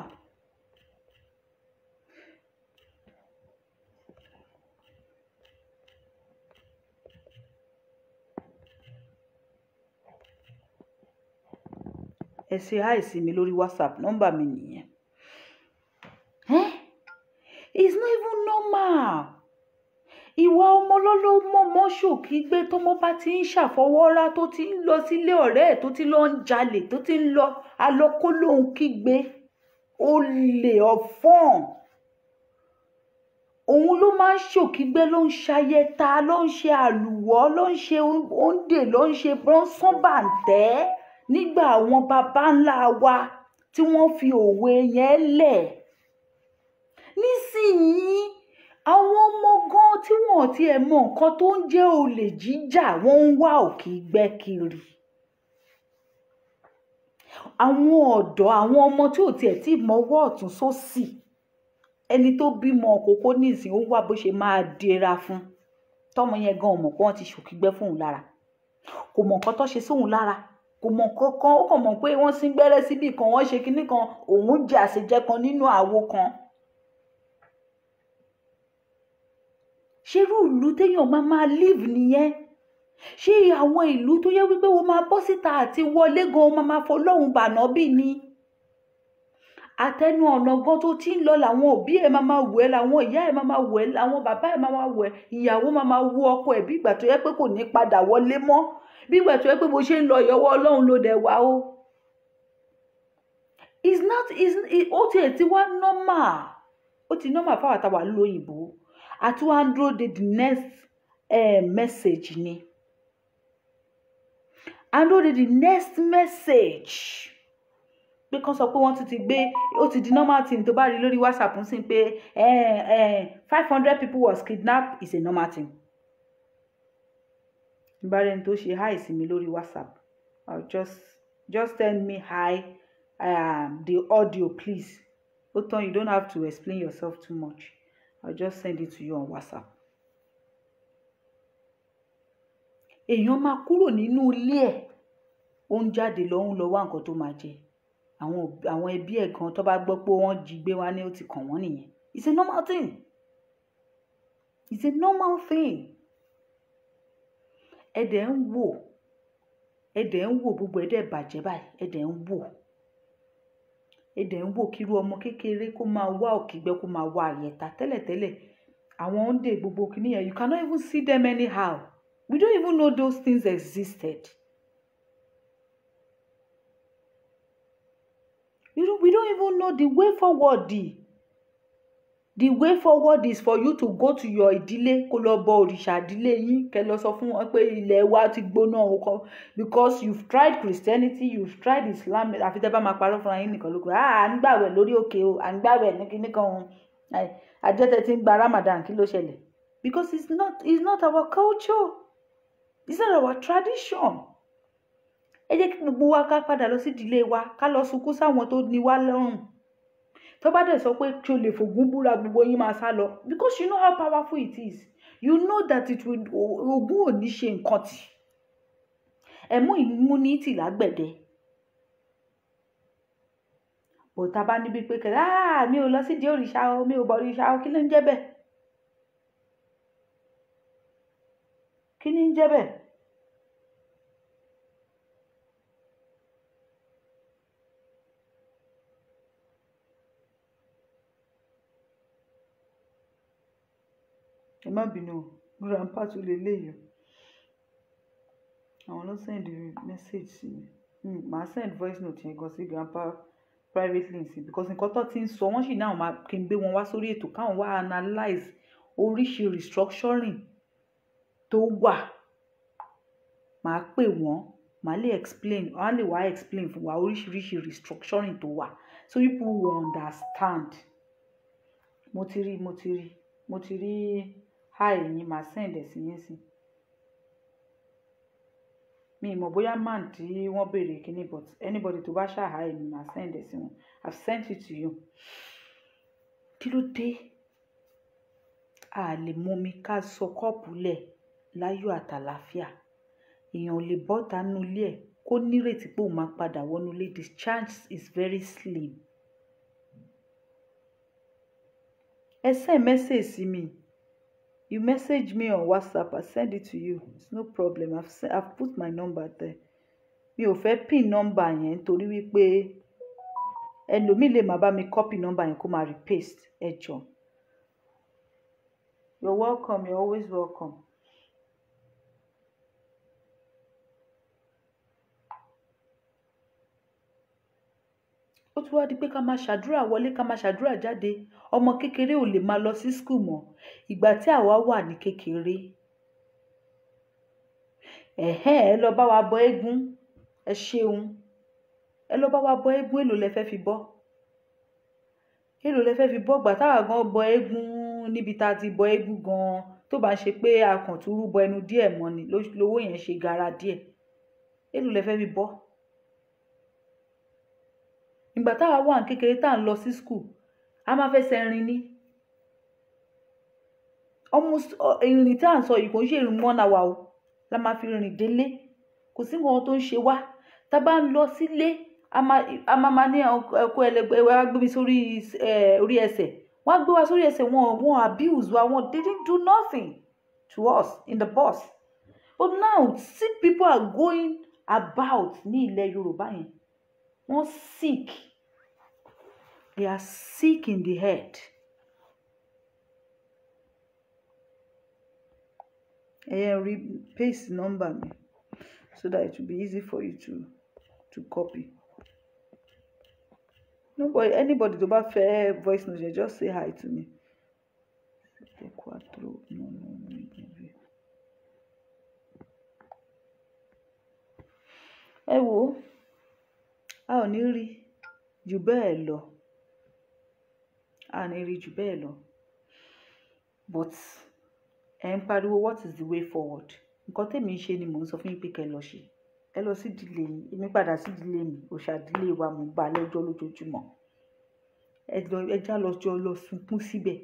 Ẹ ṣe àìsí mi lórí WhatsApp, nọ́mbà mi nìyẹn. It's not even normal. Ìwà ọmọ lọ́lọ́ mọ́mọ́ ṣòkígbé tọ́mọ bá ti ń ṣàfọwọ́rá tó ti ń lọ sílé ọ̀rẹ́ ẹ̀ tó ti lọ ń jalè tó ti ń lọ alọ́kólóhùn kígbe olè ọ̀fọ́n. Òun ló máa ń ṣòkígbé, ló ń ṣayẹta, ló ń ṣe àlùwọ́, ló ń ṣe òǹdè, ló ń ṣe bọ́ńsánbàǹtẹ́ nígbà àwọn baba ńlá wa tí wọ́n fi òwe yẹn lẹ̀. Nísìnyí àwọn ọmọ gan tí wọn ti ẹ̀ mọ nǹkan tó ń jẹ́ olè jíjà wọ́n ń wá òkígbẹ́ kiri. Àwọn ọ̀dọ́, àwọn ọmọ tí ò tiẹ̀ tí mọwọ́ ọ̀tún sósì, ẹni tó bímọ òkókó nísìnyí ó wá bó ṣe máa dira fún tọmọ yẹn gan mọ̀ pé wọ́n ti ṣòkígbẹ́ fóun lára, kò mọ̀ nǹkan tó ṣe sóun lára, kò mọ̀ nǹkan kan, ó kàn mọ̀ pé wọ́n sín gbẹ́rẹ́ síbì kan, wọ́n ṣe kinní kan, òun jẹ àṣejẹ kan nínú àwo kan. Ṣerú ìlú téèyàn máa live nìyẹn? Ṣé àwọn ìlú tó yẹ wípé wọ́n máa bọ́ síta àti wọlé gan máa fọlọ́hun bàná bí ni? Àtẹnu ọ̀nà gan tó ti ń lọ làwọn òbí ẹ̀ máa wẹ̀, làwọn ìyá ẹ̀ máa wẹ̀, làwọn bàbá ẹ̀ máa wẹ̀, ìyàwó máa wú ọkọ ẹ̀ bí ìgbà tó yẹ pé kò ní padà wọlé mọ́, bí ìgbà tó yẹ pé bó ṣe ń lọ ìyọwọ́ Ọlọ́run ló dẹ̀ wá o. Ó ti wá normal, ó ti normal fáwọn àtàwà lóyìnbó. Àti wá ń dúró de the next message ni. And dúró de the next message. Pé kán sọ pé wọ́n ti gbé, ó ti di normal thing tó bá rí lórí WhatsApp ń sìn pé 500 people was kidnapped is a normal thing. Bá rẹni tó ṣe hi sí mi lórí WhatsApp, I'll just send me hi, the audio please. Ó tán, you don't have to explain yourself too much. I'll just send it to you on WhatsApp. Èèyàn máa kúrò nínú ilé ẹ̀, ó ń jáde lọ ń lọ wá nǹkan tó máa jẹ. Àwọn ẹbí ẹ̀ gan tó bá gbọ́ pé wọ́n jí gbé wá ní ó ti kàn wọ́n nìyẹn. It's a normal thing. It's a normal thing. Ẹ̀dẹ̀ ń wò gbogbo ẹ̀dẹ̀ bàjẹ́ báyìí, ẹ̀dẹ̀ ń wò kírú ọmọ kékeré kó máa wá òkígbẹ́, kó máa wá àyẹ̀ta. Tẹ́lẹ̀tẹ́lẹ̀ àwọn ń dè gbogbo kìnìyàn, you cannot even see them anyhow. We don't even know those things existed. We don't even know the way forward. The way forward is for you to go to your ìdílé, kó lọ bọ òrìṣà ìdílé yín, kẹ́ lọ sọ fún wọn pé ilẹ̀ wa ti gbóná o, because you've tried Christianity, you've tried Islam. Àfi tẹ́ bá máa parọ́ fúnra yín nìkan ló kọ́. À ń gbàwẹ̀ lórí òkè o, à ń gbàwẹ̀ ní kíní kan. Àjẹtẹ̀ ti ń gba Ramadan, kí ló ṣẹlẹ̀? Because it's not our culture. It's not our tradition. Ẹ jẹ́ kí gbogbo wa ká padà lọ sí ìdílé wa, ká lọ sunkún sáwọn tó ní wá lọ́rùn. Tó bá dẹ̀ sọ pé kí o lè fògún búra, gbogbo yín máa sá lọ. Because you know how powerful it is. You know that Ògún ò ní ṣe nǹkan tì. Ẹ̀mú immunity lágbẹ̀dẹ. Bó ta bá níbi pé kẹ́lá, mi ò lọ sí ìdí òrìṣà o, mi ò bọ òrìṣà o, kí ló ń jẹ́ bẹ́ẹ̀? Kí ni ń jẹ́ bẹ́ẹ̀? Ẹ má bínú, grandpa tún lè léyìí. Àwọn ló send message sí mi. Màá send voice note yẹn gan sí grandpa privately sí, because nǹkan tó ti ń sọ wọ́n sì náà máa kí n gbé wọn wá sórí ètò káwọn wá analyze oríṣi restructuring tó wà. Màá pè wọ́n, màá lè explain, wọ́n á lè wá explain fún wa oríṣiríṣi restructuring tó wà, so people will understand. Mo ti rí hi yín, màá send ẹ̀ sí yín sí. Mi mọ̀ bóyá man tí wọ́n béèrè kíní, but anybody tó bá ṣá hi mi, màá send ẹ̀ sí wọn. I've sent it to you. Kí ló dé? A lè mú mi ká sọ kọ́ọ̀pù lẹ̀ láyọ̀ àtàlàáfíà. Èèyàn ò lè bọ́ta nínú ilé ẹ̀ kó nírètí pé òun máa padà wọnú ilé, the chance is very slim. Ẹ send message sí mi. You message me on WhatsApp, I send it to you. It's no problem. I've put my number there. Mi ò fẹ́ pin number yẹn torí wípé ẹlòmíì lè máa bá mi copy number yẹn kó máa repaste. Ẹ jọ̀ọ́. You're welcome. You're always welcome. Ó tún wá di pé ká máa ṣàdúrà wọlé, ká máa ṣàdúrà jáde. Ọmọ kékeré ò lè máa lọ sí school mọ́. Ìgbà tí àwa wà ní kékeré. Ẹ lọ bá wa bọ eégún. Ẹ ṣeun. Ẹ lọ bá wa bọ eégún, èlò lẹ fẹ́ fi bọ́. Èlò lẹ fẹ́ fi bọ́ gbà táwa gan bọ eégún níbi tá a ti bọ eégún gan, tó bá ń ṣe pé a kàn tún rúbọ ẹnu díẹ̀ mọ́ ni lówó yẹn ṣe gara díẹ̀. Èlò lẹ fẹ́ fi bọ́. Ìgbà táwa wà ní kékeré tá à ń lọ sí school, a máa fẹsẹ̀ rìn ní. Almost ìrìn tí à ń sọ yìí kò ń ṣe ìrìn 1 hour o, la máa fi rìn délé. Kò sí nǹkan tó ń ṣe wá. Tá bá ń lọ sílé, a máa ní ẹ̀kọ́ ẹlẹgbẹ́ wa gbé mi sórí orí ẹsẹ̀. Wọ́n gbé wa sórí ẹsẹ̀, wọ́n abuse wa, they didn't do nothing to us in the bus. But now, sick people are going about ní ilẹ̀ Yorùbá yẹn. Wọ́n sick. They are sick in the head. Paste number me so that it will be easy for you to copy. Nobody, anybody tó bá fẹ́ voice note, just say hi to me. Ẹ wò, a ò ní rí jù bẹ́ẹ̀ lọ. A ní rí jù bẹ́ẹ̀ lọ. But ẹ ń pariwo what is the way forward? Nǹkan tèmi ń ṣe ni mò ń sọ fún yín pé kẹ́ lọ ṣe. Ẹ lọ sí ìdílé yín, èmi padà sí ìdílé mi, òòṣà ìdílé wa mò ń bá lẹ́jọ́ lójoojúmọ́. Ẹ já lọ sunkún síbẹ̀.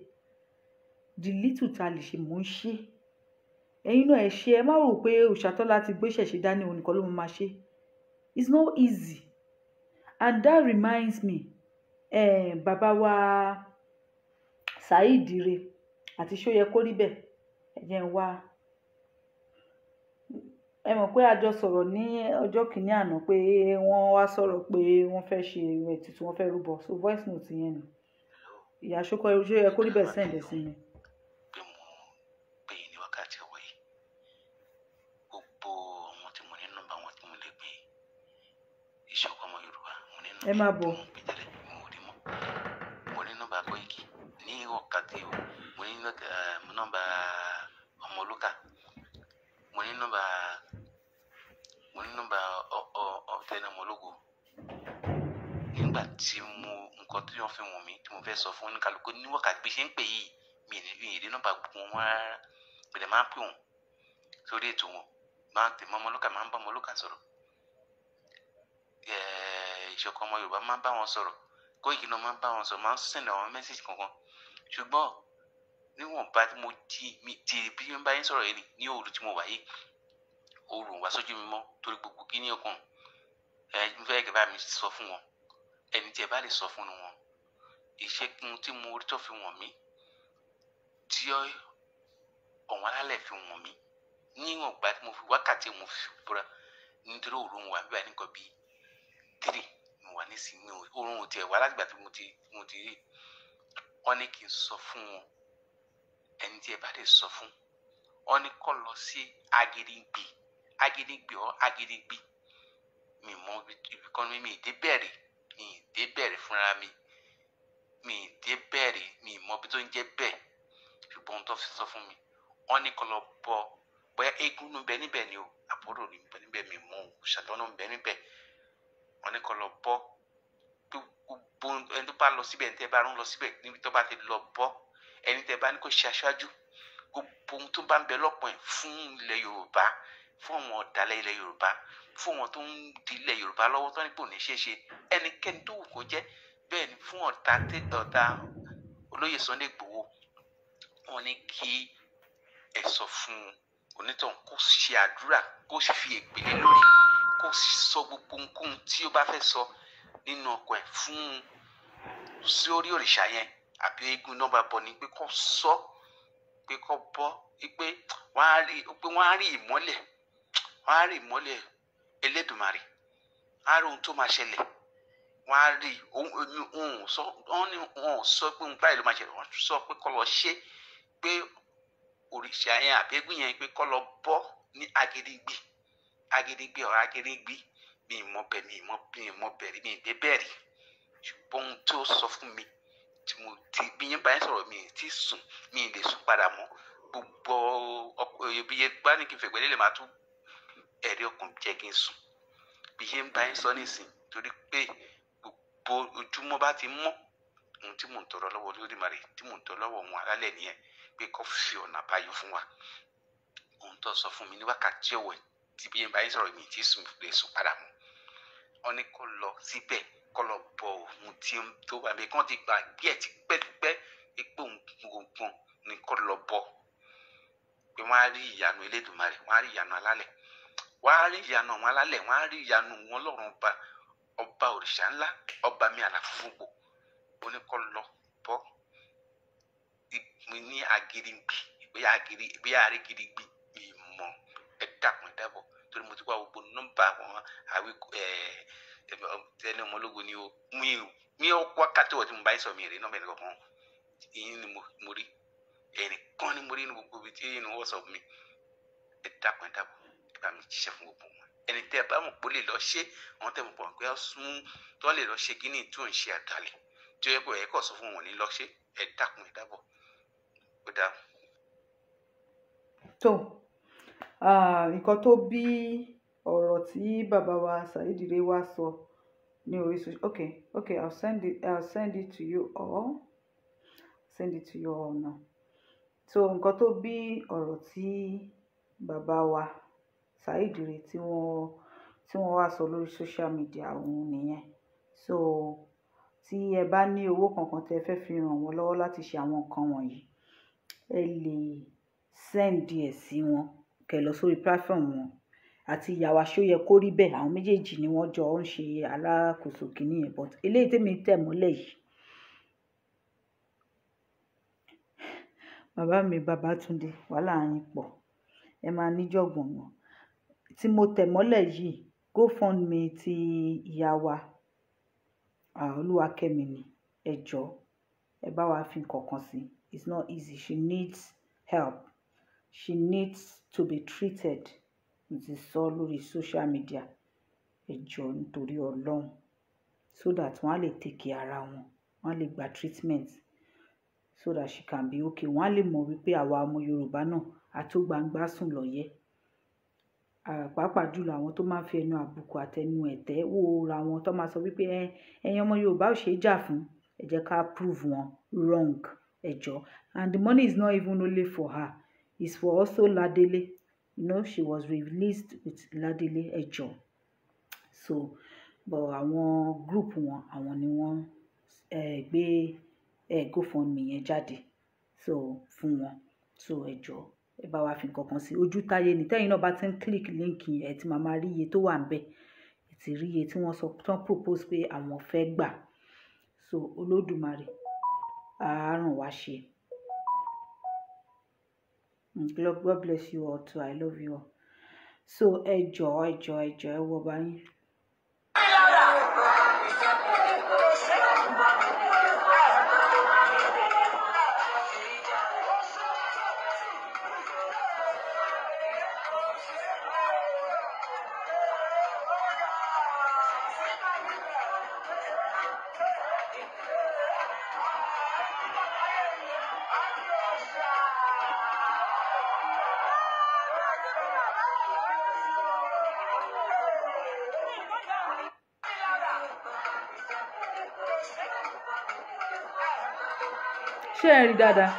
The little tá lè ṣe mò ń ṣe. Ẹ̀yin náà ẹ ṣe, ẹ má rò pé òòṣà tó láti gbé ṣẹ̀ṣẹ̀ dání òun nìkan ló máa ṣe. It's not easy. And that reminds me, bàbá wa Saheed Ire àti ṣó yẹ kó rí bẹ́ẹ̀. Ẹ jẹ́ n wá. Ẹ mọ̀ pé a jọ sọ̀rọ̀ ní ọjọ́ kìíní àná pé wọ́n wá sọ̀rọ̀ pé wọ́n fẹ́ ṣe ètùtù, wọ́n fẹ́ rúbọ. So voice note yẹn ni. Ìyá ṣó yẹ kó rí bẹ́ẹ̀ send ẹ̀ sí mi. Pé mo pè é ní wákàtí ọwọ́ yìí. Gbogbo àwọn tí mo ní nọ́mbà wọn tí mo lè pè é. Ìṣọ̀kan ọmọ Yorùbá, mo ní nọ́mbà. Ẹ máa bọ̀. Mo ní nọ́mbà Koiki ní wákàtí o. Mo ní nọ́mbà Ọmọlúkà. Mo ní nọ́mbà ọ̀tẹ́ni Ọmọlógo. Nígbà tí nǹkan tí wọ́n fi wọ̀n mí tí mo fẹ́ sọ fún oníkálukú ní wákàtí bí ṣe ń pè yìí, mi ì rí nọ́mbà gbogbo wọn rárá. Gbẹ̀dẹ̀ máa ń pè wọ́n sórí ètò wọn. Máa ń tẹ̀ mọ́ Ọmọlúkà, máa ń bá Ọmọlúkà sọ̀rọ̀. Ìṣọ̀kan ọmọ Yorùbá máa ń bá wọn sọ̀rọ̀. Koiki náà máa ń bá wọn sọ̀rọ̀, máa ń send àwọn message kankan. Ṣùgbọ́n níwọ̀nba tí mo ti bí wọ́n bá yín sọ̀rọ̀ yìí ní òru tí mo wà yìí, òru wá sójú mi mọ́ torí gbogbo kíní ọkàn. Mo fẹ́ kẹ́ bá mi sọ fún wọn. Ẹni tí ẹ bá lè sọ fún wọn. Ìṣẹ́gun tí mo rí tó fi wọ̀n mí, tí ọ̀wọ́n alálẹ̀ fi wọ̀n mí, níwọ̀nba tí mo fi wákàtí mo fi búra nítorí òru mo wà níbẹ̀ ní nǹkan bíi 3 mo wà nísìnyí. Òórùn ò tiẹ̀ wá lágbà tí mo ti rí. Wọ́n ní kí n sọ fún wọn. Ẹni tí ẹ bá lè sọ fún, wọ́n ní kó lọ sí Agídígbì mi mọ ibi kan mi ìdé bẹ̀rẹ̀ fúnra mi. Mi mọ bí tó ń jẹ́ bẹ́ẹ̀. Ṣùgbọ́n tó fi sọ fún mi, wọ́n ní kó lọ bọ bóyá eégún ló ń bẹ níbẹ̀ ni o, àbúrò ní bẹ níbẹ̀, mi mọ ṣàtọ́nà ń bẹ níbẹ̀. Wọ́n ní kó lọ bọ gbogbo ẹni tó bá lọ síbẹ̀, ẹni tẹ́ bá rún lọ síbẹ̀ níbi tó bá ti lọ bọ, ẹni tẹ́ bá ní kó ṣe aṣáájú, gbogbo ohun tó bá ń bẹ lọ́pọ̀ ẹ̀ fún ilẹ̀ Yorùbá, fún àwọn ọ̀dàlẹ̀ ilẹ̀ Yorùbá, fún wọn tó ń di ilẹ̀ Yorùbá lọ́wọ́ tó ní pò ní ṣeéṣe, ẹnikẹ́ni tó wù kó jẹ́, bẹ́ẹ̀ ni fún ọ̀tá olóyè Sunday Igboho. Wọ́n ní kí ẹ sọ fún onítọ̀hún kó ṣe àdúrà, kó fi ègbélé lórí, kó sọ sọ gbogbo ohunkóhun tí ó bá fẹ́ sọ nínú ọkọ ẹ̀ fún sí orí òrìṣà yẹn àbí eégún náà bá bọ ni pé kó sọ pé kó bọ́ pé wọ́n á rí ìmọ́lẹ̀ Elédùmarè á rí ohun tó máa ṣẹlẹ̀ wọ́n á rí ohun sọ pé ohun báyìí ló máa ṣẹlẹ̀ wọ́n sọ pé kó lọ ṣe pé òrìṣà yẹn àbí eégún yẹn pé kó lọ bọ́ ní Agídígbì ọ̀rọ̀ Agídígbì mi ìmọ̀ bẹ̀rẹ̀ mi ìdé bẹ̀rẹ̀ ṣùgbọ́n ohun tó sọ fún mi tí mo ti bí yẹn bá yẹn sọ̀rọ̀ mi ti sùn mi lè sùn padà mọ́ gbogbo iye bá ní kí n fẹ̀gbẹ́ lélẹ̀ máa tún ẹ̀rí ọkàn jẹ́ kí n sùn bí yẹn bá yẹn sọ nísìn torí pé gbogbo ojúmọ́ bá ti mọ́ ohun tí mò ń tọrọ lọ́wọ́ Olódùmarè tí mò ń tọrọ lọ́wọ́ wọn alálẹ̀ nìyẹn pé kó fi ọ̀nà àbáyọ fún wa ohun tó sọ fún mi ní wákàtí ọ̀wọ̀ tí bí yẹn bá yẹn sọ̀rọ̀ mi ti sùn lè sùn padà mọ́ wọn ní kó lọ síbẹ̀ kó lọ bọ ohun tí tó wà mí kán ti gbà bí ẹ̀ ti pẹ́ẹ́pẹ́ pé òun gbọ̀ngbọ̀n ní kó lọ bọ pé wọ́n á rí ìyanu Elédùmarè wọ́n á rí ìyanu alálẹ̀ wọ́n á rí ìyanu àwọn alálẹ̀ wọ́n á rí ìyanu wọn lọ́rùn ọba òrìṣà ńlá ọba mi àlàfúnfúnpò ó ní kó lọ bọ́ ní Agídígbì ìgbéyà Agídígbì ìmọ̀ ẹ̀dàkùn ẹ̀dàbọ̀ torí mo ti wá gbogbo nọ́mbà wọn àwí tẹ́lẹ̀ ọmọlógo ni o mi ò wákàtí wọ́n ti mo bá yín sọ mi rí nọ́mbà ẹnì kankan ìyín ni mo rí ẹnìkan ni mo rí ní gbogbo ibi tí inú wọ́n sọ mi ẹ̀dàkùn ẹ̀dàbọ̀ ìgbà mi jíṣẹ́ fún gbogbo wọn ẹni tẹ́ ẹ bá mọ̀ pé ó lè lọ ṣe àwọn tẹ́ mọ̀ pọ̀ pé ó sún tó lè lọ ṣe kíní tó ń ṣe àdálẹ̀ tí ó yẹ kó ẹ̀kọ́ sọ fún wọn ní lọ ṣe ẹ̀dàkùn ẹ̀dàbọ̀ ó dáa. tó nǹkan tó bí ọ̀rọ̀ tí bàbá wa Saheed Ire sọ ní orí social okay I'll send it to you all now so nǹkan tó bí ọ̀rọ̀ tí bàbá wa Saheed Ire tí wọ́n wá sọ lórí social media òun nìyẹn so tí ẹ bá ní owó kankan tẹ́ fẹ́ fi ràn wọ́n lọ́wọ́ láti ṣe àwọn nǹkan wọ̀nyí ẹ lè send ẹ̀ sí wọn kẹ́ lọ sórí platform wọn àti ìyàwó Ṣóyẹ kó rí bẹ́ẹ̀ àwọn méjèèjì ni wọ́n jọ ń ṣe alákòóso kìíní yẹn but eléyìí tèmi tẹ̀ mọ́lẹ̀ yìí bàbá mi Babátúndé wàhálà yín pọ̀ ẹ máa níjọ̀gbọ̀n wọn tí mo tẹ̀ mọ́lẹ̀ yìí GoFundMe ti ìyá wa Olúwakẹ́mi ni ẹ jọ̀ọ́ ẹ bá wa fi kankan sí it's not easy she needs help she needs to be treated mo ti sọ lórí social media ẹ jọ̀ọ́ nítorí Ọlọ́run so that wọ́n á lè take care ara wọn wọ́n á lè gba treatment so that she can be okay wọ́n á lè mọ̀ wípé àwa ọmọ Yorùbá náà àtúgbàǹgbà sùn lọ́yẹ́ pàápàá jùlọ àwọn tó máa ń fi ẹnu àbùkù àtẹnu ẹ̀tẹ́ wò ra wọn tó máa sọ wípé ẹ̀yin ọmọ Yorùbá ò ṣe é jà fún ẹ jẹ́ ká prove wọn wrong ẹ jọ̀ọ́ and the money is not even only for her it's for also Ladele she was released with Ladele ẹ jọ̀ọ́ so but àwọn group wọn àwọn ni wọ́n gbé GoFundMe yẹn jáde so fún wọn so ẹ jọ̀ọ́ ẹ bá wa fi kankan sí ojú táyé ní tẹ́yìn náà bá ti ń click link yẹn ẹ ti máa rí iye tó wà ńbẹ̀ ẹ ti rí iye tí wọ́n sọ tán propose pé àwọn fẹ́ gbà so Olódùmarè á ràn wá ṣe. God bless you all too I love you all so ẹ jọ̀ọ́ ẹ wọ bá yín. ṣé ẹ rí dáadáa.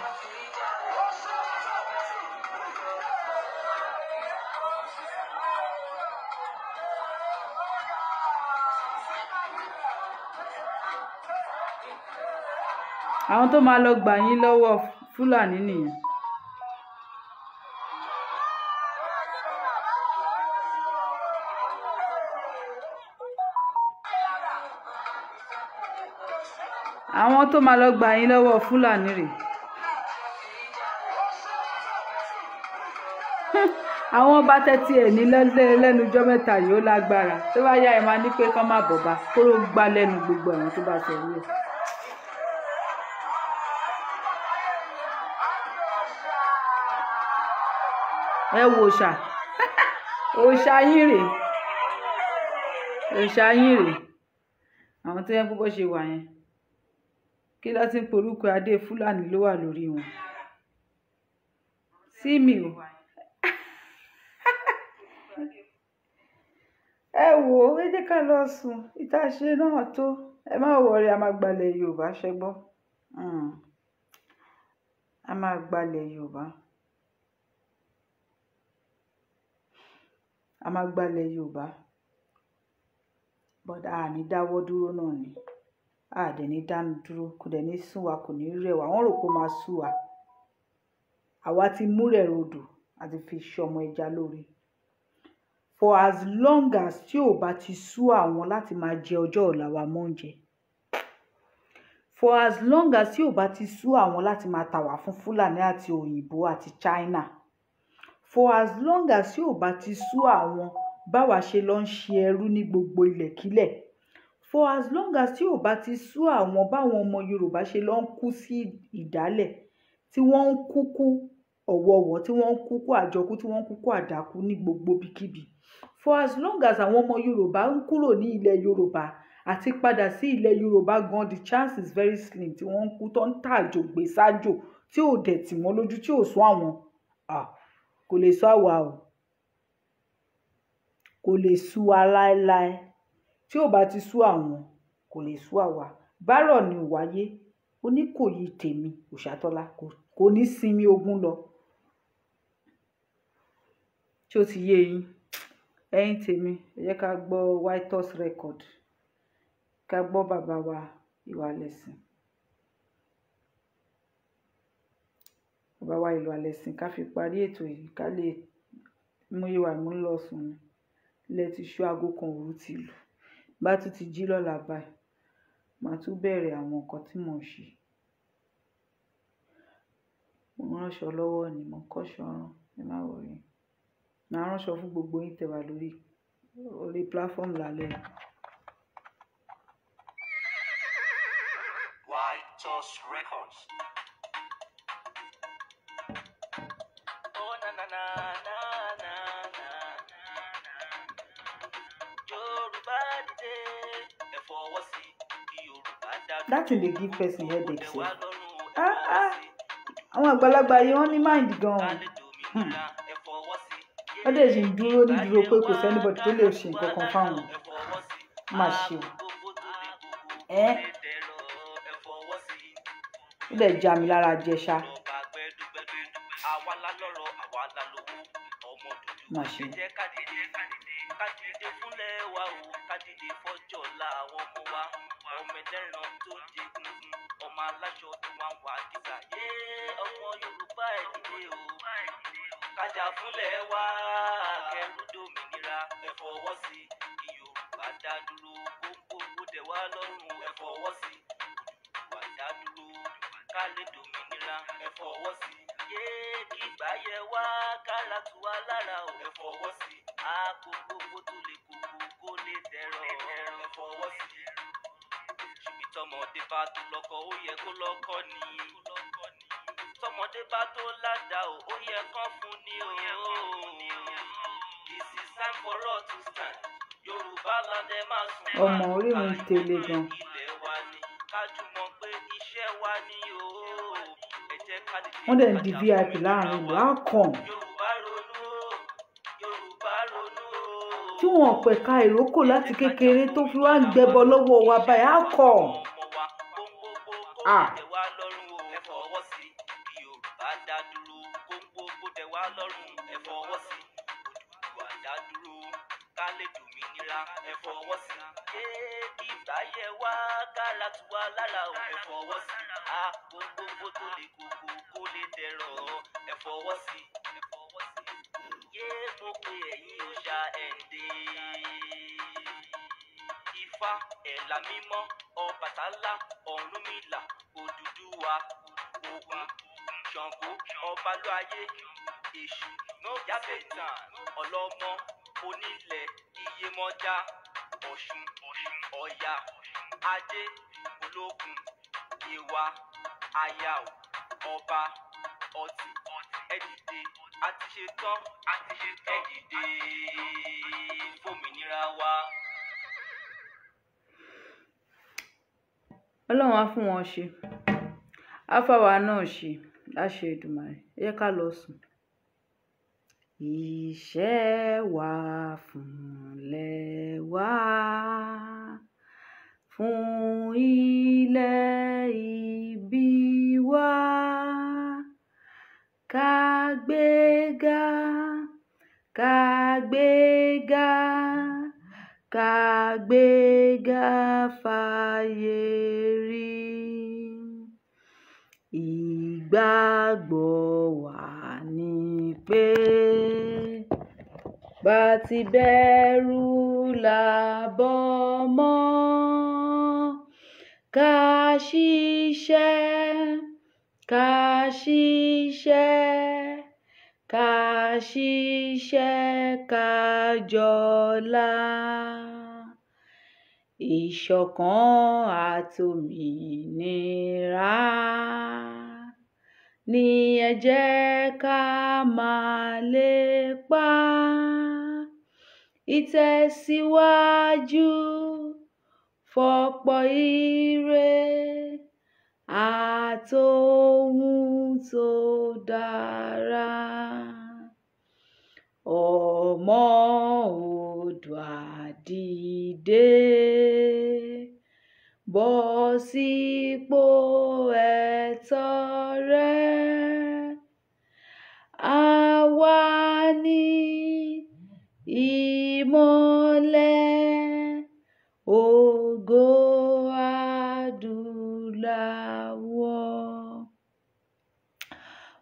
àwọn tó máa lọ gbà yín lọ́wọ́ Fúlàní nìyẹn. àwọn tó máa lọ gbà yín lọ́wọ́ Fúlàní rèé. àwọn ọba tẹ́tí ẹ̀ ní lẹ́nu ọjọ́ mẹ́ta yìí ó lágbára tó bá yá ẹ máa ní pé kán má bọ̀ba kóró gbá lẹ́nu gbogbo àwọn tó bá sọ orí ẹ̀. ẹ wo òòṣà òòṣà yín rèé òòṣà yín rèé àwọn tó yẹ kó bó ṣe wà yẹn kí ló ti ń porúkọ adé Fúlàní ló wà lórí wọn sí mi o. ẹ wò ó ẹ jẹ́ ká lọ sùn ìtàṣe náà tó ẹ má wọrí a máa gbalẹ̀ Yorùbá ṣẹgbọ́n a máa gbalẹ̀ Yorùbá a máa gbalẹ̀ Yorùbá but a ní dáwọ́ dúró náà ni a dẹ̀ ní dánu dúró kò dẹ̀ ní sún wa kò ní rẹ̀ wá wọ́n rò pé ó máa sú wa àwa ti múrẹ̀ rodò àti fi ṣọmọ ẹja lórí. For as long as tí ò bá ti sú àwọn láti máa jẹ ọjọ́ ọ̀la wa mọ́ oúnjẹ. For as long as tí ò bá ti sú àwọn láti máa tà wá fún Fúlàní àti òyìnbó àti China. For as long as tí ò bá ti sú àwọn báwa ṣe lọ ń ṣe ẹrú ní gbogbo ilẹ̀kílẹ̀. For as long as tí ò bá ti sú àwọn báwọn ọmọ Yorùbá ṣe lọ ń kú sí ìdálẹ̀ tí wọ́n ń kúkú ọ̀wọ̀ọ̀wọ̀ tí wọ́n ń kúkú àjọkú tí wọ́n ń kúkú àdákú ní gbogbo bíkíbi. For as long as àwọn ọmọ Yorùbá ń kúrò ní ilẹ̀ Yorùbá àti padà sí ilẹ̀ Yorùbá gan the chance is very slim tí wọ́n ń kú tó ń tàjò gbé sájò tí ò dẹ̀ tì wọ́n lójú tí ò sún àwọn kò lè sọ àwa o kò lè sú wa láéláé tí ò bá ti sú àwọn kò lè sú àwa bárọ̀ ni ò wáyé Oníkòyí tèmi Òṣàtọ́lá kò ní sinmi ogun lọ tí ó ti yé yín ẹ̀yin tèmi ẹ jẹ́ ká gbọ́ White Horse Record ká gbọ́ bàbá wa Ìwàlẹ̀sìn bàbá wa Ìwàlẹ̀sìn ká fi parí ètò yìí ká lè mú ìwà mú lọ sùn ní ilẹ̀ tí ṣú aago kan òru ti lù bá tún ti jí lọ́la báyìí màá tún bẹ̀rẹ̀ àwọn nǹkan tí mò ń ṣe mo ránṣọ lọ́wọ́ ni mo kọ́ṣọ rán ẹ má wọrí màá ránṣọ fún gbogbo yín tẹ́ wà lórí platform lálẹ́ yìí. White Horse Records. Oh na na na na na na Yorùbá dìde ẹ fọwọ́ sí Yorùbá dàgbà. That thing dey give person headache sef. Àwọn àgbàlagbà yìí wọ́n ní mind gan-an. Wọ́n dẹ̀ sì ń dúró dídúró pé kò sẹ́nibọ̀dì tó lè ṣe nǹkan kan fáwọn. Má ṣe o. Ó dẹ̀ já mi lára jẹ ṣá. Má ṣe o. Kádìdé fúnlẹ̀ wa o, kádìdé fọ́jọ́ la àwọn ọmọ wa. Ọmọ ẹlẹ́ran tó jẹ gungun, ọmọ aláṣọ tó wá wà kíkà. Yé ọmọ Yorùbá ẹ̀ dìde o. Kájà fúnlẹ̀ wa, kẹrù dòmìnira. Ẹ fọwọ́ sí i, Yorùbá dá dúró. Gbogbo dẹ̀ wá lọ́rùn. Ẹ fọwọ́ sí i, Yorùbá dá dúró. Ká lè dòmìnira. Ẹ fọwọ́ sí i. Yé kí ìgbà yẹ wá, kára tù wá lára o. Ẹ fọwọ́ sí i. Gbogbo tó lè kókó kó lè dẹ̀rọ̀. Ẹ fọwọ́ sí i. Ṣùgbọ́n tọmọdé bá tó lọ́kọ ó yẹ kó lọ́kọ ni. Tọmọdé bá tó ládàá ó yẹ kán fún ni o. This is time for us to stand. Yorùbá land ẹ máa sùn. Ọmọ orí mi ń tẹ̀lé gan. Ilẹ̀ wa ni kájú mọ̀ pé iṣẹ́ wa ni o. Ẹ jẹ́ ká dìde. Wọ́n dẹ̀ ń di VIP láàrin ìlú àkàn. Yorùbá ronú o. Yorùbá ronú o. Tí wọ́n pẹ̀ka ìrókò láti kékeré tó fi wá ń gbẹbọ lọ́wọ́ wa báyìí àkàn. Ẹ fọwọ́ sí Yorùbá dá dúró. Gbogbo dẹ̀ wá lọ́rùn. Ẹ fọwọ́ sí Odùduwà dá dúró. Ká lè dòmìnira. Ẹ fọwọ́ sí kí ìgbà yẹ wá kára tù wá lára o. Ẹ fọwọ́ sí gbogbo tó lè kókó kó lè dẹ̀rọ̀. Ẹ fọwọ́ sí. Yé mo pe ẹ̀yin òòṣà ẹ̀ǹdè. Ifá ẹ̀là mímọ́ Ọbàtálá Ọ̀rúnmìlà Odùduwà Ògún Ṣàngó ọbalú ayé èṣù Ìyábẹ̀tàn Ọlọ́mọ Onílẹ̀ Iyemọja Ọ̀ṣun Ọya Adé Ológun Ìwà Àyàó Ọba Ọtì ẹ dìde a ti ṣe tán ẹ dìde fòmìnira wa. Ọlọ́run á fún wọn ṣe, á fáwa náà ṣe láṣẹ Èdùmàrè. Ẹ jẹ́ ká lọ sùn. Iṣẹ́ wa fúnlẹ̀ wa, fún ilẹ̀ ìbí wa, ká gbéga, ká gbéga, ká gbéga fáyé rí. Ìgbàgbọ́ wa ni pé bá ti bẹ̀rù làbọ̀ mọ́, ká ṣiṣẹ́, ká ṣiṣẹ́, ká ṣiṣẹ́ ká jọlá. Ìṣọ̀kan àtòmìnira ni ẹ jẹ́ ká máa lépa. Ìtẹ̀síwájú fọ́pọ̀ ire àtohun tó dára. Ọmọ Oòduà dìde, bọ́ sípò ẹ̀tọ́ rẹ. Àwa ni ìmọ́lẹ̀ ògo adúláwọ̀.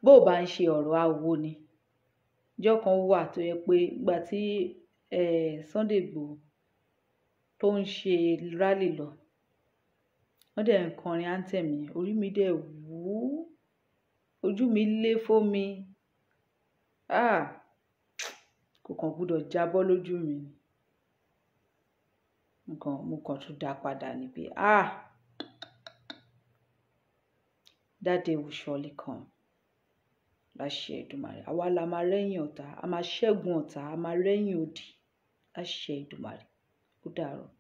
Bó bá ń ṣe ọ̀rọ̀ awo ni, ọjọ́ kan wà tó yẹ pé ìgbà tí Sunday Igboho tó ń ṣe rally lọ, wọ́n dẹ̀ ń kọrin anthem yẹn, orí mi dẹ̀ wú, ojú mi lé fómi, kò kàn gbúdọ̀ jábọ́ lójú mi. Mo kàn tún dá padà ní pé that day will surely come. Láṣẹ Èdùmàrè, àwa la máa rẹ́yìn ọ̀tá, a máa ṣẹ́gun ọ̀tá, a máa rẹ́yìn òdì. Láṣẹ Èdùmàrè, ó dàárọ̀.